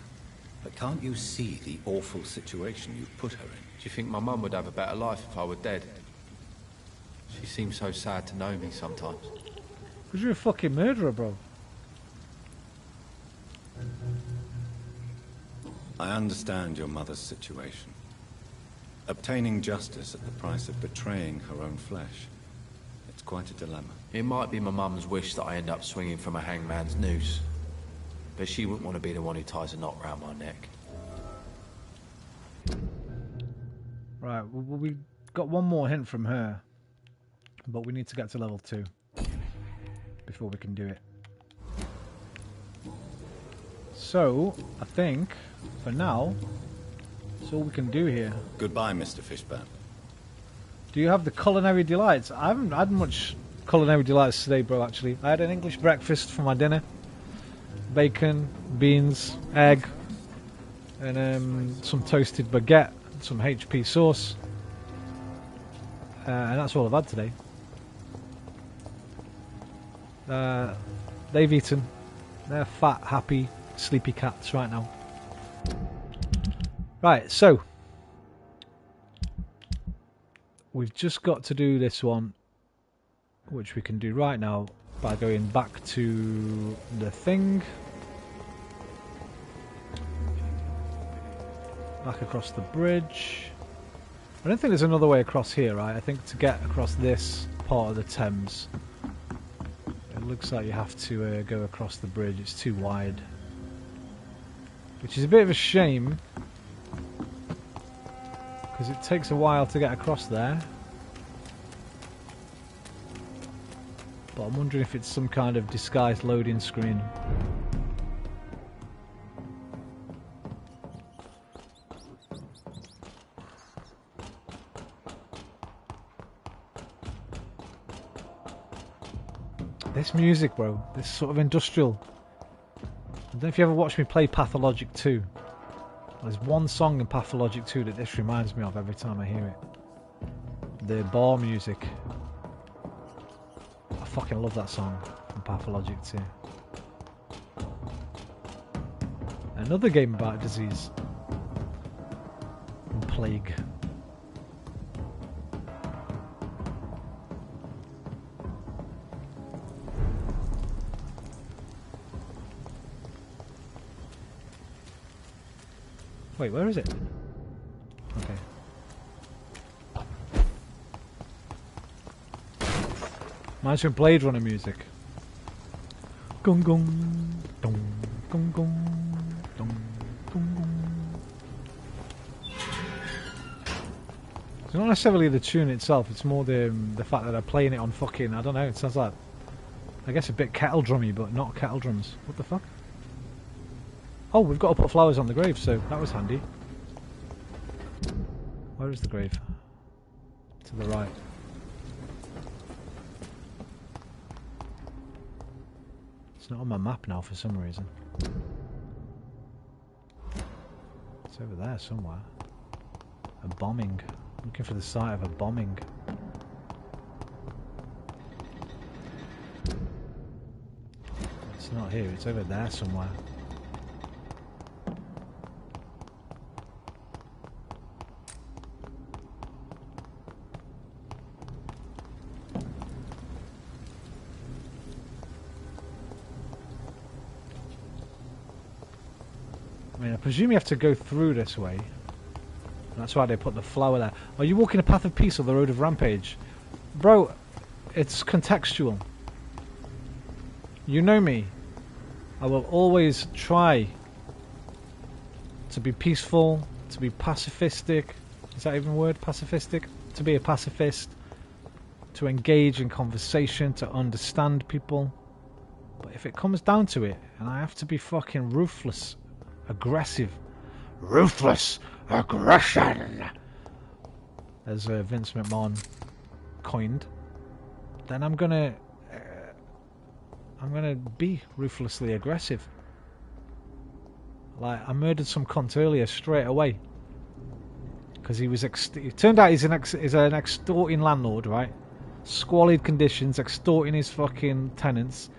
but can't you see the awful situation you've put her in? Do you think my mum would have a better life if I were dead? She seems so sad to know me sometimes. Because you're a fucking murderer, bro. I understand your mother's situation. Obtaining justice at the price of betraying her own flesh. It's quite a dilemma. It might be my mum's wish that I end up swinging from a hangman's noose. But she wouldn't want to be the one who ties a knot round my neck. Right, well, we got one more hint from her. But we need to get to level 2 before we can do it. So, I think, for now, that's all we can do here. Goodbye, Mr. Fishburne. Do you have the culinary delights? I haven't had much culinary delights today, bro, actually. I had an English breakfast for my dinner. Bacon, beans, egg, and some toasted baguette, some HP sauce. And that's all I've had today. They've eaten. They're fat, happy, sleepy cats right now. Right, so we've just got to do this one, which we can do right now by going back to the thing. Back across the bridge. I don't think there's another way across here, right? I think to get across this part of the Thames, it looks like you have to go across the bridge. It's too wide. Which is a bit of a shame, because it takes a while to get across there. But I'm wondering if it's some kind of disguised loading screen. This music, bro. This sort of industrial. I don't know if you ever watched me play Pathologic 2. There's one song in Pathologic 2 that this reminds me of every time I hear it. The bar music. I fucking love that song from Pathologic 2. Another game about disease. And plague. Wait, where is it? Okay. Reminds me of Blade Runner music. Gung gung, dong, gung gung, dong, gung gung. It's not necessarily the tune itself, it's more the fact that they're playing it on fucking, I don't know, it sounds like, I guess a bit kettle drummy, but not kettle drums. What the fuck? Oh, we've got to put flowers on the grave, so that was handy. Where is the grave? To the right. It's not on my map now for some reason. It's over there somewhere. A bombing. I'm looking for the site of a bombing. It's not here, it's over there somewhere. mean, I presume you have to go through this way. That's why they put the flower there. Are you walking a path of peace or the road of rampage? Bro, it's contextual. You know me. I will always try to be peaceful, to be pacifistic. Is that even a word? Pacifistic? To be a pacifist. To engage in conversation, to understand people. But if it comes down to it, and I have to be fucking ruthless, aggressive, ruthless aggression, as Vince McMahon coined, then I'm gonna be ruthlessly aggressive. Like, I murdered some cunt earlier straight away because he was it turned out he's an extorting landlord, right? Squalid conditions, extorting his fucking tenants,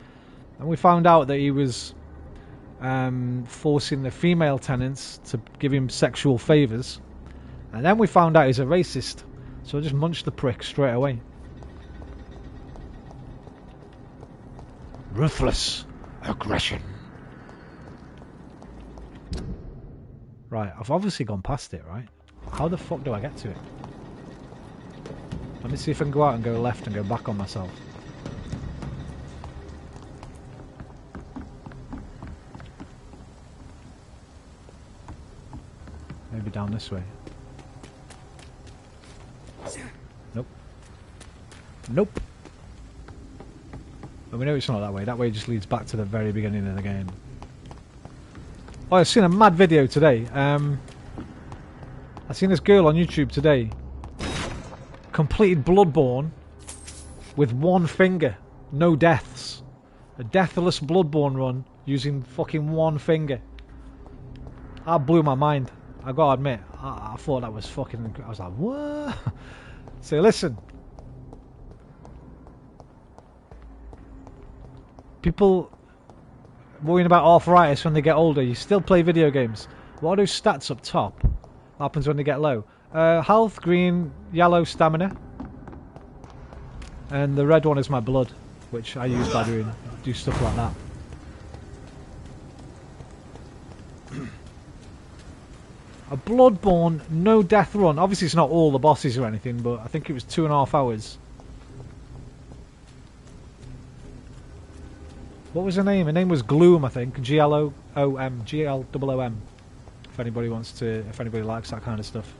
and we found out that he was forcing the female tenants to give him sexual favours, and then we found out he's a racist, so I just munched the prick straight away. Ruthless aggression. Right, I've obviously gone past it, right? How the fuck do I get to it? Let me see if I can go out and go left and go back on myself. Maybe down this way. Nope. Nope. But we know it's not that way. That way just leads back to the very beginning of the game. Oh, I've seen a mad video today. I've seen this girl on YouTube today. Completed Bloodborne with one finger. No deaths. A deathless Bloodborne run using fucking one finger. That blew my mind. I gotta admit, I thought that was fucking... I was like, what? So listen. People worrying about arthritis when they get older. You still play video games. What are those stats up top? What happens when they get low? Health, green, yellow, stamina. And the red one is my blood, which I use by do stuff like that. A Bloodborne no death run. Obviously it's not all the bosses or anything, but I think it was 2.5 hours. What was her name? Her name was Gloom, I think. Gloom. Gloom. If anybody wants to, if anybody likes that kind of stuff.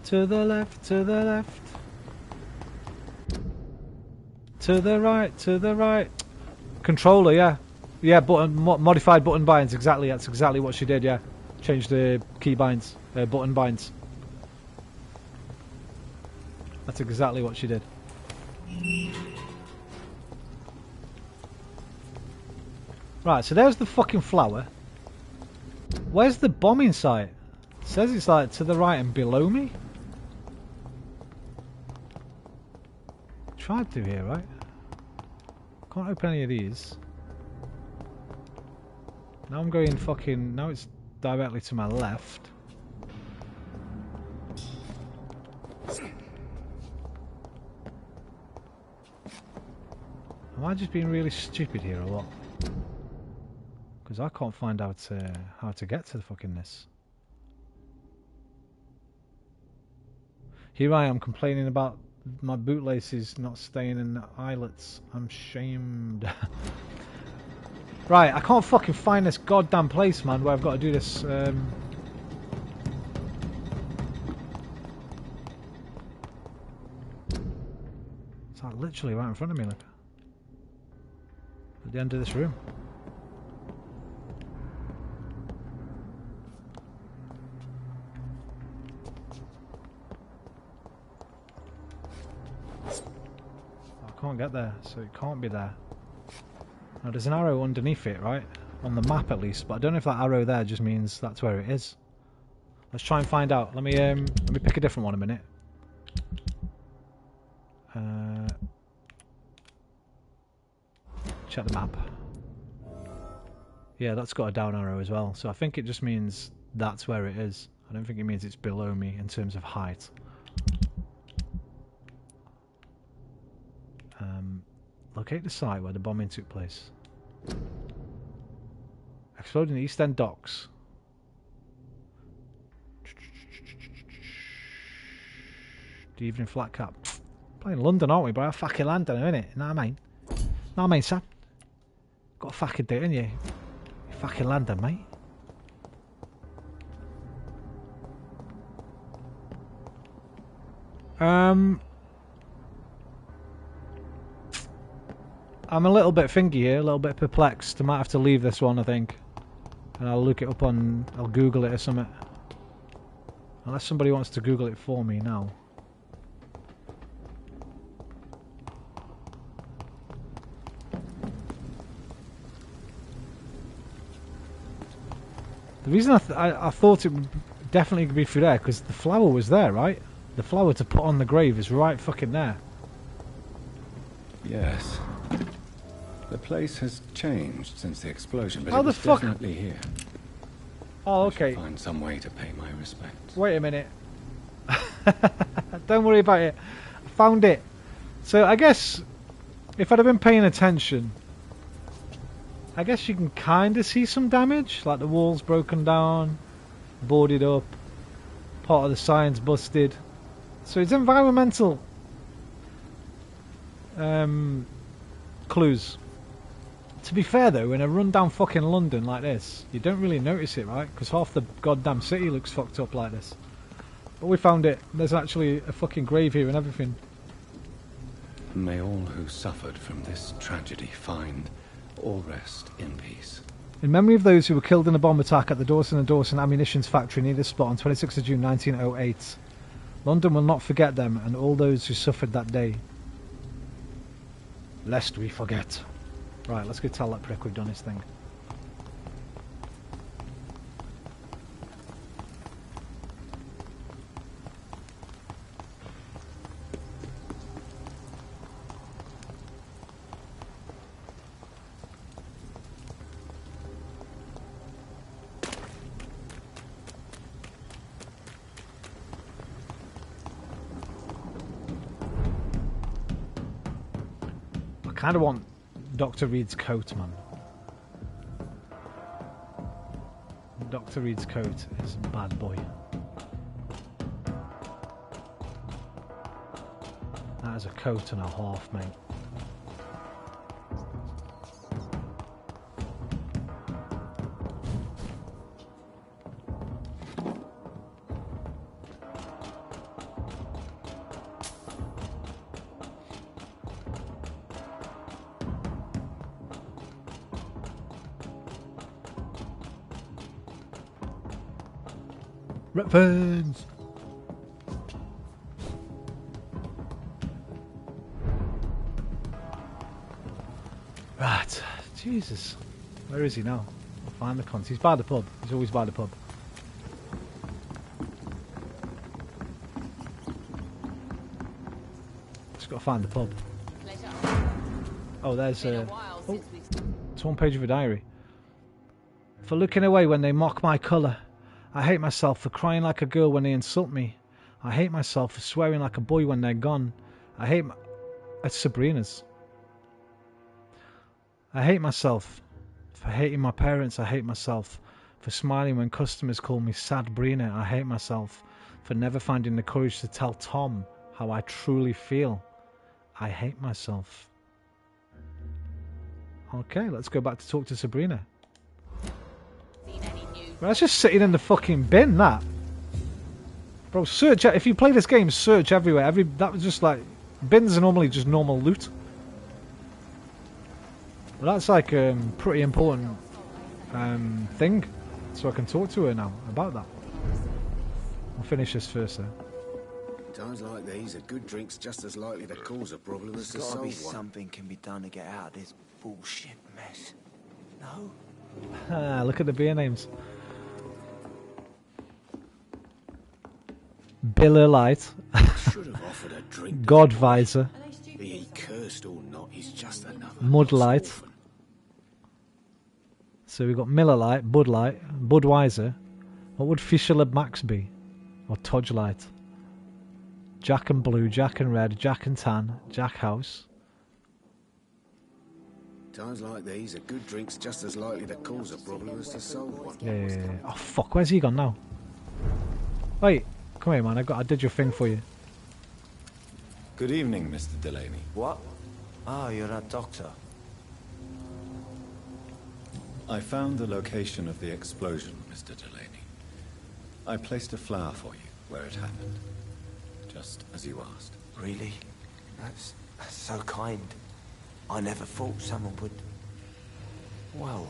To the left, to the left. To the right, to the right. Controller, yeah. Yeah, button, modified button binds, exactly. That's exactly what she did, yeah. Changed the key binds, button binds. That's exactly what she did. Right, so there's the fucking flower. Where's the bombing site? It says it's like to the right and below me. Tried through here, right? Can't open any of these. Now I'm going fucking... Now it's directly to my left. Am I just being really stupid here or what? Because I can't find out how to get to the fucking this. Here I am complaining about my bootlaces not staying in the eyelets. I'm shamed. Right, I can't fucking find this goddamn place, man, where I've got to do this. It's like literally right in front of me, look. At the end of this room. I can't get there, so it can't be there. Now there's an arrow underneath it, right? On the map at least, but I don't know if that arrow there just means that's where it is. Let's try and find out. Let me pick a different one a minute. Check the map. Yeah, that's got a down arrow as well, so I think it just means that's where it is. I don't think it means it's below me in terms of height. Locate the site where the bombing took place. Exploding the East End docks. The evening flat cap. Playing London, aren't we, bro? I fucking London, innit? You know what I mean? Know what I mean, Sam? Got a fucking do, ain't you? You fucking London, mate. I'm a little bit thingy here, a little bit perplexed. I might have to leave this one, I think. And I'll look it up on... I'll Google it or something. Unless somebody wants to Google it for me now. The reason I thought it would definitely be through there, because the flower was there, right? The flower to put on the grave is right fucking there. Yes. The place has changed since the explosion, but How it the was fuck? definitely here. Oh, I okay. should find some way to pay my respects. Wait a minute. Don't worry about it. I found it. So I guess if I'd have been paying attention, I guess you can kind of see some damage, like the walls broken down, boarded up, part of the sign's busted. So it's environmental clues. To be fair though, in a rundown fucking London like this, you don't really notice it, right? Because half the goddamn city looks fucked up like this. But we found it. There's actually a fucking grave here and everything. May all who suffered from this tragedy find all rest in peace. In memory of those who were killed in a bomb attack at the Dawson & Dawson ammunitions factory near this spot on 26th of June 1908. London will not forget them and all those who suffered that day. Lest we forget. Right, let's go tell that prick we've done his thing. I kind of want Dr. Reed's coat, man. Dr. Reed's coat is a bad boy. That is a coat and a half, mate. Redfans! Right, Jesus. Where is he now? I'll find the cunt. He's by the pub. He's always by the pub. Just gotta find the pub. Oh, there's a... Oh, it's one page of a diary. For looking away when they mock my colour. I hate myself for crying like a girl when they insult me. I hate myself for swearing like a boy when they're gone. I hate my... It's Sabrina's. I hate myself for hating my parents. I hate myself for smiling when customers call me Sad Brina. I hate myself for never finding the courage to tell Tom how I truly feel. I hate myself. Okay, let's go back to talk to Sabrina. That's just sitting in the fucking bin, that. Bro, search... If you play this game, search everywhere. That was just like... Bins are normally just normal loot. But that's like a pretty important thing. So I can talk to her now about that. I'll finish this first though. Times like these, a good drink's just as likely to cause a problem as to There's gotta solve be one. something can be done to get out of this bullshit mess. No? Ah, look at the beer names. Biller Light. Should have offered a drink. Godvisor. Be he cursed or not, he's just another Mud lost Light. orphan. So we've got Miller Light, Bud Light, Budweiser. What would Fisher Max be? Or Tudge Light? Jack and Blue, Jack and Red, Jack and Tan, Jack House. Times like these, a good drink's just as likely to cause a problem as to solve one. Yeah. Oh fuck, where's he gone now? Wait, come here man, I did your thing for you. Good evening, Mr. Delaney. What? Oh, you're that doctor. I found the location of the explosion, Mr. Delaney. I placed a flower for you where it happened. Just as you asked. Really? That's so kind. I never thought someone would... Well,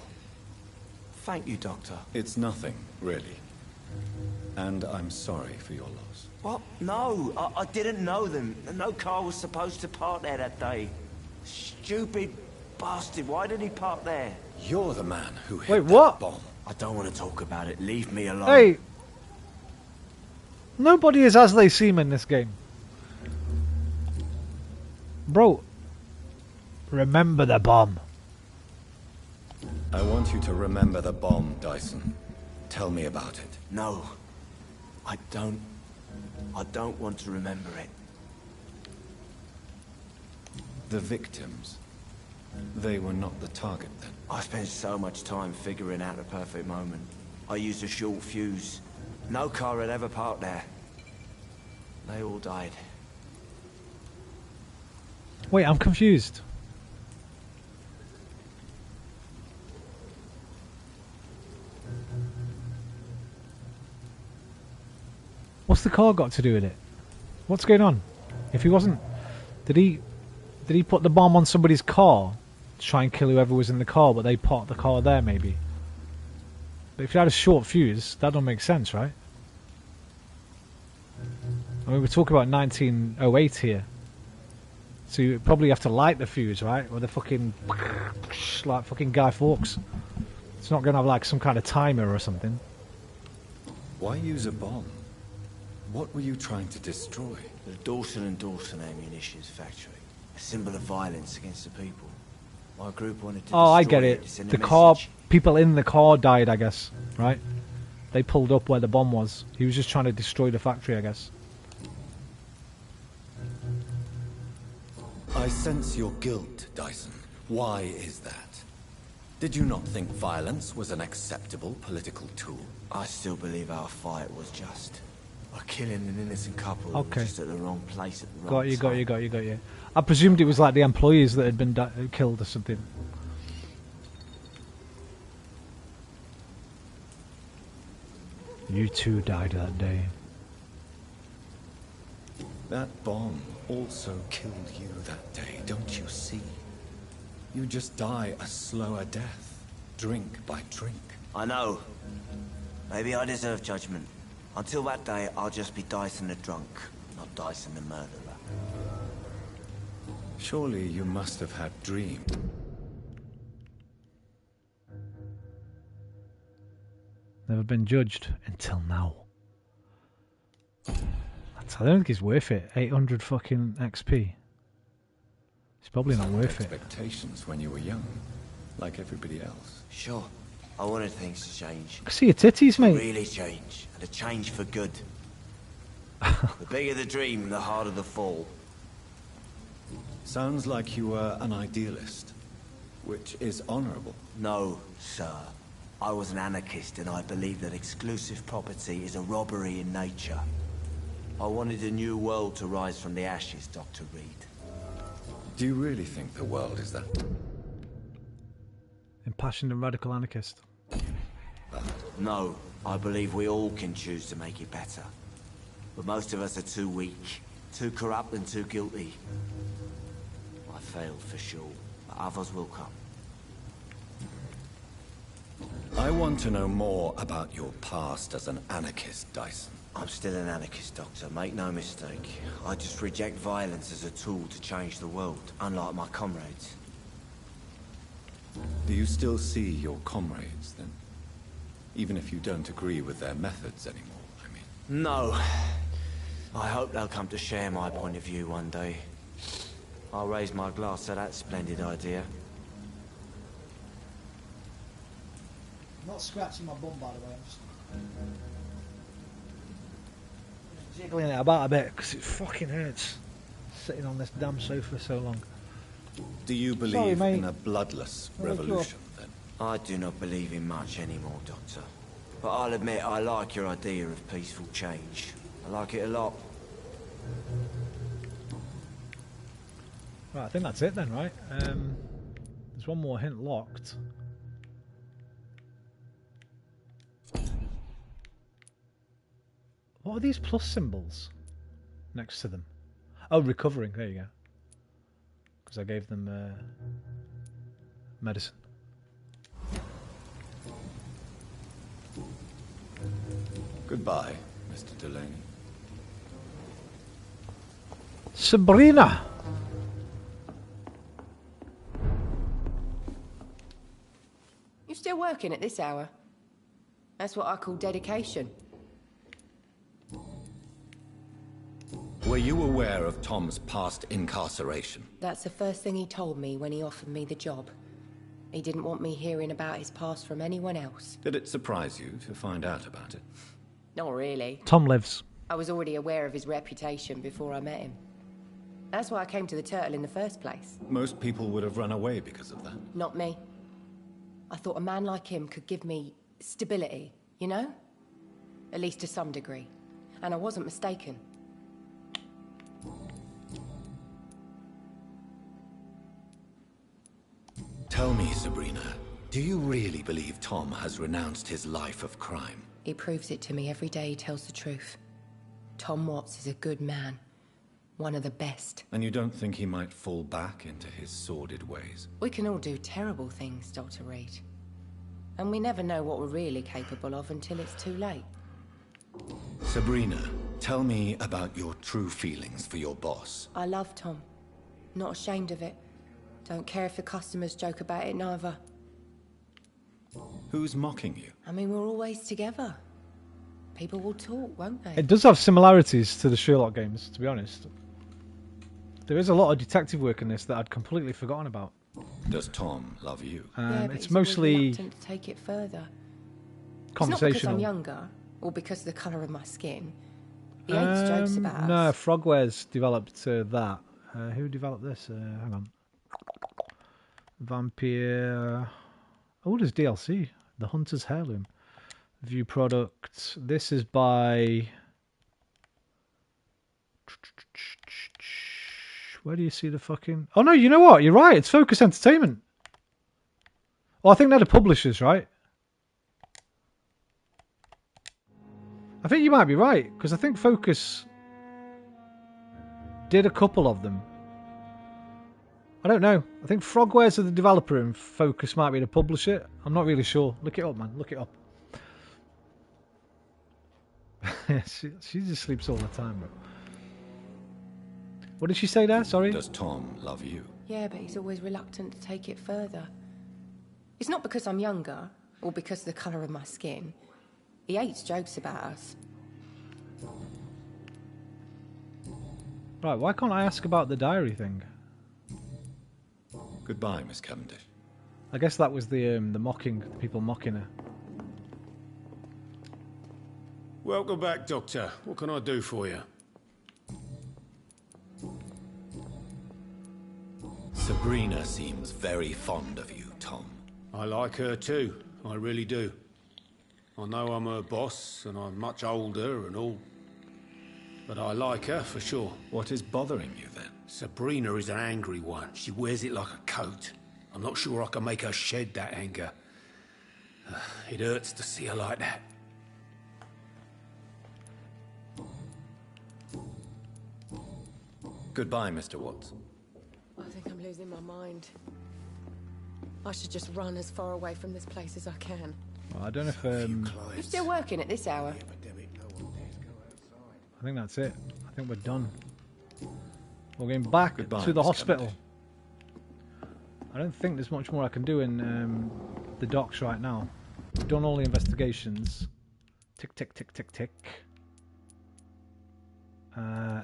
thank you, Doctor. It's nothing, really. And I'm sorry for your loss. What? No, I didn't know them. No car was supposed to park there that day. Stupid bastard, why did he park there? You're the man who hit Wait, that what? bomb. I don't want to talk about it. Leave me alone. Hey! Nobody is as they seem in this game. Bro, remember the bomb. I want you to remember the bomb, Dyson. Tell me about it. No, I don't want to remember it. The victims. They were not the target then. I spent so much time figuring out the perfect moment. I used a short fuse. No car had ever parked there. They all died. Wait, I'm confused. What's the car got to do with it? What's going on? If he wasn't... Did he put the bomb on somebody's car to try and kill whoever was in the car, but they parked the car there maybe? But if you had a short fuse, that don't make sense, right? I mean, we're talking about 1908 here. So you probably have to light the fuse, right? Or the fucking... like fucking Guy Fawkes. It's not going to have like some kind of timer or something. Why use a bomb? What were you trying to destroy? The Dawson & Dawson ammunitions factory. A symbol of violence against the people. My group wanted to Oh, I destroy get it. to send a The car... message. People in the car died, I guess. Right? They pulled up where the bomb was. He was just trying to destroy the factory, I guess. I sense your guilt, Dyson. Why is that? Did you not think violence was an acceptable political tool? I still believe our fight was just. A killing an innocent couple Okay. just at the wrong place at the wrong time. Got you. I presumed it was like the employees that had been killed or something. You too died that day. That bomb also killed you that day, don't you see? You just die a slower death, drink by drink. I know. Maybe I deserve judgment. Until that day, I'll just be Dyson the drunk, not Dyson the murderer. Surely you must have had dreams. Never been judged until now. I don't think it's worth it. 800 fucking XP. It's probably not worth it. Expectations when you were young, like everybody else. Sure. I wanted things to change. I see your titties, mate. Really change. And a change for good. The bigger the dream, the harder the fall. Sounds like you were an idealist, which is honorable. No, sir. I was an anarchist and I believe that exclusive property is a robbery in nature. I wanted a new world to rise from the ashes, Dr. Reed. Do you really think the world is that? Impassioned and radical anarchist. No, I believe we all can choose to make it better. But most of us are too weak, too corrupt and too guilty. I failed for sure, but others will come. I want to know more about your past as an anarchist, Dyson. I'm still an anarchist, Doctor, make no mistake. I just reject violence as a tool to change the world, unlike my comrades. Do you still see your comrades, then? Even if you don't agree with their methods anymore, I mean. No. I hope they'll come to share my point of view one day. I'll raise my glass to that splendid idea. I'm not scratching my bum, by the way. I'm just jiggling it about a bit because it fucking hurts sitting on this damn sofa so long. Do you believe in a bloodless revolution, then? I do not believe in much anymore, Doctor. But I'll admit I like your idea of peaceful change. I like it a lot. Right, I think that's it then, right? There's one more hint locked. What are these plus symbols next to them? Oh, recovering. There you go. Because I gave them medicine. Goodbye, Mr. Delaney. Sabrina! You still working at this hour? That's what I call dedication. Were you aware of Tom's past incarceration? That's the first thing he told me when he offered me the job. He didn't want me hearing about his past from anyone else. Did it surprise you to find out about it? Not really. Tom lives. I was already aware of his reputation before I met him. That's why I came to the Turtle in the first place. Most people would have run away because of that. Not me. I thought a man like him could give me stability, you know? At least to some degree. And I wasn't mistaken. Tell me, Sabrina, do you really believe Tom has renounced his life of crime? He proves it to me every day he tells the truth. Tom Watts is a good man. One of the best. And you don't think he might fall back into his sordid ways? We can all do terrible things, Dr. Reed. And we never know what we're really capable of until it's too late. Sabrina, tell me about your true feelings for your boss. I love Tom. Not ashamed of it. Don't care if the customers joke about it, neither. Who's mocking you? I mean, we're always together. People will talk, won't they? It does have similarities to the Sherlock games, to be honest. There is a lot of detective work in this that I'd completely forgotten about. Does Tom love you? Yeah, but it's he's always mostly reluctant to take it further. It's not because I'm younger, or because of the colour of my skin. He hates jokes about No, us. Frogwares developed that. Who developed this? Hang on. Vampyr. Oh, there's DLC. The Hunter's Heirloom. View products. This is by... Where do you see the fucking... Oh no, you know what? You're right. It's Focus Entertainment. Well, I think they're the publishers, right? I think you might be right, because I think Focus did a couple of them. I don't know. I think Frogwares are the developer and Focus might be the publisher. I'm not really sure. Look it up, man. Look it up. she just sleeps all the time, bro. What did she say there? Sorry? Does Tom love you? Yeah, but he's always reluctant to take it further. It's not because I'm younger, or because of the colour of my skin. He hates jokes about us. Right, why can't I ask about the diary thing? Goodbye, Miss Cavendish. I guess that was the mocking, the people mocking her. Welcome back, Doctor. What can I do for you? Sabrina seems very fond of you, Tom. I like her too. I really do. I know I'm her boss, and I'm much older and all. But I like her for sure. What is bothering you then? Sabrina is an angry one. She wears it like a coat. I'm not sure I can make her shed that anger. It hurts to see her like that. Goodbye, Mr. Watts. I think I'm losing my mind. I should just run as far away from this place as I can. Well, I don't know if... You still working at this hour? I think that's it. I think we're done. We're going back Goodbye, to the Miss hospital. Cavendish. I don't think there's much more I can do in the docks right now. We've done all the investigations. Tick, tick, tick, tick, tick.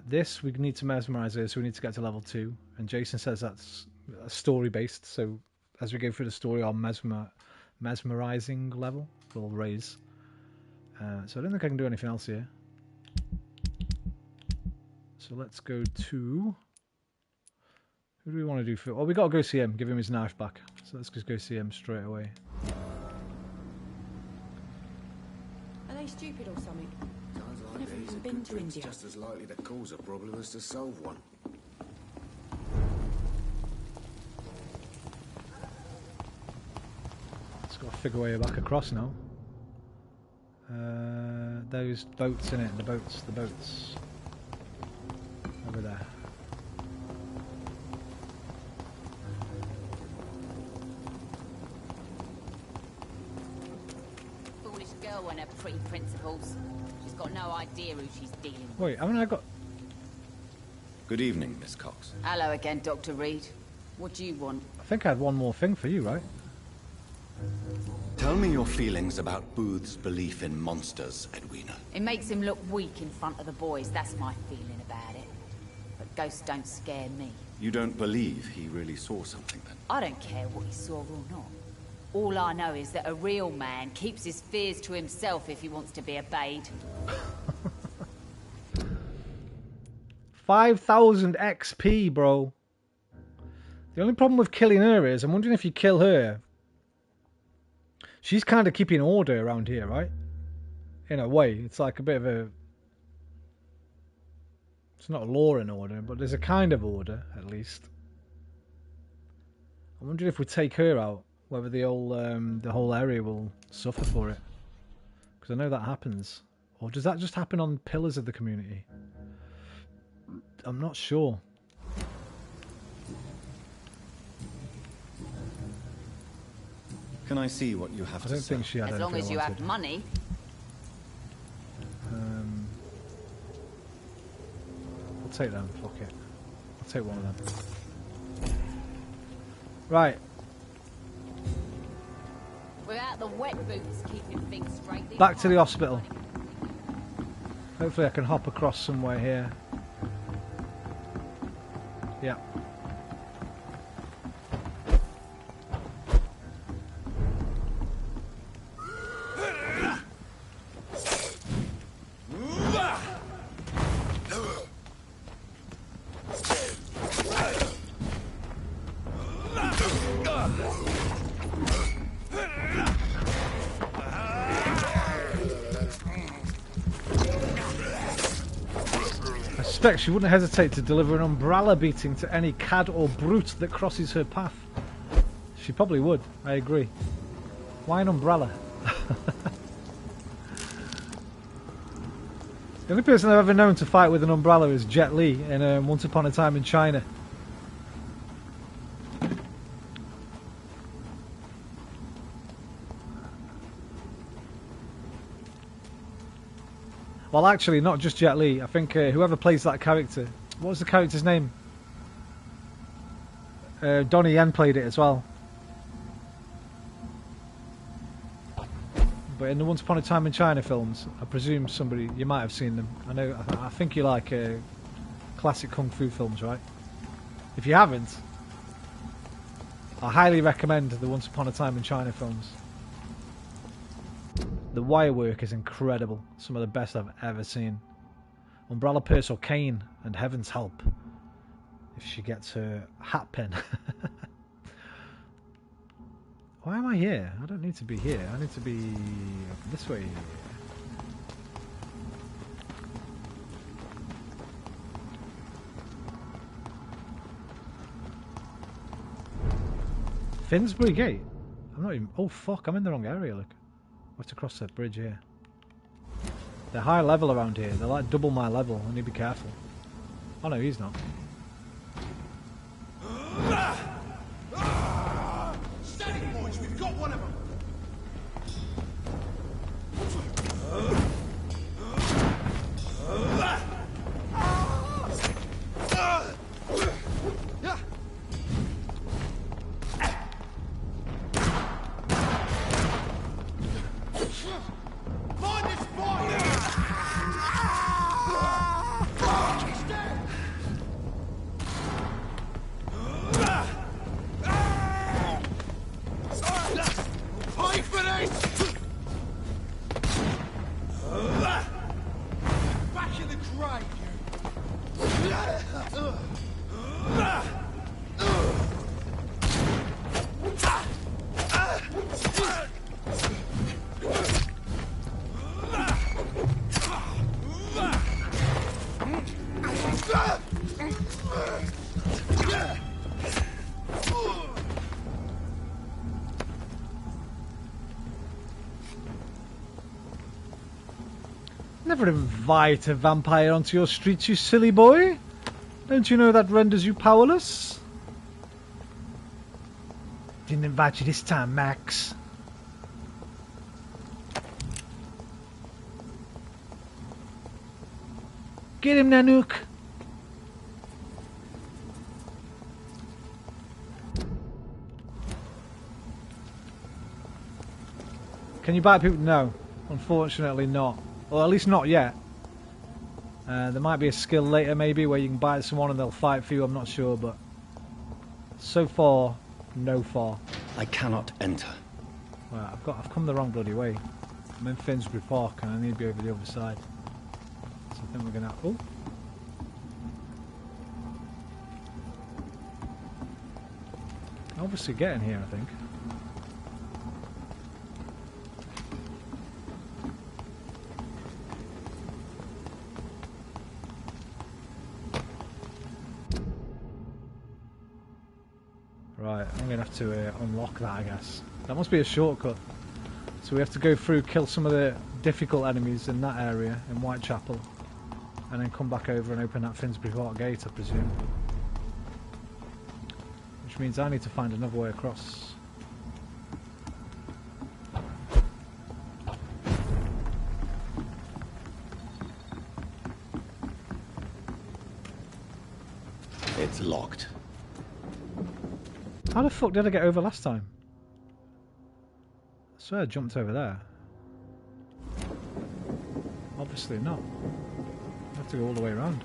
This, we need to mesmerize her, so we need to get to level 2. And Jason says that's story-based, so as we go through the story, our mesmerizing level will raise. So I don't think I can do anything else here. So let's go to... Who do we want to do for... Oh, we got to go see him, give him his knife back. So let's just go see him straight away. Are they stupid or something? Sounds I've like never these even are been good to drinks India. just as likely to cause a problem as to solve one. Just got to figure a way back across now. Those boats in it, the boats. Over there. Foolish girl and her pretty principles. She's got no idea who she's dealing with. Wait, haven't I got... Good evening, Miss Cox. Hello again, Dr. Reed. What do you want? I think I had one more thing for you, right? Tell me your feelings about Booth's belief in monsters, Edwina. It makes him look weak in front of the boys. That's my feeling about it. But ghosts don't scare me. You don't believe he really saw something then? I don't care what he saw or not. All I know is that a real man keeps his fears to himself if he wants to be obeyed. 5,000 XP, bro. The only problem with killing her is, I'm wondering if you kill her, she's kind of keeping order around here, right? In a way, it's like a bit of a... It's not law and order, but there's a kind of order, at least. I wonder if we take her out, whether the whole area will suffer for it. Because I know that happens. Or does that just happen on pillars of the community? I'm not sure. Can I see what you have to say? I don't think she had As long anything as I you wanted. have money. I'll take them, fuck it. I'll take one of them. Right, Without the wet boots keeping things straight. back to the hospital. Hopefully I can hop across somewhere here. Yeah. I suspect she wouldn't hesitate to deliver an umbrella beating to any cad or brute that crosses her path. She probably would, I agree. Why an umbrella? The only person I've ever known to fight with an umbrella is Jet Li in Once Upon a Time in China. Well, actually, not just Jet Li. I think whoever plays that character... What was the character's name? Donnie Yen played it as well. But in the Once Upon a Time in China films, I presume somebody... You might have seen them. I think you like classic kung fu films, right? If you haven't, I highly recommend the Once Upon a Time in China films. The wire work is incredible. Some of the best I've ever seen. Umbrella Purse or Cane and Heaven's Help. If she gets her hat pin. Why am I here? I don't need to be here. I need to be this way. Finsbury Gate? I'm not even... Oh fuck, I'm in the wrong area, look. I have to cross that bridge here. They're high level around here. They're like double my level. I need to be careful. Oh no, he's not. Steady, boys, we've got one of them. Ready for this? Back in the grave, Never invite a vampire onto your streets, you silly boy. Don't you know that renders you powerless? Didn't invite you this time, Max. Get him, Nanook. Can you bite people? No, unfortunately not. Or at least not yet. There might be a skill later maybe where you can bite someone and they'll fight for you, I'm not sure, but so far, no far. I cannot enter. Right, I've come the wrong bloody way. I'm in Finsbury Park and I need to be over the other side. So I think we're gonna... Oh! Obviously getting here, I think. Right, I'm going to have to unlock that, I guess. That must be a shortcut. So we have to go through, kill some of the difficult enemies in that area, in Whitechapel. And then come back over and open that Finsbury Park gate, I presume. Which means I need to find another way across. It's locked. How the fuck did I get over last time? I swear I jumped over there. Obviously not. I have to go all the way around.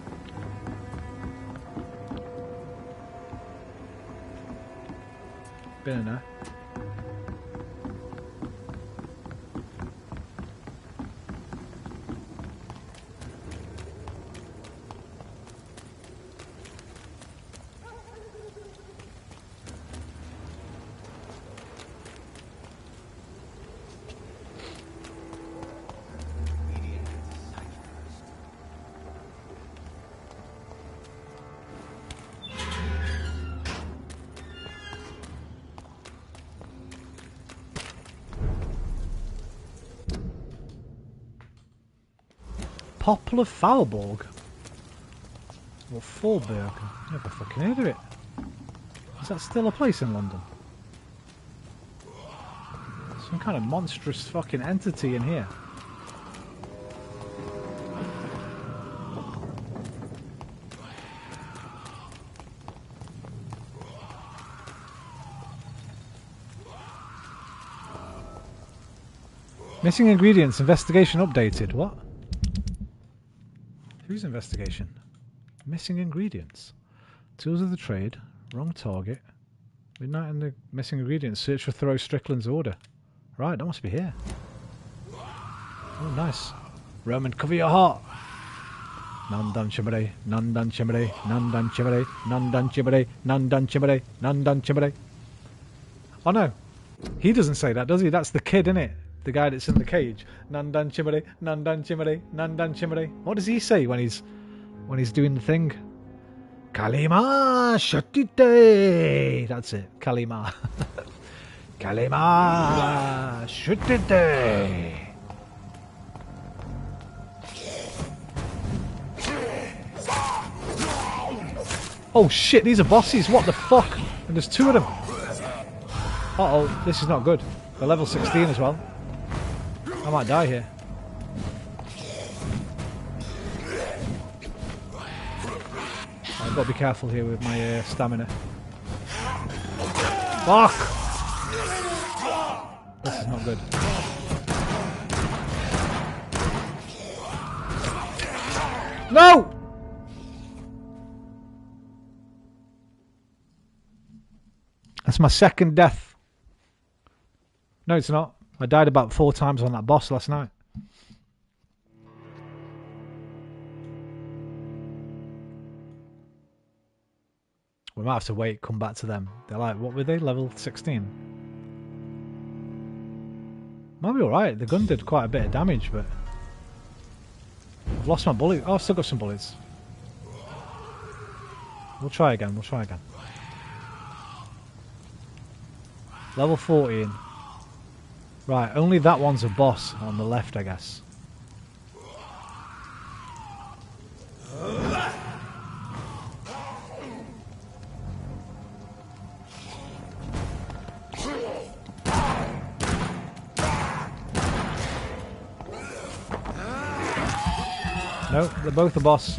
Been in there. Poplar Foulborg? Or Forberg? I've never fucking heard of it. Is that still a place in London? Some kind of monstrous fucking entity in here. Missing ingredients, investigation updated. What? Whose investigation? Missing ingredients. Tools of the trade. Wrong target. Midnight and the missing ingredients. Search for Thoreau Strickland's order. Right, that must be here. Oh, nice. Roman, cover your heart. Nandan chimere, nandan chimere, nandan chimere, nandan chimere, nandan chimere, nandan chimere. Oh no. He doesn't say that, does he? That's the kid, innit? The guy that's in the cage. Nandan chimere, nandan chimere, nandan chimere. What does he say when he's doing the thing? Kalima shutite. That's it. Kalima. Kalima shutite. Oh shit, these are bosses. What the fuck? And there's two of them. Uh-oh, this is not good. They're level 16 as well. I might die here. I've got to be careful here with my stamina. Fuck! This is not good. No! That's my second death. No, it's not. I died about 4 times on that boss last night. We might have to wait, come back to them. They're like, what were they? Level 16? Might be alright. The gun did quite a bit of damage, but... I've lost my bullet. Oh, I've still got some bullets. We'll try again, we'll try again. Level 14. Right, only that one's a boss on the left, I guess. No, they're both a boss.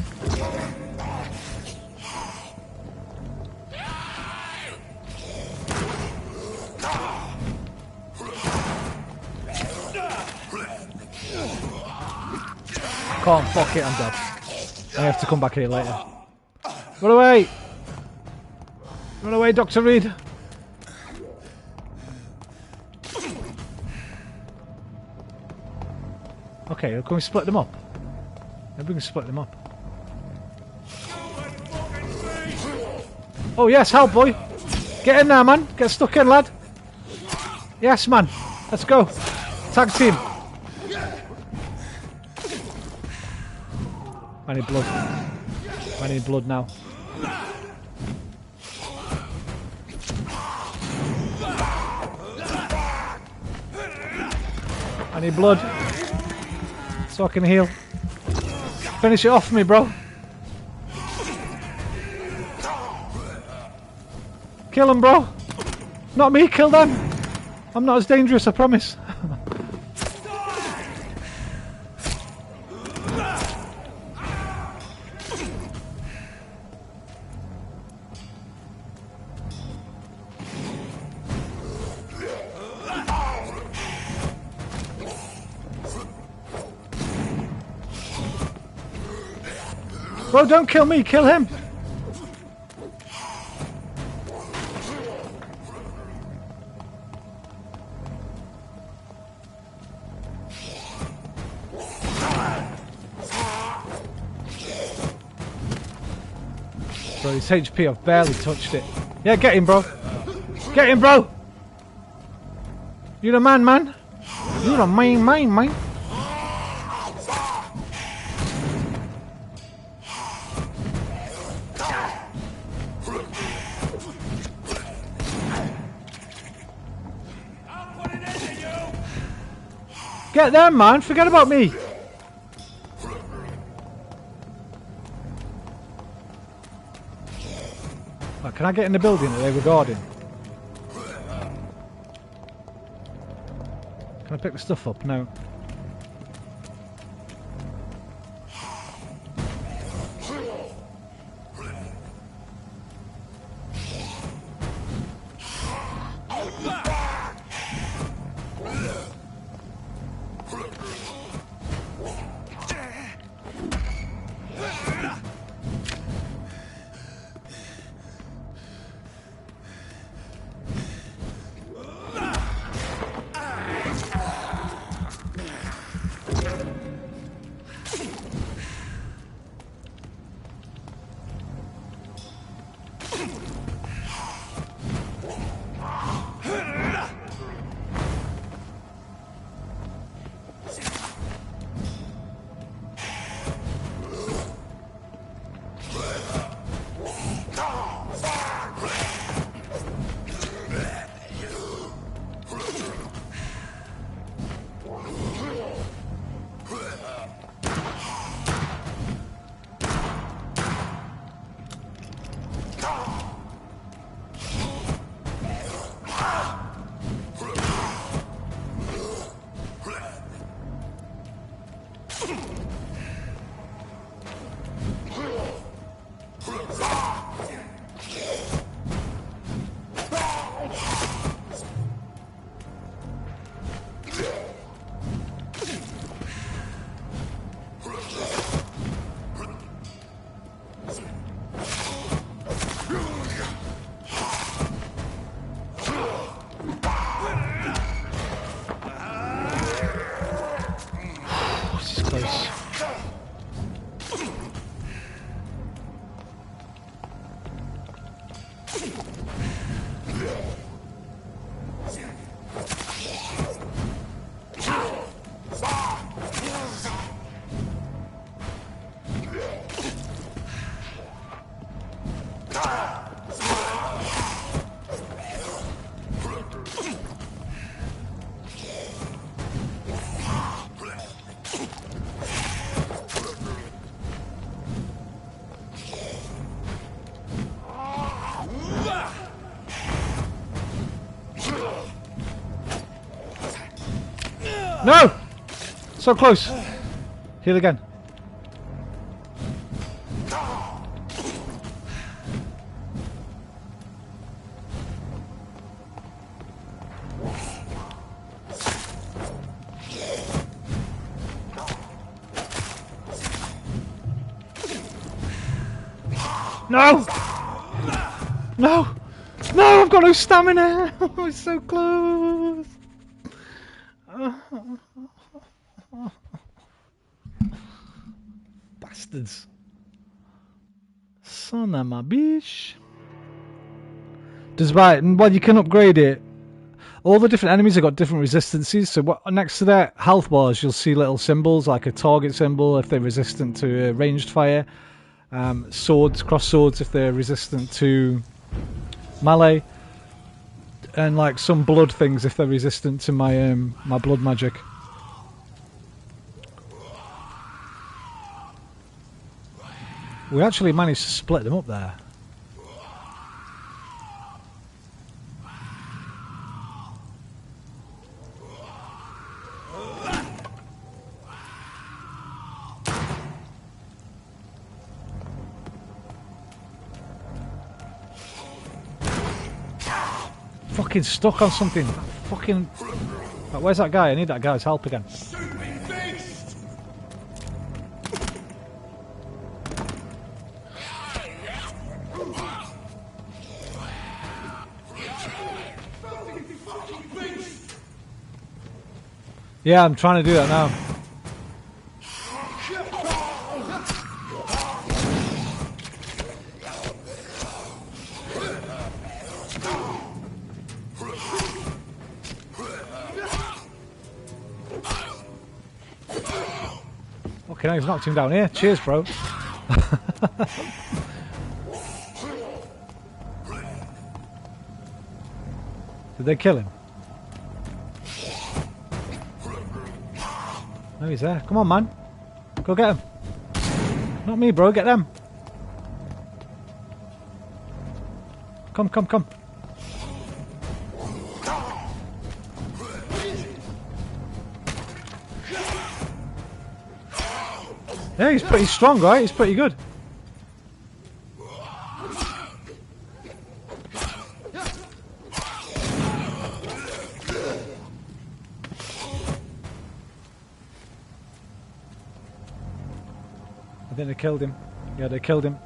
Can't, fuck it, I'm dead. I have to come back here later. Run away! Run away, Dr. Reed! Okay, can we split them up? Maybe we can split them up. Oh yes, help boy! Get in there, man! Get stuck in, lad! Yes, man! Let's go! Tag team! I need blood. I need blood now. I need blood. So I can heal. Finish it off for me, bro. Kill them, bro. Not me, kill them. I'm not as dangerous, I promise. Bro, don't kill me, kill him! Bro, his HP, I've barely touched it. Yeah, get him, bro! Get him, bro! You're the man, man! You're the main man, man! Get them, man! Forget about me! Right, can I get in the building that they were guarding? Can I pick the stuff up? No. No! So close. Heal again. No! No! No, I've got no stamina! Oh, it's so close! Bastards. Son of my bitch. Well, you can upgrade it. All the different enemies have got different resistances, so next to their health bars you'll see little symbols, like a target symbol if they're resistant to ranged fire. Cross swords if they're resistant to melee, and like some blood things if they're resistant to my my blood magic. We actually managed to split them up there. Fucking stuck on something. Fucking. Where's that guy? I need that guy's help again. Yeah, I'm trying to do that now. Okay, now he's knocked him down here. Cheers, bro. Did they kill him? No, he's there. Come on, man. Go get him. Not me, bro. Get them. Come, come, come. Yeah, he's pretty strong, right? He's pretty good. I think they killed him. Yeah, they killed him.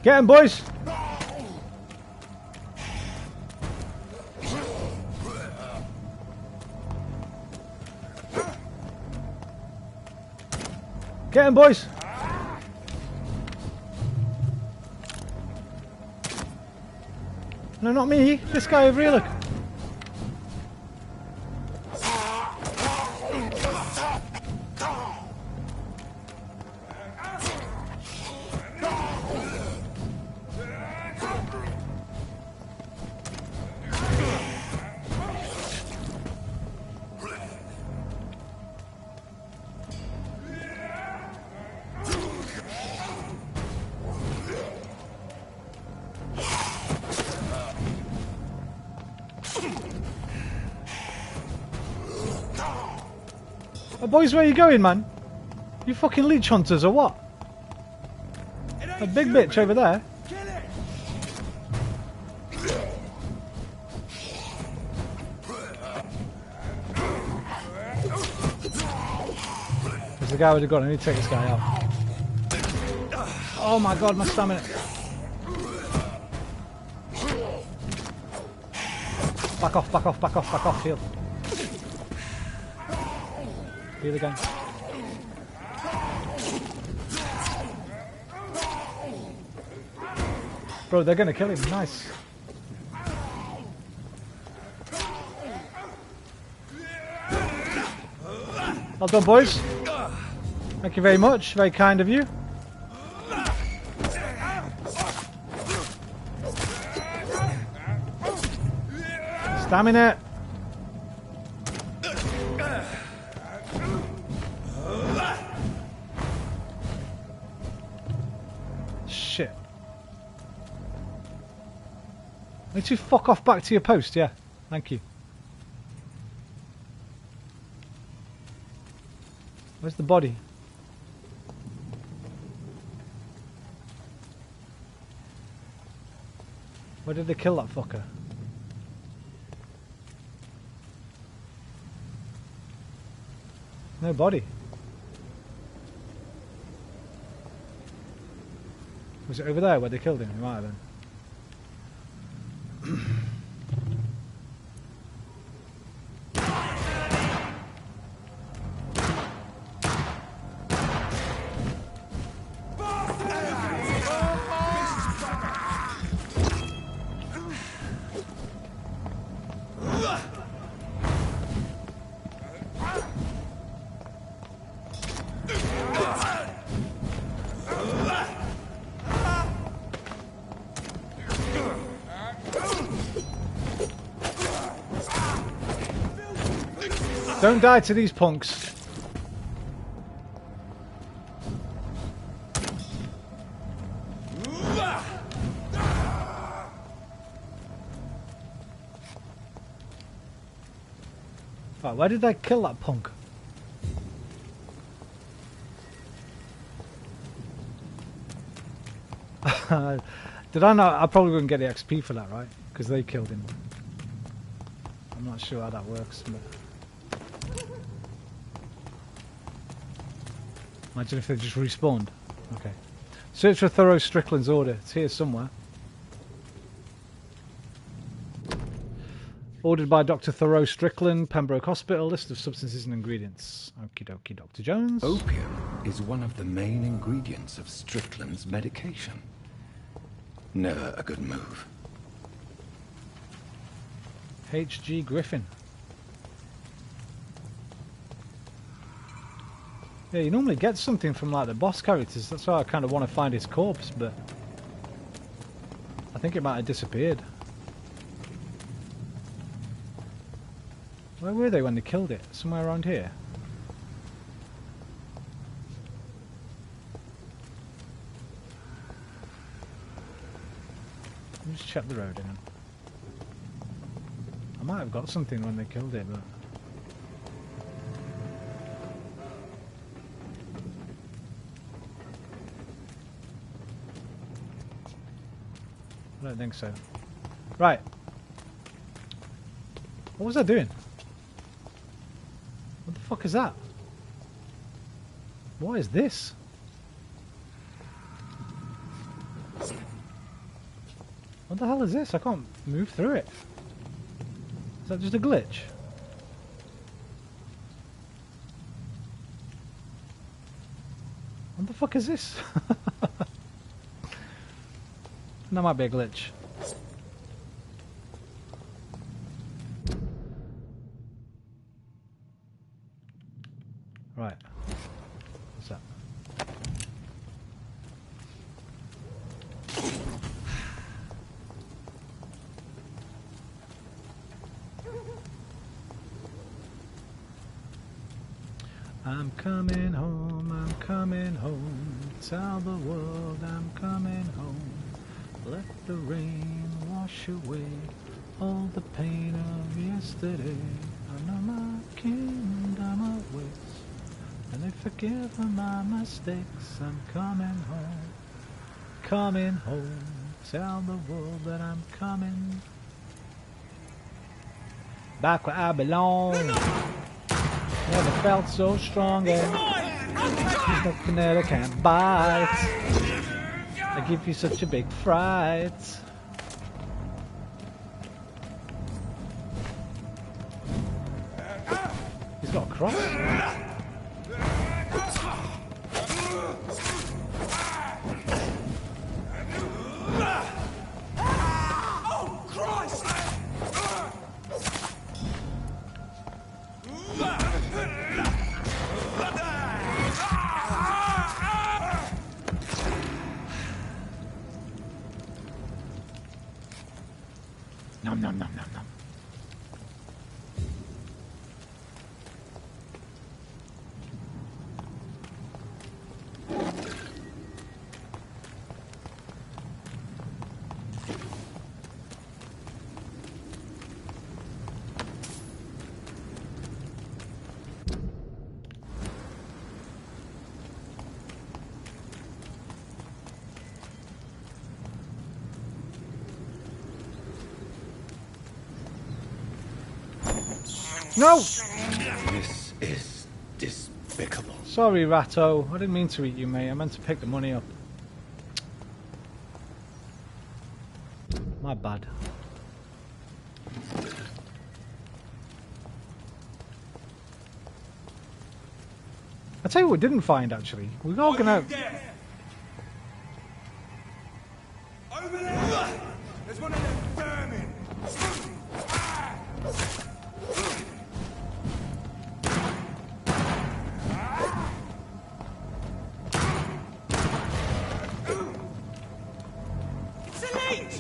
Get him, boys! Get him, boys! No, not me. This guy over here, look. Oh, boys, where are you going, man? You fucking leech hunters or what? A big bitch over there. There's the guy with the gun. I need to take this guy out. Oh my god, my stamina. Back off, back off, back off, back off. Heal. Heal again. Bro, they're gonna kill him. Nice. Well done, boys. Thank you very much. Very kind of you. Stamina. Shit. Need you fuck off back to your post, yeah. Thank you. Where's the body? Where did they kill that fucker? No body. Was it over there where they killed him? It might have been. Don't die to these punks. Right, where did they kill that punk? Did I not? I probably wouldn't get the XP for that, right? Because they killed him. I'm not sure how that works. But imagine if they just respawned. Okay. Search for Thorough Strickland's order. It's here somewhere. Ordered by Dr. Thoreau Strickland, Pembroke Hospital. List of substances and ingredients. Okie dokie, Dr. Jones. Opium is one of the main ingredients of Strickland's medication. Never a good move. H.G. Griffin. Yeah, you normally get something from like the boss characters. That's why I kind of want to find his corpse, but I think it might have disappeared. Where were they when they killed it? Somewhere around here? Let me just check the road again. I might have got something when they killed it, but I don't think so. Right. What was I doing? What the fuck is that? What is this? What the hell is this? I can't move through it. Is that just a glitch? What the fuck is this? That might be a glitch. Right. What's that? I'm coming home, I'm coming home. Tell the world I'm coming home. Let the rain wash away all the pain of yesterday. I know my kingdom awaits, and they forgive my mistakes. I'm coming home, coming home. Tell the world that I'm coming back where I belong. Never felt so strong, and there's nothing that I can't bite. I give you such a big fright. He's got a cross. Oh, Christ! Nom nom nom nom nom. No! This is despicable. Sorry, Ratto. I didn't mean to eat you, mate. I meant to pick the money up. My bad. I'll tell you what we didn't find, actually. We're all gonna... Over there! There's one of them vermin! It's a leech!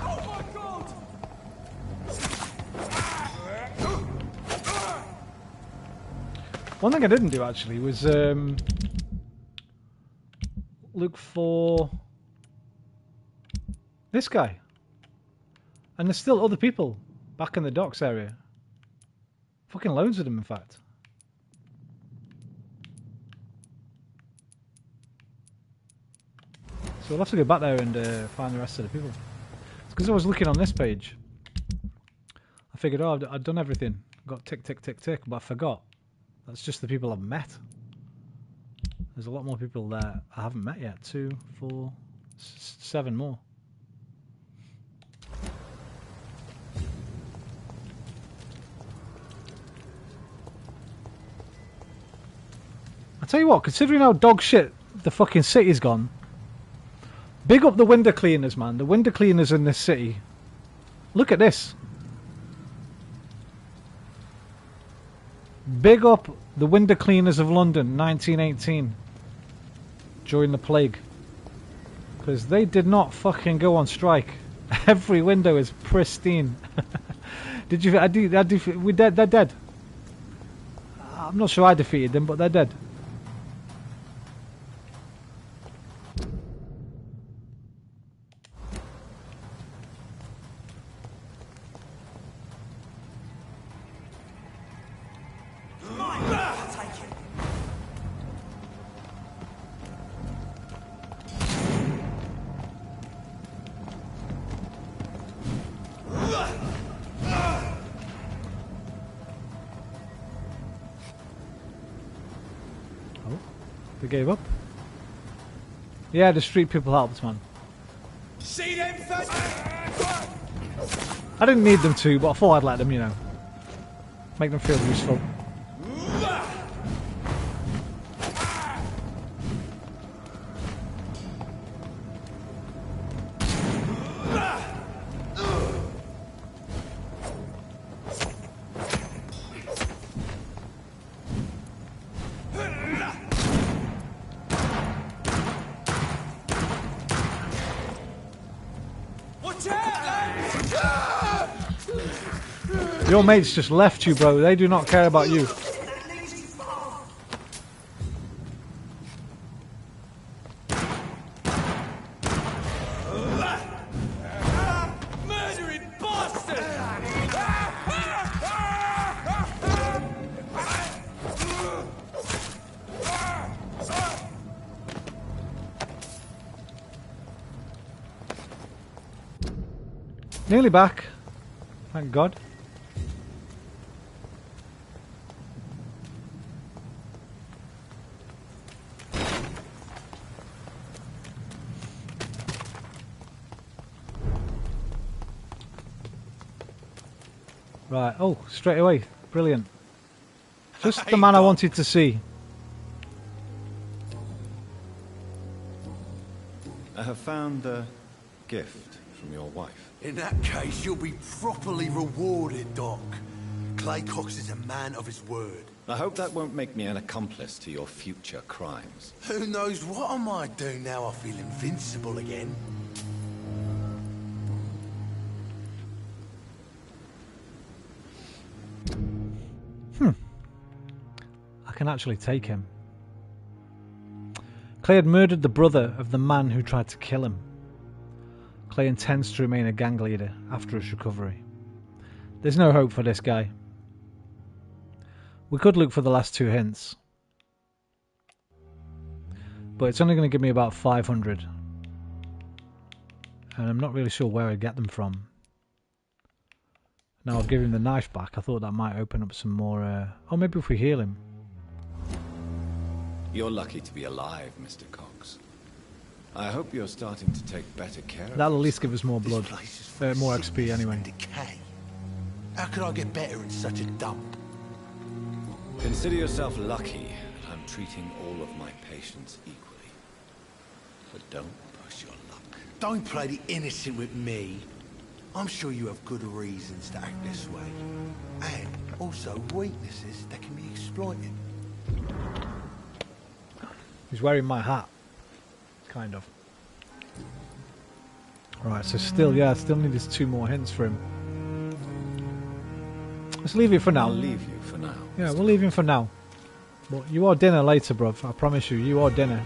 Oh my god! One thing I didn't do, actually, was look for this guy. And there's still other people back in the docks area. Fucking loads of them, in fact. So we'll have to go back there and find the rest of the people. It's because I was looking on this page. I figured, oh, I've done everything. Got tick, tick, tick, tick, but I forgot. That's just the people I've met. There's a lot more people that I haven't met yet. 2, 4, 7 more. I tell you what, considering how dog shit the fucking city's gone, big up the window cleaners, man. The window cleaners in this city. Look at this. Big up the window cleaners of London, 1918, during the plague. Because they did not fucking go on strike. Every window is pristine. Did you? They're dead. I'm not sure I defeated them, but they're dead. They gave up. Yeah, the street people helped, man. See them first? I didn't need them to, but I thought I'd let them, you know, make them feel useful. Your mates just left you, bro. They do not care about you. Murdering bastard! Nearly back. Thank God. Right. Oh, straight away. Brilliant. Just the man I wanted to see. I have found a gift from your wife. In that case, you'll be properly rewarded, Doc. Clay Cox is a man of his word. I hope that won't make me an accomplice to your future crimes. Who knows what I might do now I feel invincible again. I can actually take him. Clay had murdered the brother of the man who tried to kill him. Clay intends to remain a gang leader after his recovery. There's no hope for this guy. We could look for the last 2 hints. But it's only going to give me about 500. And I'm not really sure where I'd get them from. Now I'll give him the knife back. I thought that might open up some more... Oh, maybe if we heal him. You're lucky to be alive, Mr. Cox. I hope you're starting to take better care of That'll at least give us more blood. More XP anyway. Decay. How could I get better in such a dump? Consider yourself lucky that I'm treating all of my patients equally. But don't push your luck. Don't play the innocent with me. I'm sure you have good reasons to act this way. And also weaknesses that can be exploited. He's wearing my hat. Kind of. Right, so still need these 2 more hints for him. Let's leave it for now. I'll leave you for now. Yeah, we'll leave him for now. But you are dinner later, bruv. I promise you are dinner.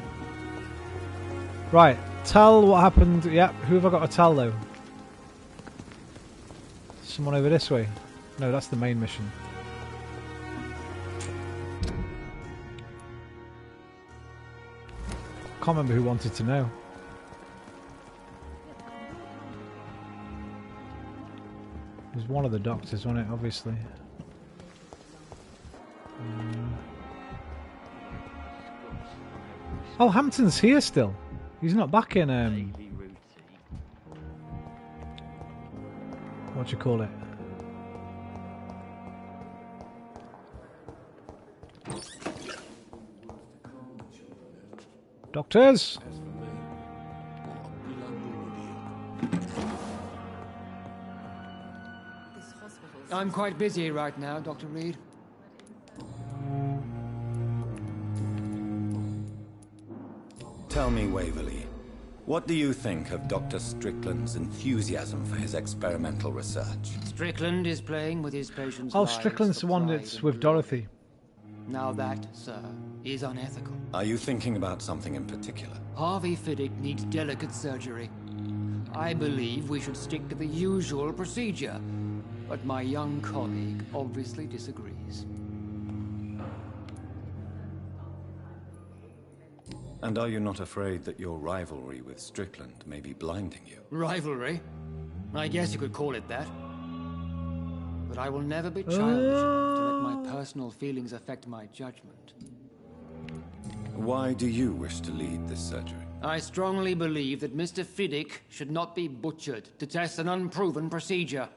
Right, tell what happened. Yeah, who have I got to tell though? Someone over this way. No, that's the main mission. Can't remember who wanted to know. It was one of the doctors, wasn't it? Obviously. Oh, Hampton's here still. He's not back in. What do you call it? Doctors. I'm quite busy right now, Dr. Reed. Tell me, Waverly, what do you think of Dr. Strickland's enthusiasm for his experimental research? Strickland is playing with his patients' Oh, lives Strickland's the one that's with Dorothy. Now that, sir, is unethical. Are you thinking about something in particular? Harvey Fiddick needs delicate surgery. I believe we should stick to the usual procedure, but my young colleague obviously disagrees. And are you not afraid that your rivalry with Strickland may be blinding you? Rivalry? I guess you could call it that. But I will never be childish enough to let my personal feelings affect my judgment. Why do you wish to lead this surgery? I strongly believe that Mr. Fiddick should not be butchered to test an unproven procedure.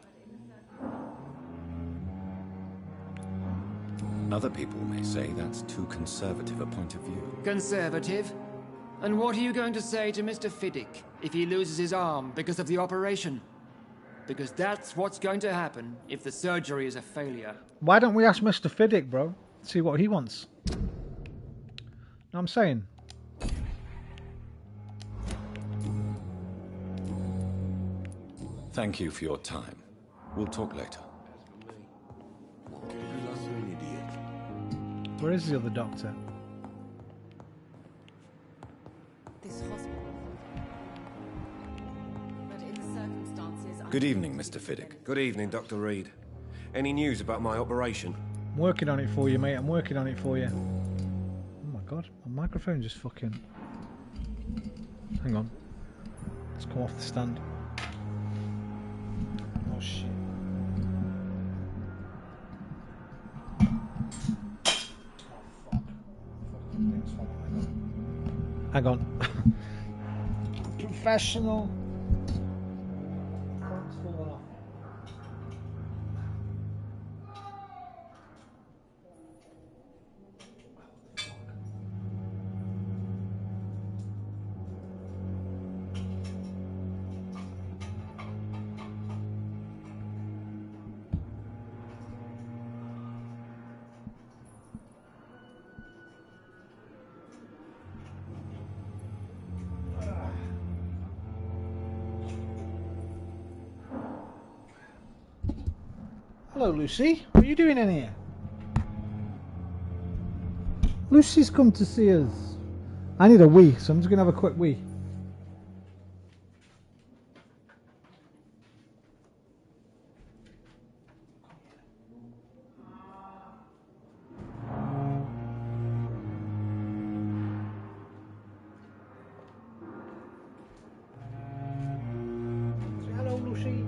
Other people may say that's too conservative a point of view. Conservative? And what are you going to say to Mr. Fiddick if he loses his arm because of the operation? Because that's what's going to happen if the surgery is a failure. Why don't we ask Mr. Fiddick, bro? See what he wants. Know what I'm saying? Thank you for your time. We'll talk later. Where is the other doctor? This hospital. But in the circumstances, Good evening, Mr. Fiddick. Good evening, Dr. Reed. Any news about my operation? I'm working on it for you, mate. I'm working on it for you. Oh my god, my microphone just fucking... Hang on. Let's come off the stand. Oh shit. Hang on. Professional. Hello, Lucy. What are you doing in here? Lucy's come to see us. I need a wee, so I'm just going to have a quick wee. Say hello, Lucy.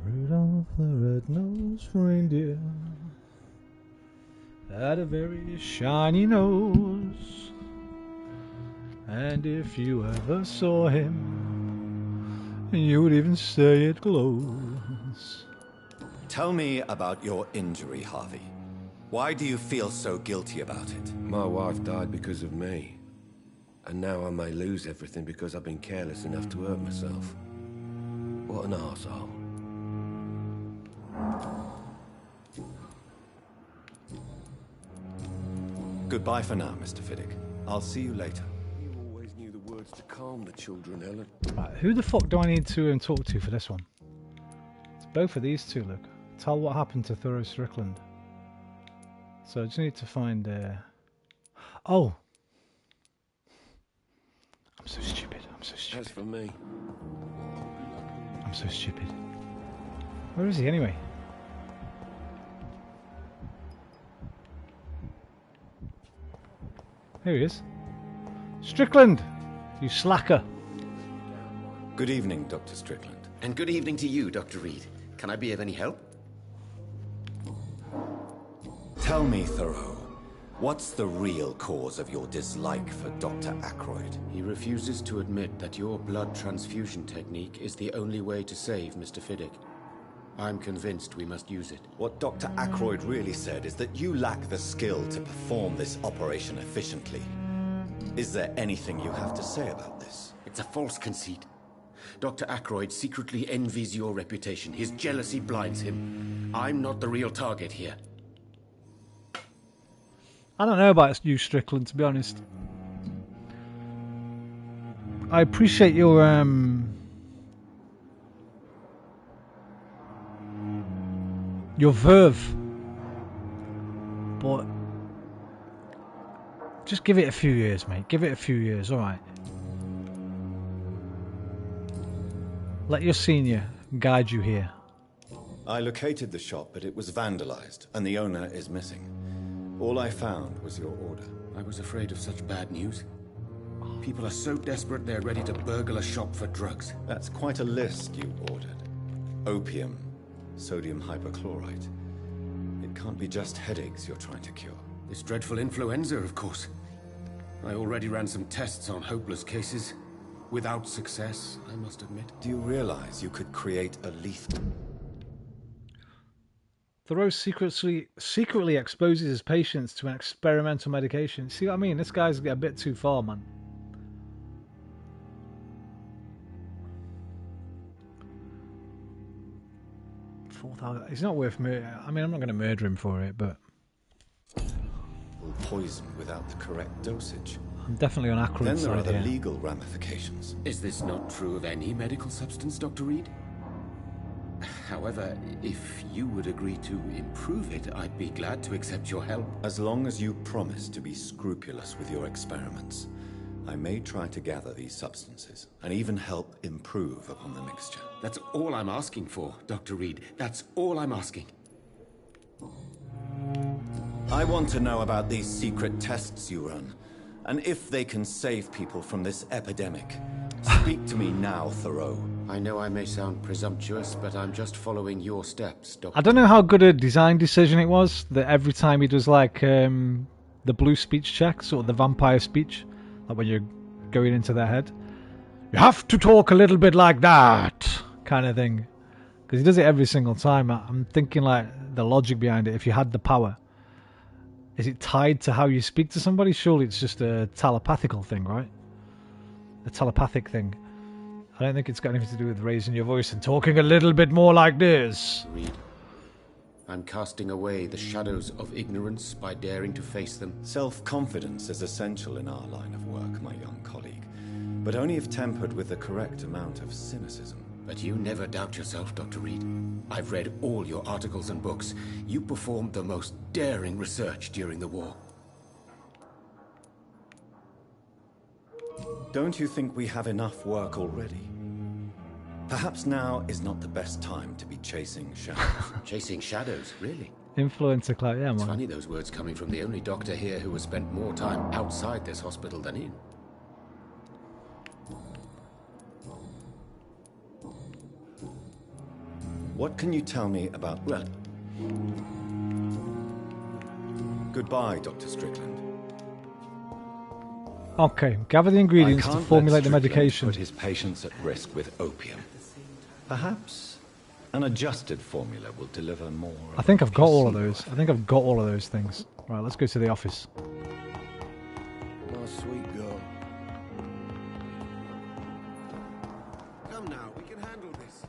Rudolph the red-nosed reindeer had a very shiny nose, and if you ever saw him, you would even say it glows. Tell me about your injury, Harvey. Why do you feel so guilty about it? My wife died because of me. And now I may lose everything because I've been careless enough to hurt myself. What an arsehole. Goodbye for now, Mr. Fiddick. I'll see you later. You always knew the words to calm the children, Ellen. Right, who the fuck do I need to talk to for this one? It's both of these two, look. Tell what happened to Thoreau Strickland. So I just need to find... Oh! I'm so stupid, I'm so stupid. As for me... I'm so stupid. Where is he anyway? Here he is. Strickland! You slacker. Good evening, Dr. Strickland. And good evening to you, Dr. Reed. Can I be of any help? Tell me, Thoreau, what's the real cause of your dislike for Dr. Ackroyd? He refuses to admit that your blood transfusion technique is the only way to save Mr. Fiddick. I'm convinced we must use it. What Dr. Ackroyd really said is that you lack the skill to perform this operation efficiently. Is there anything you have to say about this? It's a false conceit. Dr. Ackroyd secretly envies your reputation. His jealousy blinds him. I'm not the real target here. I don't know about you, Strickland, to be honest. I appreciate your verve, but just give it a few years, mate. Give it a few years, alright. Let your senior guide you here. I located the shop, but it was vandalized, and the owner is missing. All I found was your order. I was afraid of such bad news. People are so desperate they're ready to burgle a shop for drugs. That's quite a list you ordered. Opium, sodium hypochlorite. It can't be just headaches you're trying to cure. This dreadful influenza, of course. I already ran some tests on hopeless cases. Without success, I must admit. Do you realize you could create a lethal... Thoreau secretly exposes his patients to an experimental medication. See what I mean? This guy's a bit too far, man. $4,000. He's not worth murder. I mean, I'm not going to murder him for it, but poison without the correct dosage. I'm definitely on Akron's Then there are side the here. legal ramifications. Is this not true of any medical substance, Dr. Reed? However, if you would agree to improve it, I'd be glad to accept your help. As long as you promise to be scrupulous with your experiments, I may try to gather these substances and even help improve upon the mixture. That's all I'm asking for, Dr. Reed. That's all I'm asking. I want to know about these secret tests you run, and if they can save people from this epidemic. Speak to me now, Thoreau. I know I may sound presumptuous, but I'm just following your steps, Doctor. I don't know how good a design decision it was that every time he does like the blue speech check, sort of the vampire speech, like when you're going into their head, you have to talk a little bit like that kind of thing, because he does it every single time. I'm thinking like the logic behind it. If you had the power, is it tied to how you speak to somebody? Surely it's just a telepathical thing, right? A telepathic thing. I don't think it's got anything to do with raising your voice and talking a little bit more like this. Reed, I'm casting away the shadows of ignorance by daring to face them. Self-confidence is essential in our line of work, my young colleague, but only if tempered with the correct amount of cynicism. But you never doubt yourself, Dr. Reed. I've read all your articles and books. You performed the most daring research during the war. Don't you think we have enough work already? Perhaps now is not the best time to be chasing shadows. Chasing shadows, really? Influencer clout, yeah, man. It's funny those words coming from the only doctor here who has spent more time outside this hospital than in. What can you tell me about... Well... Goodbye, Dr. Strickland. Okay, gather the ingredients to formulate the medication. Put his patients at risk with opium. Perhaps an adjusted formula will deliver more. I think I've got all of those. I think I've got all of those things. Right, let's go to the office. My sweet girl. Come now, we can handle this.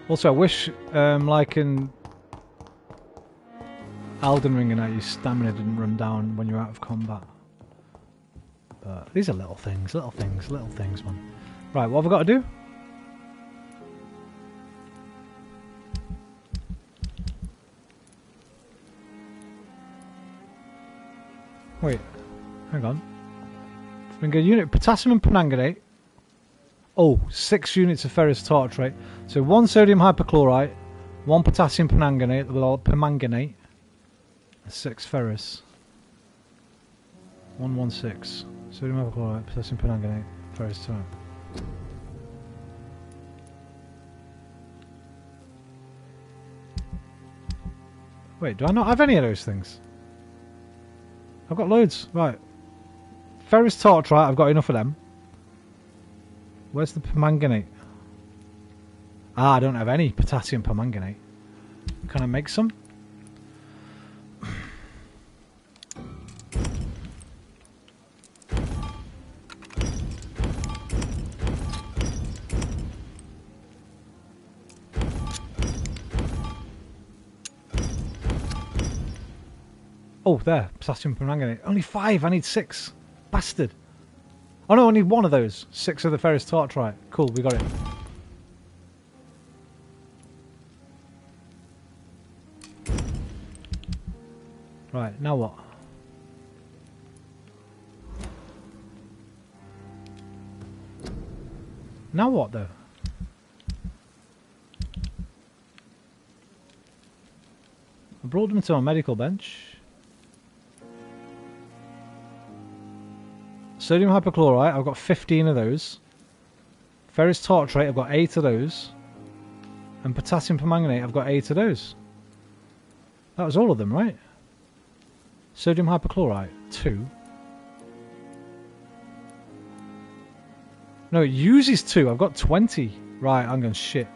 Also, I wish, like in Elden Ring and that, your stamina didn't run down when you're out of combat. But these are little things, man. Right, what have I got to do? Wait, hang on. Bring a unit of potassium and permanganate. Oh, 6 units of ferrous tartrate. So 1 sodium hypochlorite, 1 potassium permanganate, and 6 ferrous. 116. Sodium hypochlorite, potassium permanganate, ferrous tartrate. Wait, do I not have any of those things? I've got loads. Right. Ferrous tartrate, I've got enough of them. Where's the permanganate? Ah, I don't have any potassium permanganate. Can I make some? Oh, there. Potassium permanganate. Only 5. I need 6. Bastard. Oh no, I need 1 of those. 6 of the ferrous tartrite. Cool, we got it. Right, now what? Now what though? I brought them to a medical bench. Sodium hypochlorite, I've got 15 of those. Ferrous tartrate, I've got 8 of those. And potassium permanganate, I've got 8 of those. That was all of them, right? Sodium hypochlorite, 2. No, it uses 2. I've got 20. Right, I'm going shit.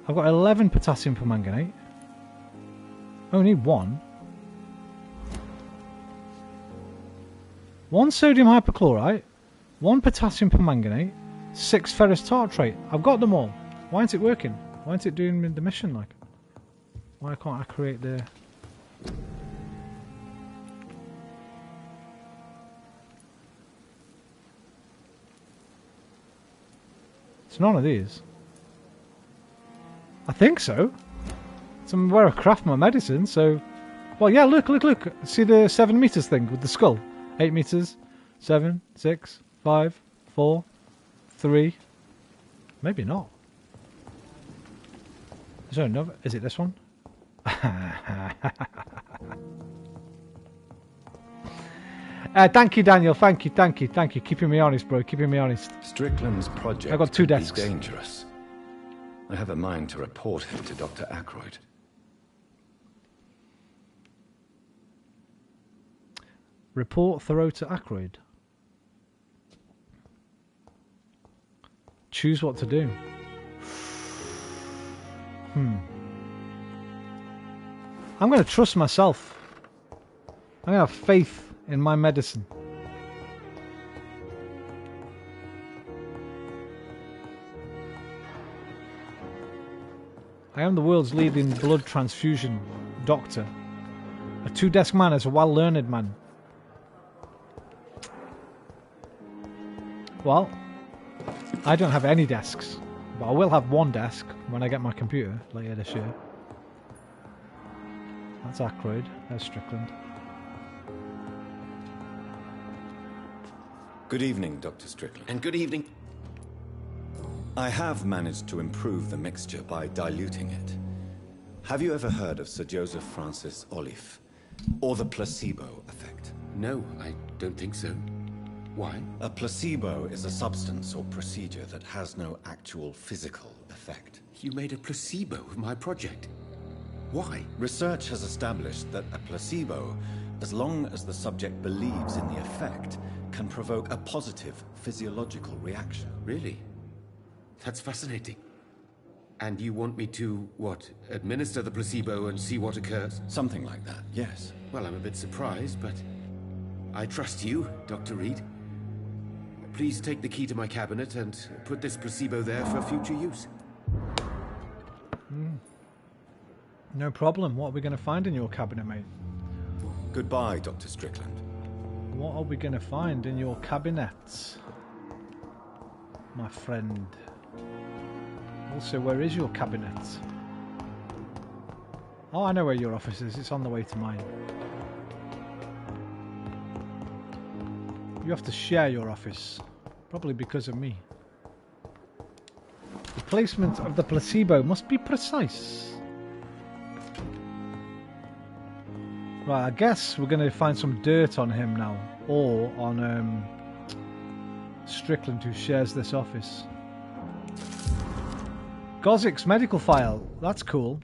I've got 11 potassium permanganate. I only need 1. 1 sodium hypochlorite, 1 potassium permanganate, 6 ferrous tartrate. I've got them all. Why isn't it working? Why isn't it doing the mission like? Why can't I create the... It's none of these. I think so. It's where I craft my medicine, so... Well, yeah, look. See the 7 meters thing with the skull? 8 meters. 7, 6, 5, 4, 3. Maybe not. Is there another? Is it this one? Thank you, Daniel. Thank you. Keeping me honest, bro. Keeping me honest. Strickland's project I got 2 could be desks. dangerous. I have a mind to report him to Dr. Ackroyd. Report Thoreau to Ackroyd. Choose what to do. I'm going to trust myself. I'm going to have faith in my medicine. I am the world's leading blood transfusion doctor. A 2-desk man is a well-learned man. Well, I don't have any desks, but I will have 1 desk when I get my computer later this year. That's Ackroyd. There's Strickland. Good evening, Dr. Strickland. And good evening. I have managed to improve the mixture by diluting it. Have you ever heard of Sir Joseph Francis Olive, or the placebo effect? No, I don't think so. Why? A placebo is a substance or procedure that has no actual physical effect. You made a placebo of my project. Why? Research has established that a placebo, as long as the subject believes in the effect, can provoke a positive physiological reaction. Really? That's fascinating. And you want me to, what, administer the placebo and see what occurs? Something like that, yes. Well, I'm a bit surprised, but I trust you, Dr. Reed. Please take the key to my cabinet and put this placebo there for future use. No problem. What are we going to find in your cabinet, mate? Goodbye, Dr. Strickland. What are we going to find in your cabinet, my friend? Also, where is your cabinet? Oh, I know where your office is. It's on the way to mine. You have to share your office, probably because of me. The placement of the placebo must be precise. Right, I guess we're going to find some dirt on him now, or on Strickland, who shares this office. Gozzik's medical file. That's cool.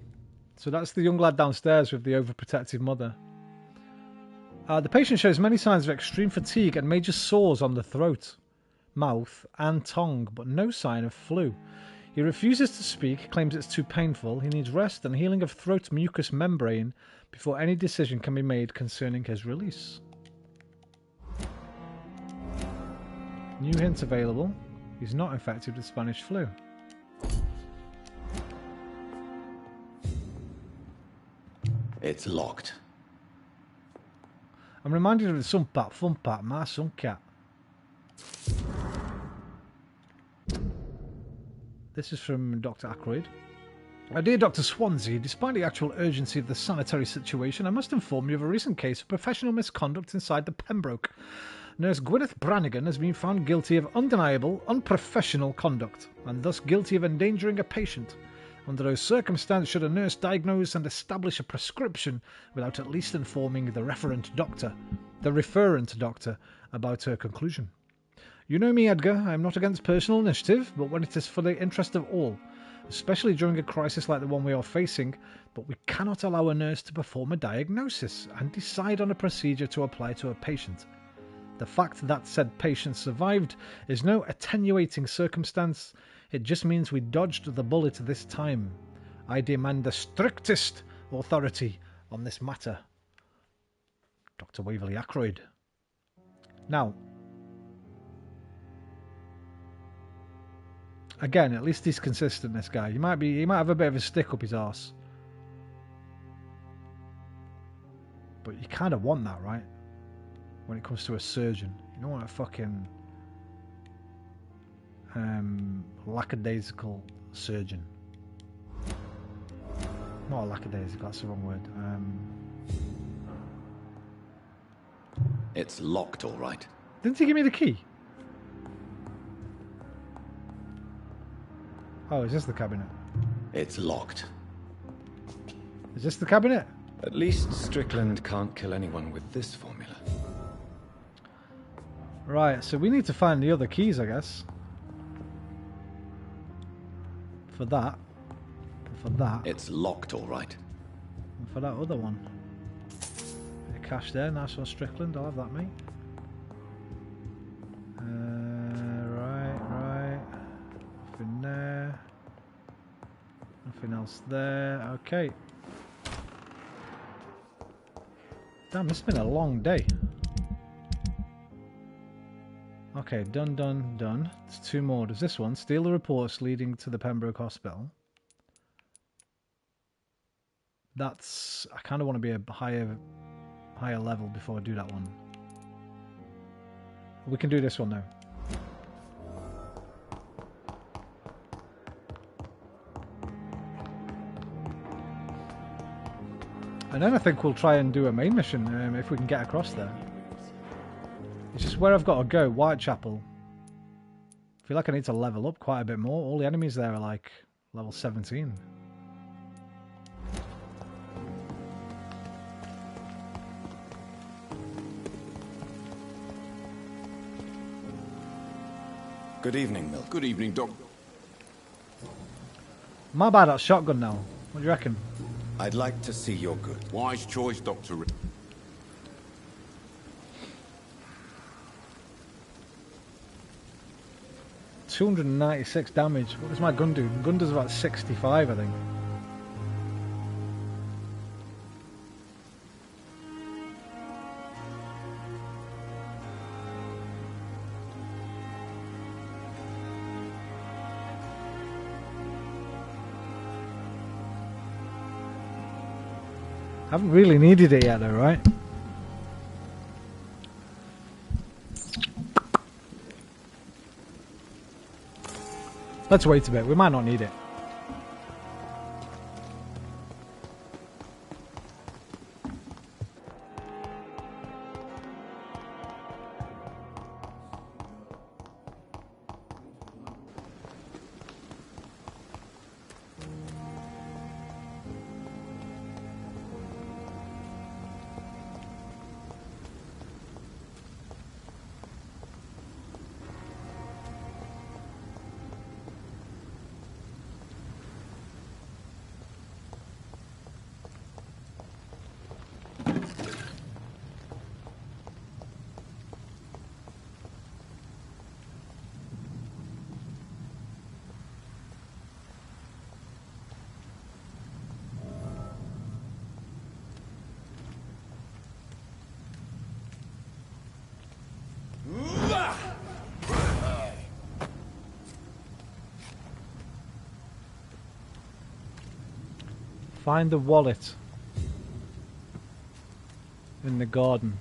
So that's the young lad downstairs with the overprotective mother. The patient shows many signs of extreme fatigue and major sores on the throat, mouth and tongue, but no sign of flu. He refuses to speak, claims it's too painful. He needs rest and healing of throat mucous membrane before any decision can be made concerning his release. New hint available. He's not infected with Spanish flu. It's locked. I'm reminded of the Sun Pat, Fun Pat, my son cat. This is from Dr. Ackroyd. Dear Dr. Swansea, despite the actual urgency of the sanitary situation, I must inform you of a recent case of professional misconduct inside the Pembroke. Nurse Gwyneth Brannigan has been found guilty of undeniable, unprofessional conduct, and thus guilty of endangering a patient. Under those circumstances, should a nurse diagnose and establish a prescription without at least informing the referent doctor, about her conclusion? You know me, Edgar. I am not against personal initiative, but when it is for the interest of all, especially during a crisis like the one we are facing, but we cannot allow a nurse to perform a diagnosis and decide on a procedure to apply to a patient. The fact that said patient survived is no attenuating circumstance. It just means we dodged the bullet this time. I demand the strictest authority on this matter. Dr. Waverley Ackroyd. Now, again, at least he's consistent, this guy. He might have a bit of a stick up his arse. But you kind of want that, right? When it comes to a surgeon. You don't want a fucking lackadaisical surgeon. Not a lackadaisical, that's the wrong word. It's locked, all right. Didn't he give me the key? Oh, is this the cabinet? It's locked. Is this the cabinet? At least Strickland can't kill anyone with this formula. Right, so we need to find the other keys, I guess. For that. For that. It's locked, all right. And for that other one. Bit of cash there, nice one, Strickland. I'll have that, mate. Right. Nothing there. Nothing else there. Okay. Damn, this has been a long day. Okay, done. There's two more. There's this one. Steal the reports leading to the Pembroke Hospital. That's... I kind of want to be a higher level before I do that one. We can do this one now. And then I think we'll try and do a main mission if we can get across there. It's just where I've got to go. Whitechapel. I feel like I need to level up quite a bit more. All the enemies there are like level 17. Good evening, Milk. Good evening, Doc. My bad at shotgun now. What do you reckon? I'd like to see your good. Wise choice, Dr. Reed. $296 damage. What does my gun do? Gun does about 65, I think. Haven't really needed it yet though, right? Let's wait a bit, we might not need it. Find the wallet in the garden.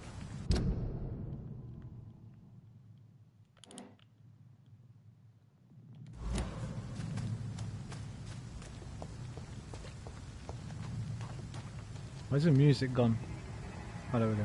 Where's the music gone? Oh, there we go.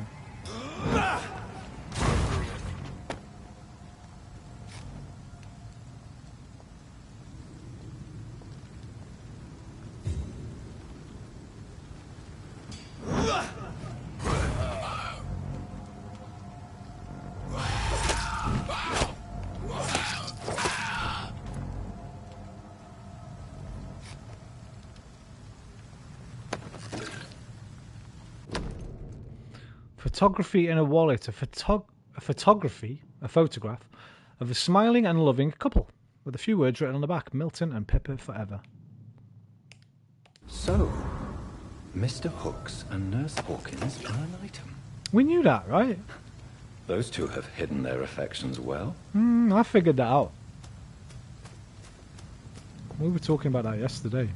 Photography in a wallet. A photograph of a smiling and loving couple with a few words written on the back: Milton and Pippa forever. So, Mr. Hooks and Nurse Hawkins are an item. We knew that, right? Those two have hidden their affections well. I figured that out. We were talking about that yesterday.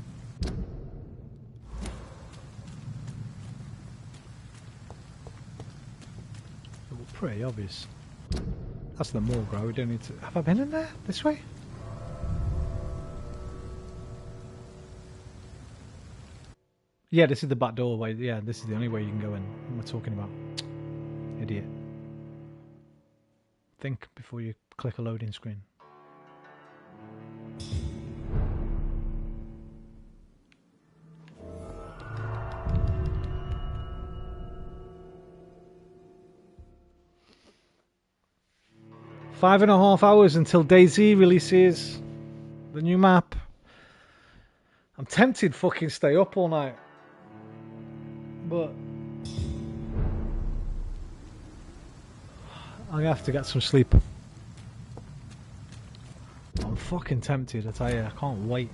Pretty obvious. That's the morgue, right? We don't need to... Have I been in there? This way? Yeah, this is the back doorway. Yeah, this is the only way you can go in. What am I talking about? Idiot. Think before you click a loading screen. .5.5 hours until DayZ releases the new map. I'm tempted to fucking stay up all night, but I'm gonna have to get some sleep. I'm fucking tempted, I tell you. I can't wait.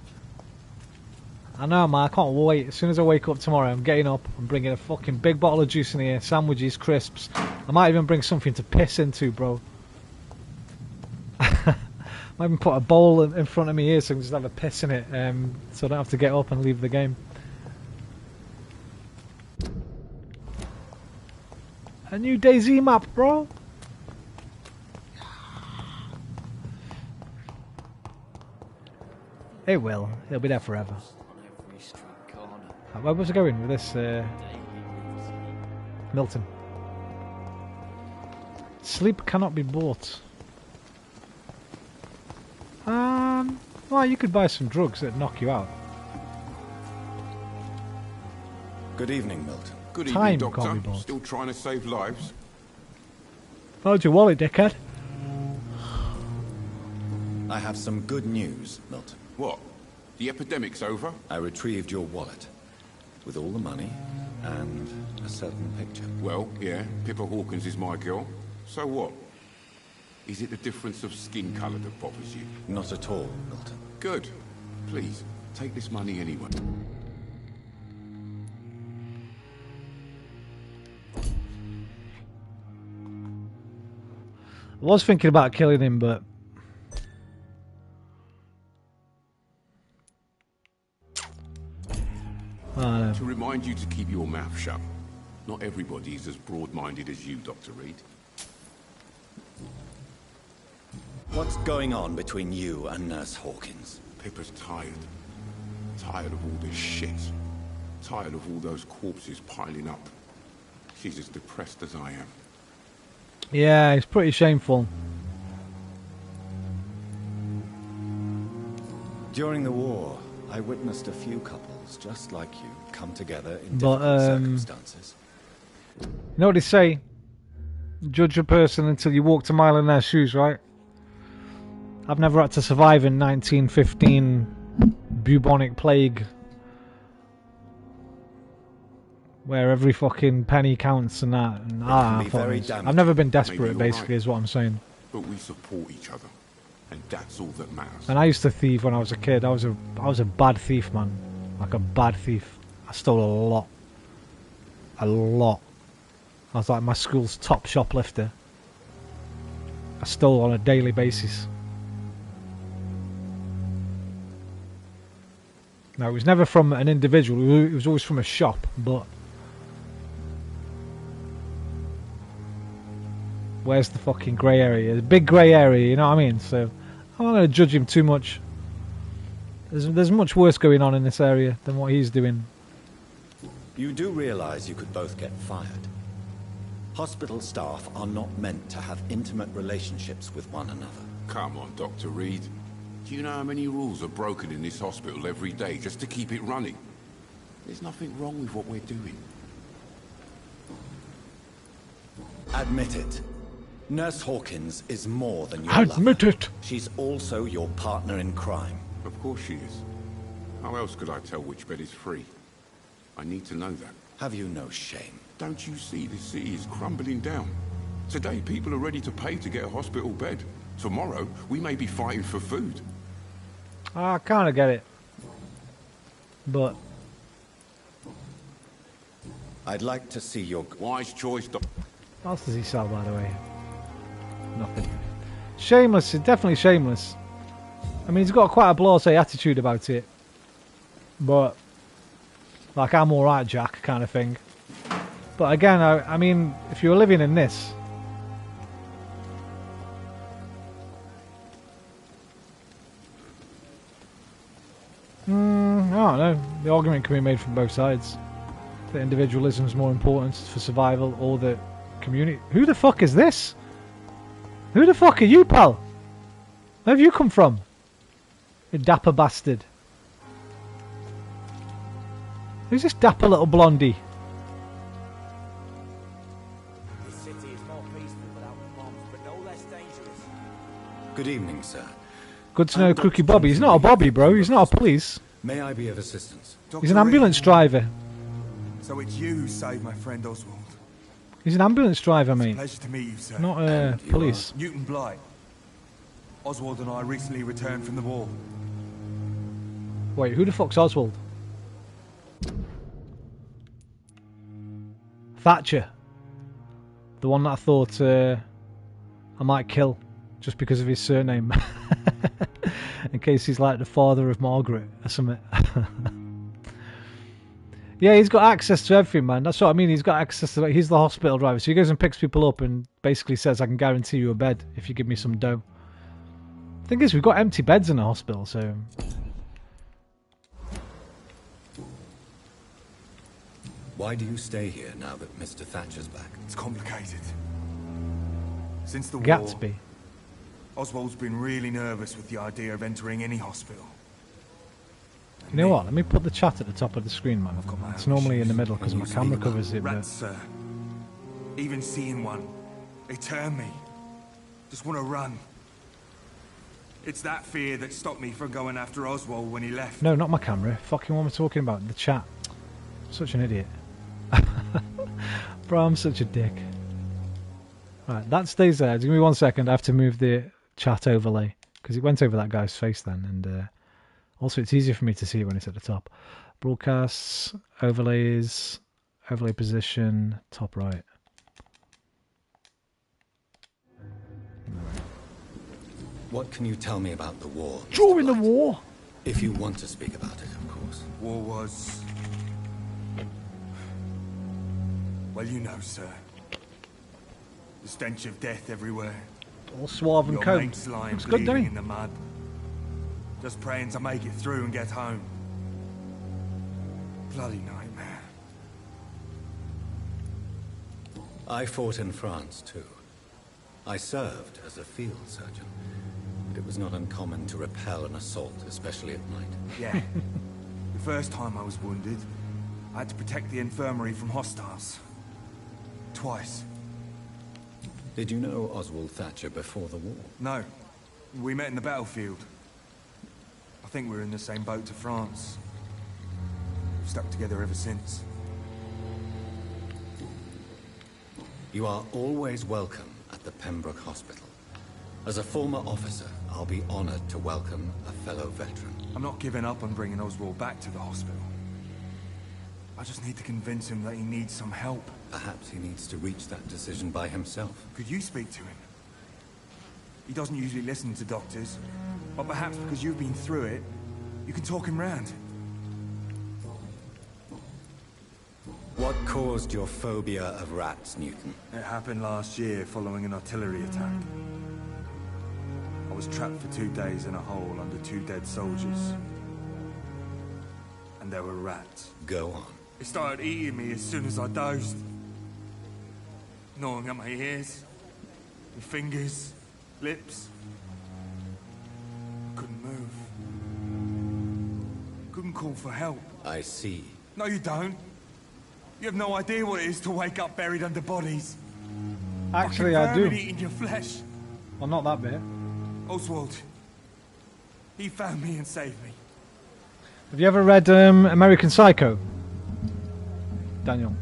I know, man, I can't wait. As soon as I wake up tomorrow, I'm getting up. I'm bringing a fucking big bottle of juice in here, sandwiches, crisps. I might even bring something to piss into, bro. Might even put a bowl in front of me here so I can just have a piss in it, so I don't have to get up and leave the game. A new DayZ map, bro. It will. It'll be there forever. Where was I going with this? Milton. Sleep cannot be bought. Well, you could buy some drugs that knock you out. Good evening, Milton. Good Time evening, can't be Doctor. bought. Still trying to save lives? How's your wallet, dickhead? I have some good news, Milton. What? The epidemic's over? I retrieved your wallet with all the money and a certain picture. Well, yeah, Pippa Hawkins is my girl. So what? Is it the difference of skin colour that bothers you? Not at all, Milton. Good. Please, take this money anyway. I was thinking about killing him, but... To remind you to keep your mouth shut. Not everybody is as broad-minded as you, Dr. Reed. What's going on between you and Nurse Hawkins? Pippa's tired. Tired of all this shit. Tired of all those corpses piling up. She's as depressed as I am. Yeah, it's pretty shameful. During the war, I witnessed a few couples just like you come together in But, difficult circumstances. You know what they say? Judge a person until you walked a mile in their shoes, right? I've never had to survive in 1915 bubonic plague, where every fucking penny counts and that. And I've never been desperate, basically, is what I'm saying. But we support each other, and that's all that matters. And I used to thieve when I was a kid. I was a bad thief, man. Like a bad thief. I stole a lot. A lot. I was like my school's top shoplifter. I stole on a daily basis. No, it was never from an individual. It was always from a shop, but... Where's the fucking grey area? There's a big grey area, you know what I mean? So, I'm not going to judge him too much. There's much worse going on in this area than what he's doing. You do realize you could both get fired. Hospital staff are not meant to have intimate relationships with one another. Come on, Dr. Reed. Do you know how many rules are broken in this hospital every day just to keep it running? There's nothing wrong with what we're doing. Admit it. Nurse Hawkins is more than your Admit lover. it. She's also your partner in crime. Of course she is. How else could I tell which bed is free? I need to know that. Have you no shame? Don't you see the city is crumbling down? Today, people are ready to pay to get a hospital bed. Tomorrow, we may be fighting for food. I kind of get it. But I'd like to see your wise choice. What else does he sell, by the way? Nothing. Shameless, definitely shameless. I mean, he's got quite a blasé attitude about it. But, like, I'm alright, Jack, kind of thing. But again, I mean, if you were living in this... I don't know. The argument can be made from both sides. That individualism is more important for survival, or that community... Who the fuck is this? Who the fuck are you, pal? Where have you come from? You dapper bastard. Who's this dapper little blondie? This city is more peaceful without bombs, but no less dangerous. Good evening, sir. Good to know Crookie Bobby. He's not a Bobby, bro. He's not a police. May I be of assistance? He's an ambulance driver. So it's you who saved my friend Oswald. He's an ambulance driver, mate. Pleasure to meet you, sir. Not police. Newton Blight. Oswald and I recently returned from the war. Wait, who the fuck's Oswald? Thatcher. The one that I thought I might kill just because of his surname. In case he's like the father of Margaret or something. Yeah, he's got access to everything, man. That's what I mean. He's got access to... He's the hospital driver. So he goes and picks people up and basically says, I can guarantee you a bed if you give me some dough. Thing is, we've got empty beds in the hospital, so... Why do you stay here now that Mr. Thatcher's back? It's complicated. Since the war, Gatsby. Oswald's been really nervous with the idea of entering any hospital. You know what? Let me put the chat at the top of the screen, man. It's normally in the middle because my camera covers it. Rats, sir. Even seeing one, they turn me. Just want to run. It's that fear that stopped me from going after Oswald when he left. No, not my camera. Fucking what am I talking about? The chat. Such an idiot. Bro, I'm such a dick. Right, that stays there. Give me 1 second. I have to move the chat overlay because it went over that guy's face then, and also it's easier for me to see it when it's at the top. Broadcasts, overlays, overlay position, top right. What can you tell me about the war? During the war? If you want to speak about it, of course. War was... Well, you know, sir. The stench of death everywhere. All suave and Your combed. mates lying Looks good, bleeding don't in the mud. Just praying to make it through and get home. Bloody nightmare. I fought in France, too. I served as a field surgeon. And it was not uncommon to repel an assault, especially at night. Yeah. The first time I was wounded, I had to protect the infirmary from hostiles. Twice. Did you know Oswald Thatcher before the war? No. We met in the battlefield. I think we were in the same boat to France. We've stuck together ever since. You are always welcome at the Pembroke Hospital. As a former officer, I'll be honored to welcome a fellow veteran. I'm not giving up on bringing Oswald back to the hospital. I just need to convince him that he needs some help. Perhaps he needs to reach that decision by himself. Could you speak to him? He doesn't usually listen to doctors, but perhaps because you've been through it, you can talk him round. What caused your phobia of rats, Newton? It happened last year following an artillery attack. I was trapped for 2 days in a hole under 2 dead soldiers. And there were rats. Go on. It started eating me as soon as I dozed. Gnawing at my ears, my fingers, lips. Couldn't move. Couldn't call for help. I see. No, you don't. You have no idea what it is to wake up buried under bodies. Actually, Fucking I do. vermin eating your flesh. Well, not that bit. Oswald. He found me and saved me. Have you ever read American Psycho? Daniel.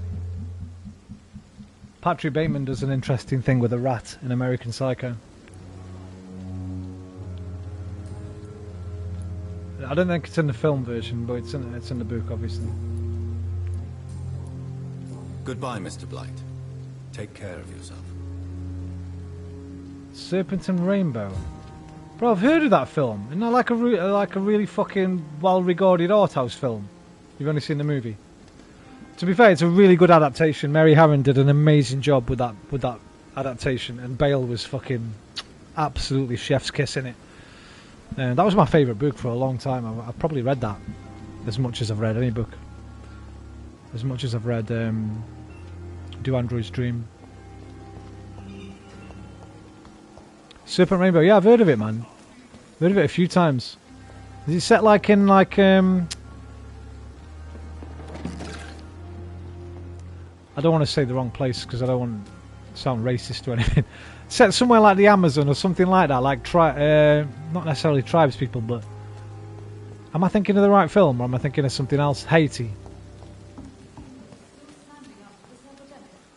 Patrick Bateman does an interesting thing with a rat in American Psycho. I don't think it's in the film version, but it's in the book, obviously. Goodbye, Mr. Blight. Take care of yourself. Serpent and Rainbow. Bro, I've heard of that film. Isn't that like a really fucking well-regarded art house film? You've only seen the movie. To be fair, it's a really good adaptation. Mary Harron did an amazing job with that adaptation, and Bale was fucking absolutely chef's kiss in it. And that was my favourite book for a long time. I've probably read that as much as I've read any book. As much as I've read Do Androids Dream. Serpent Rainbow, yeah, I've heard of it, man. I've heard of it a few times. Is it set like in like I don't want to say the wrong place because I don't want to sound racist or anything. Set somewhere like the Amazon or something like that, like not necessarily tribes people, but am I thinking of the right film or am I thinking of something else? Haiti.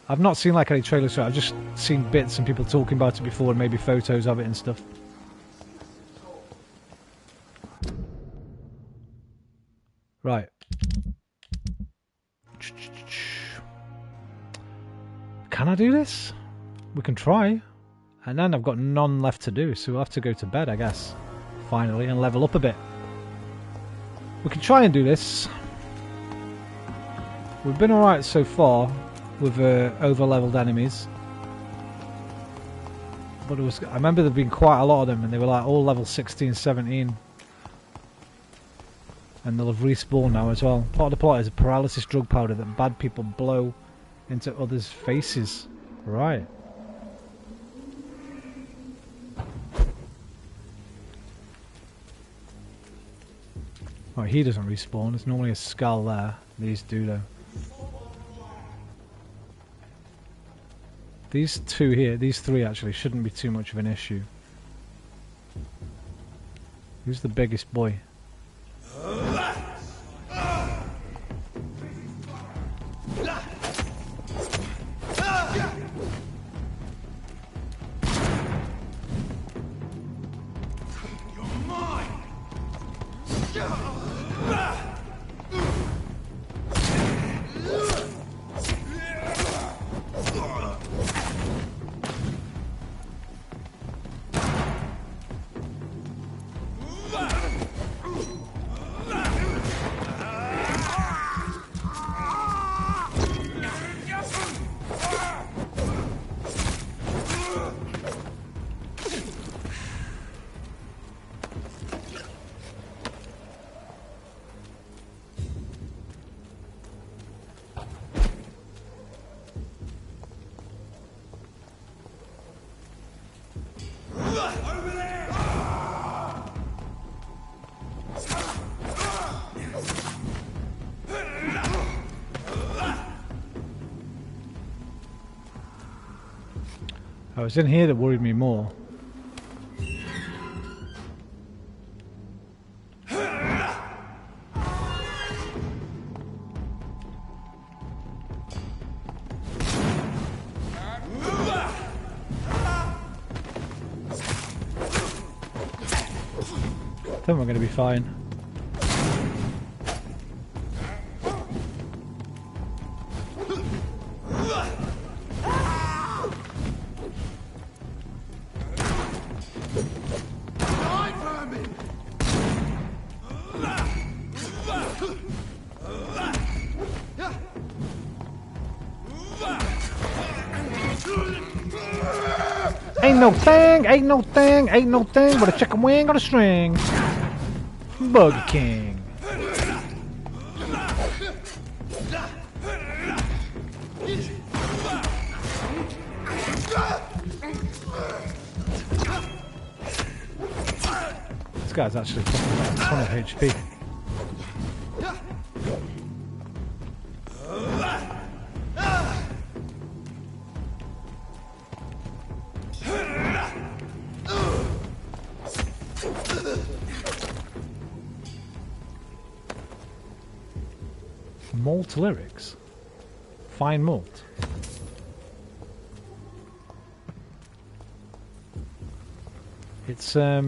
I've not seen like any trailers for it. I've just seen bits and people talking about it before and maybe photos of it and stuff. Right. Can I do this? We can try. And then I've got none left to do, so we'll have to go to bed, I guess. Finally, and level up a bit. We can try and do this. We've been alright so far with over-leveled enemies. But I remember there being quite a lot of them, and they were like all level 16, 17. And they'll have respawned now as well. Part of the plot is a paralysis drug powder that bad people blow into others' faces. Right. Oh, he doesn't respawn. There's normally a skull there. These do though. These two here, these three actually, shouldn't be too much of an issue. Who's the biggest boy? It was in here that worried me more. I think we're going to be fine. Ain't no thing, ain't no thing, ain't no thing but a chicken wing on a string. Burger King. This guy's actually fucking got a ton of HP. Malt lyrics? Fine malt. It's a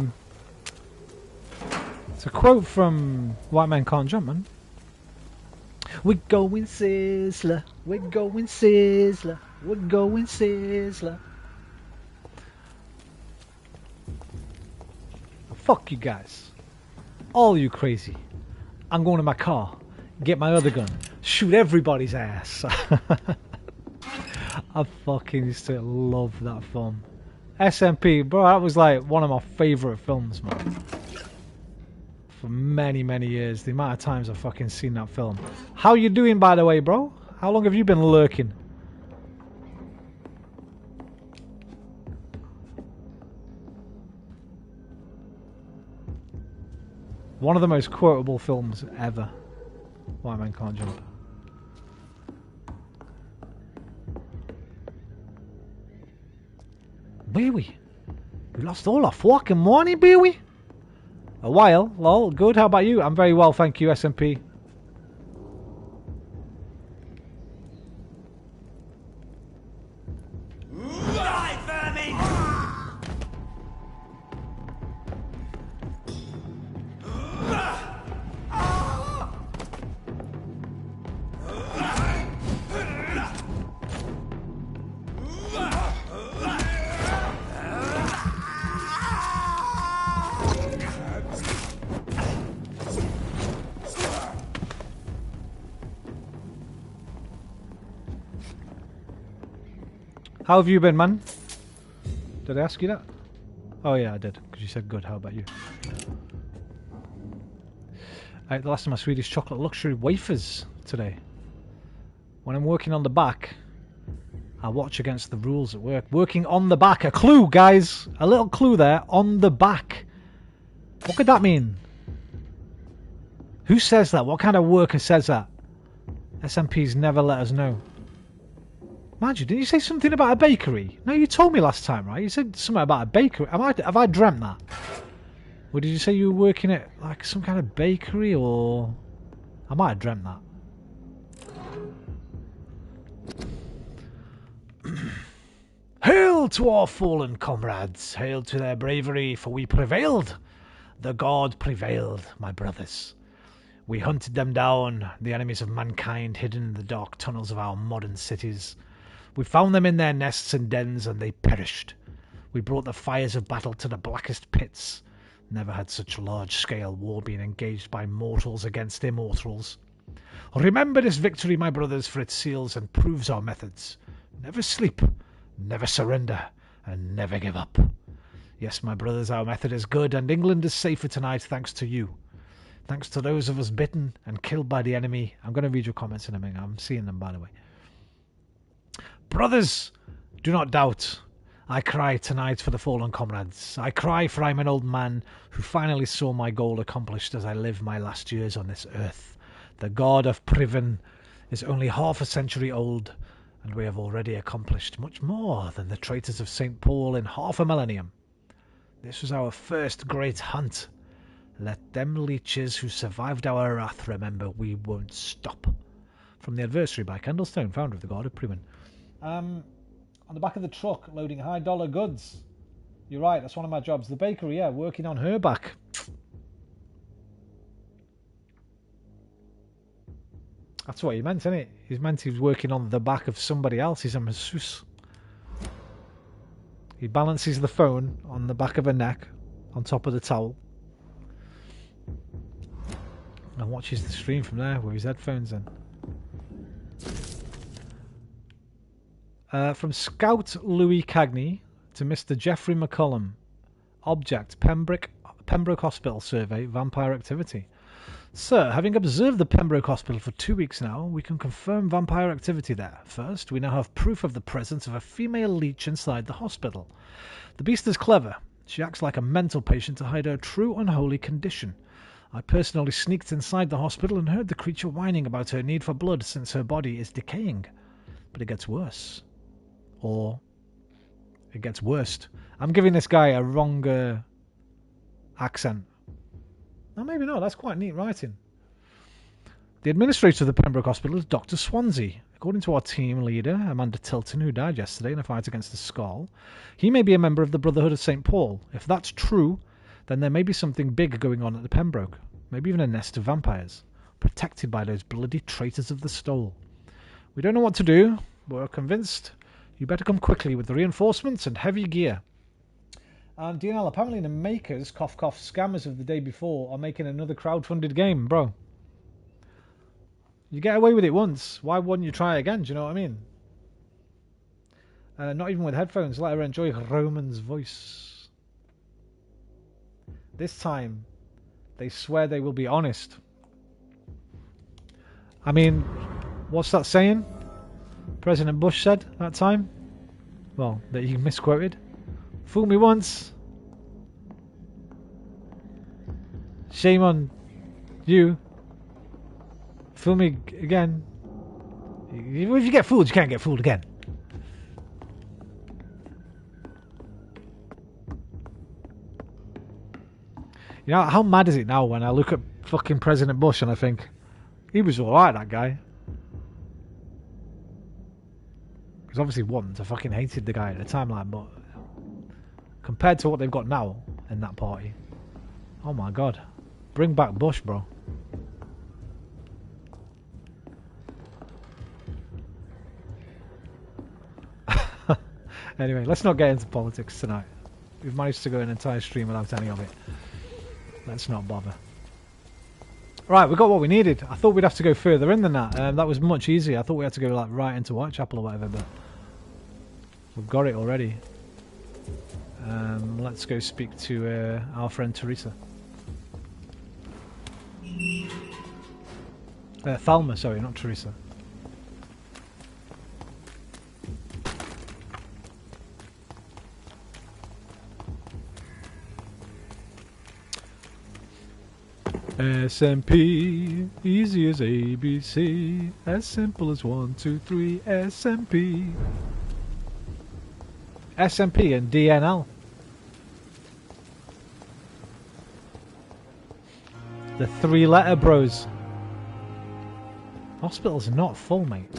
quote from White Man Can't Jump, man. We're going Sizzler, we're going Sizzler, we're going Sizzler. Fuck you guys. All you crazy. I'm going to my car, get my other gun, shoot everybody's ass. I fucking used to love that film. SMP, bro, that was like one of my favourite films, man. For many, many years. The amount of times I've fucking seen that film. How you doing, by the way, bro? How long have you been lurking? One of the most quotable films ever. White Man Can't Jump. Baby, we lost all our fucking money, baby. A while, lol. Good. How about you? I'm very well, thank you, SMP. How have you been, man? Did I ask you that? Oh yeah, I did, because you said good. How about you? I ate the last of my Swedish chocolate luxury wafers today. When I'm working on the back, I watch against the rules at work. Working on the back. A clue, guys! A little clue there. On the back. What could that mean? Who says that? What kind of worker says that? SMP's never let us know. Mind you, didn't you say something about a bakery? No, you told me last time, right? You said something about a bakery. Have I dreamt that? Or did you say you were working at like some kind of bakery, or I might have dreamt that. Hail to our fallen comrades! Hail to their bravery, for we prevailed! The god prevailed, my brothers. We hunted them down, the enemies of mankind hidden in the dark tunnels of our modern cities. We found them in their nests and dens, and they perished. We brought the fires of battle to the blackest pits. Never had such large-scale war been engaged by mortals against immortals. Remember this victory, my brothers, for it seals and proves our methods. Never sleep, never surrender, and never give up. Yes, my brothers, our method is good, and England is safer tonight thanks to you. Thanks to those of us bitten and killed by the enemy. I'm going to read your comments in a minute. I'm seeing them, by the way. Brothers, do not doubt. I cry tonight for the fallen comrades. I cry for I'm an old man who finally saw my goal accomplished as I live my last years on this earth. The god of Priven is only half a century old, and we have already accomplished much more than the traitors of St. Paul in half a millennium. This was our first great hunt. Let them leeches who survived our wrath remember we won't stop. From the Adversary by Candlestone, founder of the God of Priven. On the back of the truck, loading high dollar goods. You're right, that's one of my jobs. The bakery, yeah, working on her back. That's what he meant, isn't it? He meant he was working on the back of somebody else. He's a masseuse. He balances the phone on the back of her neck, on top of the towel, and watches the stream from there with his headphones in. From Scout Louis Cagney to Mr. Jeffrey McCullum. Object, Pembroke Hospital Survey, Vampire Activity. Sir, having observed the Pembroke Hospital for 2 weeks now, we can confirm vampire activity there. First, we now have proof of the presence of a female leech inside the hospital. The beast is clever. She acts like a mental patient to hide her true unholy condition. I personally sneaked inside the hospital and heard the creature whining about her need for blood since her body is decaying. But it gets worse. Or it gets worst. I'm giving this guy a wrong accent. No, maybe not. That's quite neat writing. The administrator of the Pembroke Hospital is Dr. Swansea. According to our team leader, Amanda Tilton, who died yesterday in a fight against the Skull, he may be a member of the Brotherhood of St. Paul. If that's true, then there may be something big going on at the Pembroke. Maybe even a nest of vampires, protected by those bloody traitors of the Stole. We don't know what to do, but we're convinced you better come quickly with the reinforcements and heavy gear. And DNL, apparently the makers, cough cough, scammers of the day before, are making another crowdfunded game, bro. You get away with it once, why wouldn't you try again? Do you know what I mean? Not even with headphones. Let her enjoy Roman's voice. This time, they swear they will be honest. I mean, what's that saying? President Bush said that time? Well, that he misquoted. Fool me once. Shame on you. Fool me again. If you get fooled, you can't get fooled again. You know, how mad is it now when I look at fucking President Bush and I think, he was alright, that guy. Because obviously once, I fucking hated the guy at the time, like, but compared to what they've got now in that party, oh my god. Bring back Bush, bro. Anyway, let's not get into politics tonight. We've managed to go an entire stream without any of it. Let's not bother. Right, we got what we needed. I thought we'd have to go further in than that. That was much easier. I thought we had to go like right into Whitechapel or whatever, but we've got it already. Let's go speak to our friend Teresa. Thalma, sorry, not Teresa. SMP, easy as ABC, as simple as 1, 2, 3, SMP. SMP and DNL. The 3-letter bros. Hospital's not full, mate.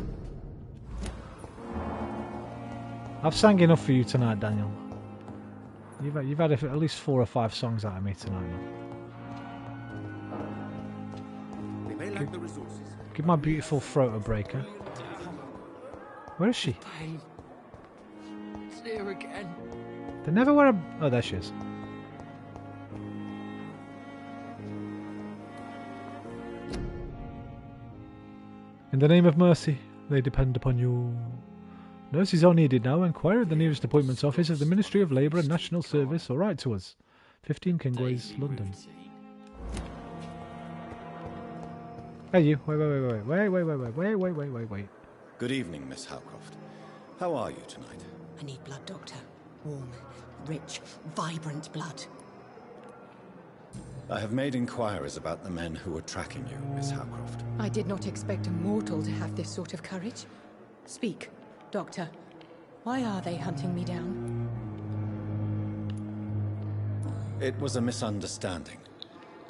I've sang enough for you tonight, Daniel. You've had at least 4 or 5 songs out of me tonight, man. Give my beautiful throat a breaker. Where is she? It's here again. They never wear a... Oh, there she is. In the name of mercy, they depend upon you. Nurses are needed now. Inquire at the nearest appointments office of the Ministry of Labour and National Service or write to us. 15 Kingsways, London. Hey you, wait. Good evening, Miss Howcroft. How are you tonight? I need blood, Doctor. Warm, rich, vibrant blood. I have made inquiries about the men who were tracking you, Miss Howcroft. I did not expect a mortal to have this sort of courage. Speak, Doctor. Why are they hunting me down? It was a misunderstanding.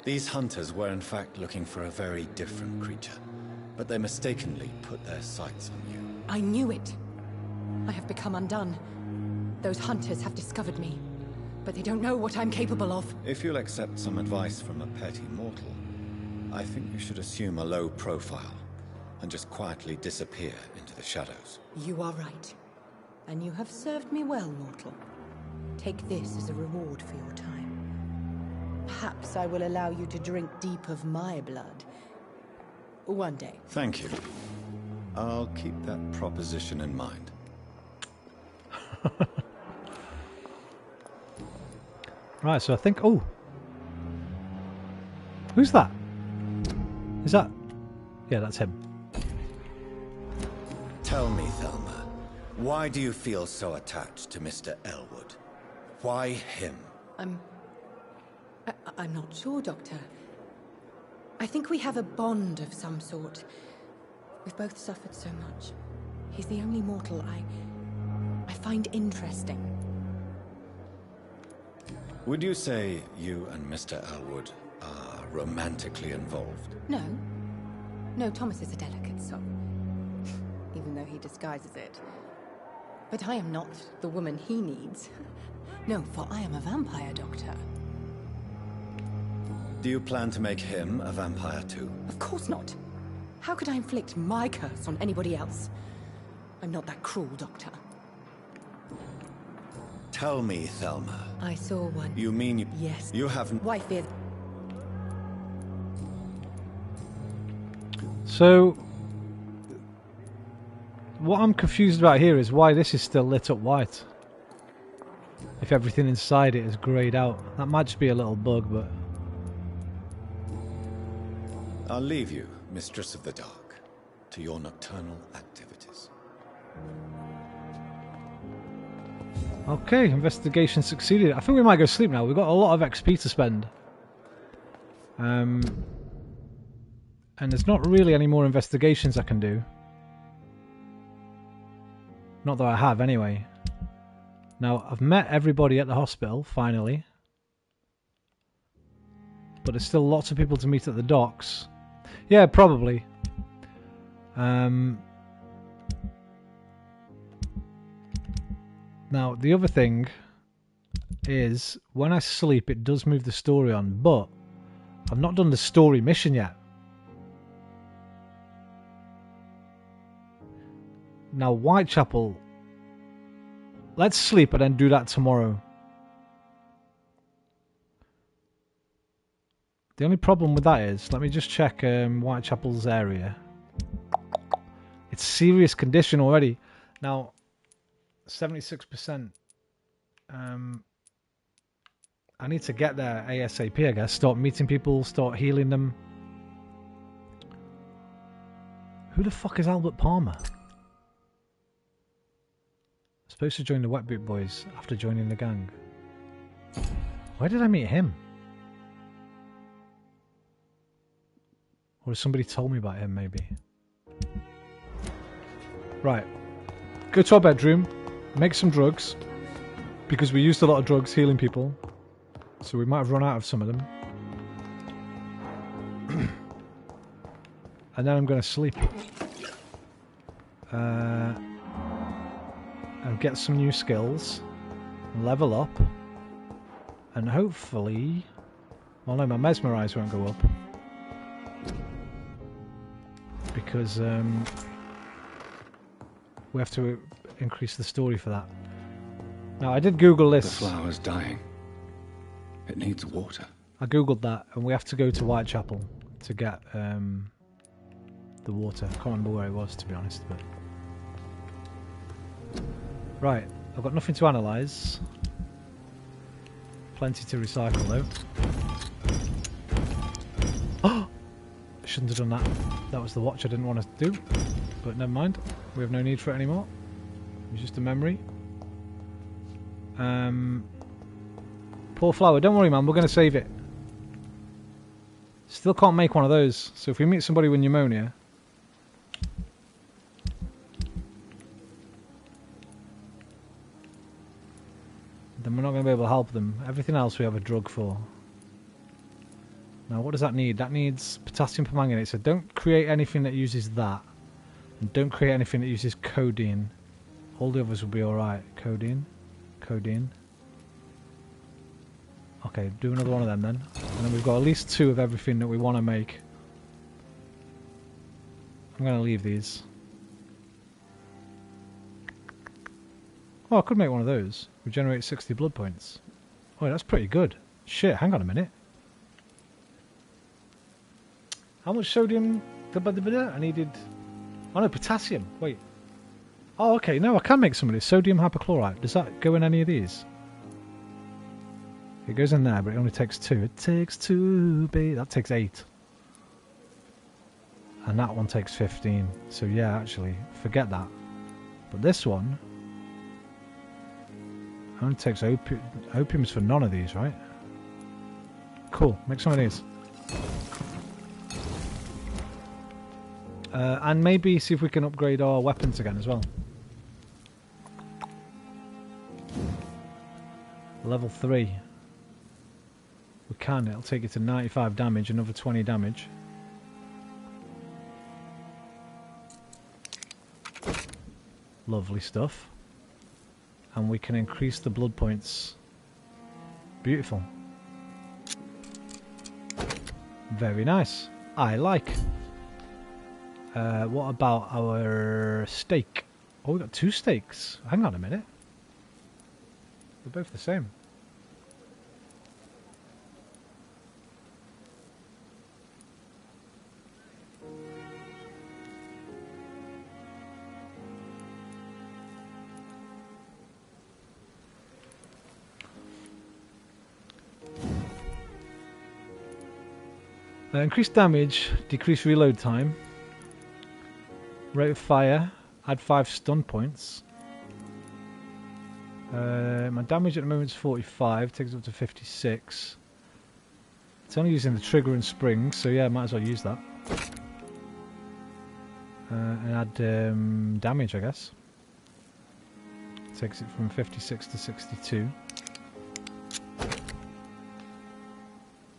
These hunters were in fact looking for a very different creature, but they mistakenly put their sights on you. I knew it. I have become undone. Those hunters have discovered me, but they don't know what I'm capable of. If you'll accept some advice from a petty mortal, I think you should assume a low profile and just quietly disappear into the shadows. You are right. And you have served me well, mortal. Take this as a reward for your time. Perhaps I will allow you to drink deep of my blood. One day. Thank you. I'll keep that proposition in mind. Right, so I think... Oh! Who's that? Is that... Yeah, that's him. Tell me, Thelma, why do you feel so attached to Mr. Elwood? Why him? I'm not sure, Doctor. I think we have a bond of some sort. We've both suffered so much. He's the only mortal I find interesting. Would you say you and Mr. Elwood are romantically involved? No. No, Thomas is a delicate soul. Even though he disguises it. But I am not the woman he needs. No, for I am a vampire, Doctor. Do you plan to make him a vampire too? Of course not. How could I inflict my curse on anybody else? I'm not that cruel, Doctor. Tell me, Thelma. I saw one. You mean you... Yes. You haven't... Wife is... So... What I'm confused about here is why this is still lit up white. If everything inside it is greyed out. That might just be a little bug, but... I'll leave you, Mistress of the Dark, to your nocturnal activities. Okay, investigation succeeded. I think we might go sleep now. We've got a lot of XP to spend. And there's not really any more investigations I can do. Not that I have, anyway. Now, I've met everybody at the hospital, finally. But there's still lots of people to meet at the docks. Yeah, probably. Now, the other thing is, when I sleep, it does move the story on, but I've not done the story mission yet. Now, Whitechapel, let's sleep and then do that tomorrow. The only problem with that is, let me just check Whitechapel's area. It's serious condition already. Now, 76%. I need to get there ASAP, I guess. Start meeting people, start healing them. Who the fuck is Albert Palmer? Supposed to join the Wet Boot Boys after joining the gang. Where did I meet him? Or has somebody told me about him, maybe? Right. Go to our bedroom. Make some drugs. Because we used a lot of drugs healing people. So we might have run out of some of them. And then I'm going to sleep. And get some new skills. Level up. And hopefully... Well, no, my Mesmerize won't go up. Because we have to increase the story for that. Now, I did Google this. The flower's dying. It needs water. I Googled that, and we have to go to Whitechapel to get the water. I can't remember where it was, to be honest. But right, I've got nothing to analyse. Plenty to recycle, though. Oh! Shouldn't have done that. That was the watch I didn't want to do. But never mind. We have no need for it anymore. It was just a memory. Poor flower. Don't worry, man. We're going to save it. Still can't make one of those. So if we meet somebody with pneumonia... then we're not going to be able to help them. Everything else we have a drug for. Now, what does that need? That needs potassium permanganate. So don't create anything that uses that. And don't create anything that uses codeine. All the others will be alright. Codeine. Codeine. Okay, do another one of them then. And then we've got at least 2 of everything that we want to make. I'm going to leave these. Oh, I could make one of those. Regenerate 60 blood points. Oh, that's pretty good. Shit, hang on a minute. How much sodium? I needed... Oh no, potassium. Wait. Oh, okay. No, I can make some of this. Sodium hypochlorite. Does that go in any of these? It goes in there, but it only takes 2. It takes 2, babe. That takes 8. And that one takes 15. So yeah, actually, forget that. But this one only takes opium's for none of these, right? Cool, make some of these. And maybe see if we can upgrade our weapons again as well. Level 3. We can, it'll take it to 95 damage, another 20 damage. Lovely stuff. And we can increase the blood points. Beautiful. Very nice. I like. What about our steak? Oh, we got 2 steaks. Hang on a minute. They're both the same. Increased damage, decrease reload time. Rate of fire, add 5 stun points. My damage at the moment is 45, takes it up to 56. It's only using the trigger and springs, so yeah, might as well use that. And add damage, I guess. Takes it from 56 to 62.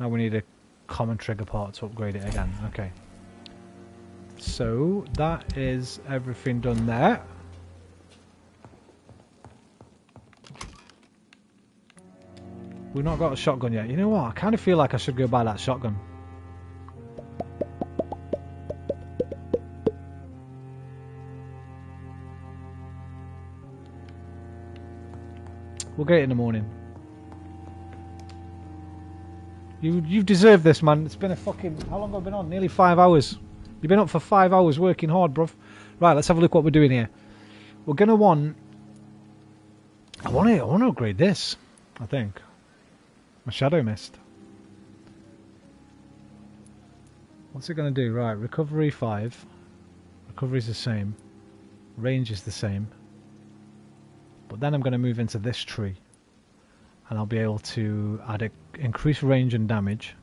Now we need a common trigger part to upgrade it again. Okay. So that is everything done there. We've not got a shotgun yet. You know what? I kind of feel like I should go buy that shotgun. We'll get it in the morning. You've deserved this, man. It's been a fucking... How long have I been on? Nearly 5 hours. You've been up for 5 hours working hard, bruv. Right, let's have a look what we're doing here. We're going to want... I want to upgrade this, I think. My Shadow Mist. What's it going to do? Right, recovery 5. Recovery is the same. Range is the same. But then I'm going to move into this tree. And I'll be able to add increased range and damage.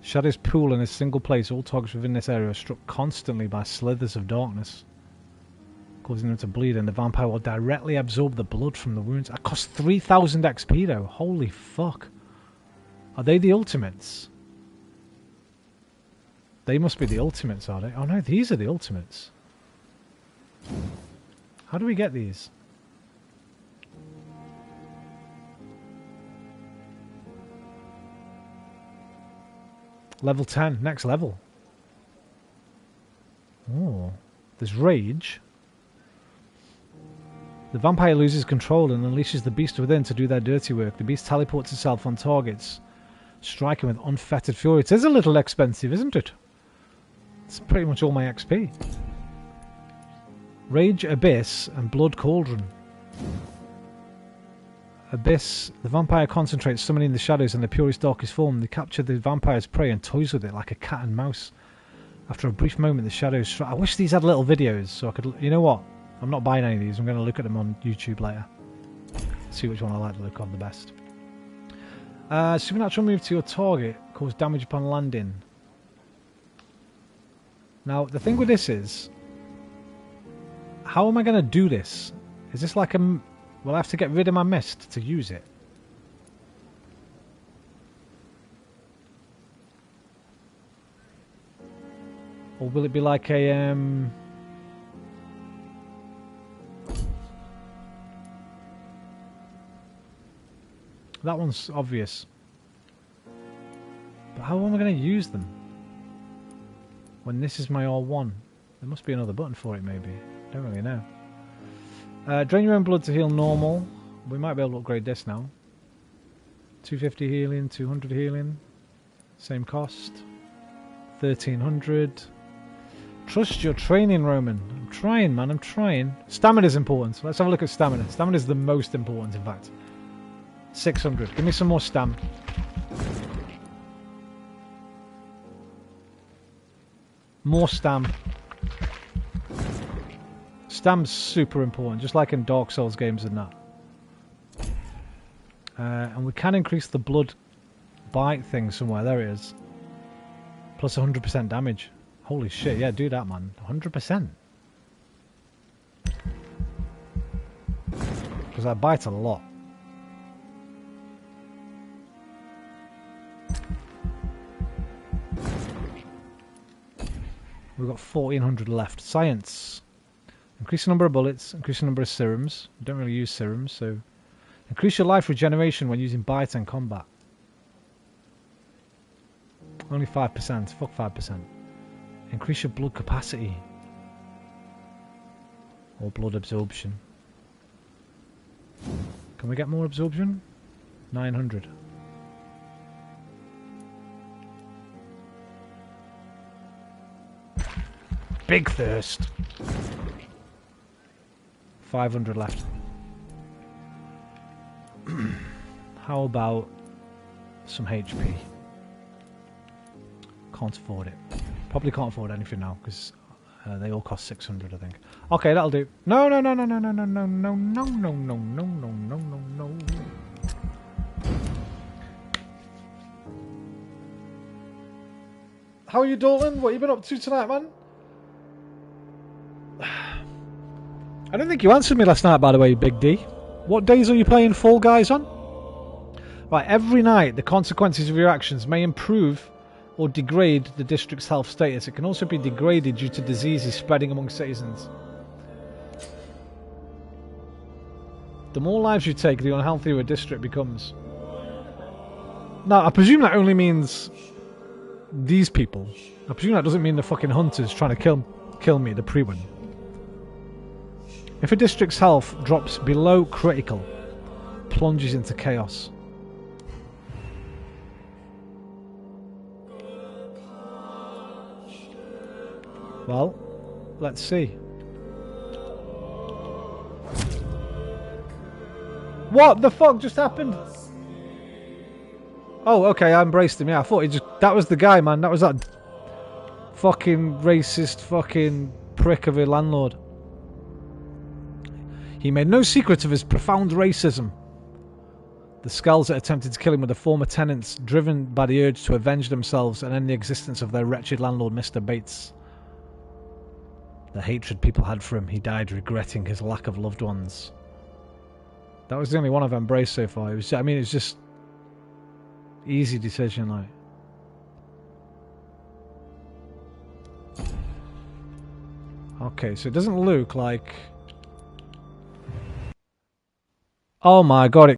Shadows pool in a single place. All targets within this area are struck constantly by slithers of darkness, causing them to bleed, and the vampire will directly absorb the blood from the wounds. That costs 3,000 XP though. Holy fuck. Are they the ultimates? They must be the ultimates, are they? Oh no, these are the ultimates. How do we get these? Level 10, next level. Oh, there's rage. The vampire loses control and unleashes the beast within to do their dirty work. The beast teleports itself on targets, striking with unfettered fury. It is a little expensive, isn't it? It's pretty much all my XP. Rage, Abyss, and Blood Cauldron. Abyss. The vampire concentrates, summoning the shadows in the purest, darkest form. They capture the vampire's prey and toys with it like a cat and mouse. After a brief moment, the shadows strike. I wish these had little videos so I could... You know what? I'm not buying any of these. I'm going to look at them on YouTube later. See which one I like the look of the best. Supernatural move to your target. Cause damage upon landing. Now, the thing with this is... How am I going to do this? Is this like a... Will I have to get rid of my mist to use it? Or will it be like a... That one's obvious. But how am I going to use them? When this is my R1. There must be another button for it maybe. Don't really know. Drain your own blood to heal normal. We might be able to upgrade this now. 250 healing, 200 healing. Same cost. 1300. Trust your training, Roman. I'm trying, man. I'm trying. Stamina is important. Let's have a look at stamina. Stamina is the most important, in fact. 600. Give me some more stam. More stamp. Stamp's super important, just like in Dark Souls games and that. And we can increase the blood bite thing somewhere. There it is. Plus 100% damage. Holy shit, yeah, do that, man. 100%. Because I bite a lot. We've got 1400 left. Science. Increase the number of bullets, increase the number of serums. We don't really use serums, so... Increase your life regeneration when using bite and combat. Only 5%. Fuck 5%. Increase your blood capacity. Or blood absorption. Can we get more absorption? 900. Big thirst. 500 left. How about some HP? Can't afford it. Probably can't afford anything now because they all cost 600, I think. Okay, that'll do. No, no, no, no, no, no, no, no, no, no, no, no, no, no, no, no, no. How are you, Dalton? What have you been up to tonight, man? I don't think you answered me last night, by the way, Big D. What days are you playing Fall Guys on? Right, every night the consequences of your actions may improve or degrade the district's health status. It can also be degraded due to diseases spreading among citizens. The more lives you take, the unhealthier a district becomes. Now, I presume that only means these people. I presume that doesn't mean the fucking hunters trying to kill me, the pre-win. If a district's health drops below critical, plunges into chaos. Well, let's see. What the fuck just happened? Oh, okay, I embraced him. Yeah, I thought that was the guy, man. That was that fucking racist fucking prick of a landlord. He made no secret of his profound racism. The skulls that attempted to kill him were the former tenants, driven by the urge to avenge themselves and end the existence of their wretched landlord, Mr. Bates. The hatred people had for him, he died regretting his lack of loved ones. That was the only one I've embraced so far. It was, I mean, it's just easy decision, like. Okay, so it doesn't look like... Oh my god, it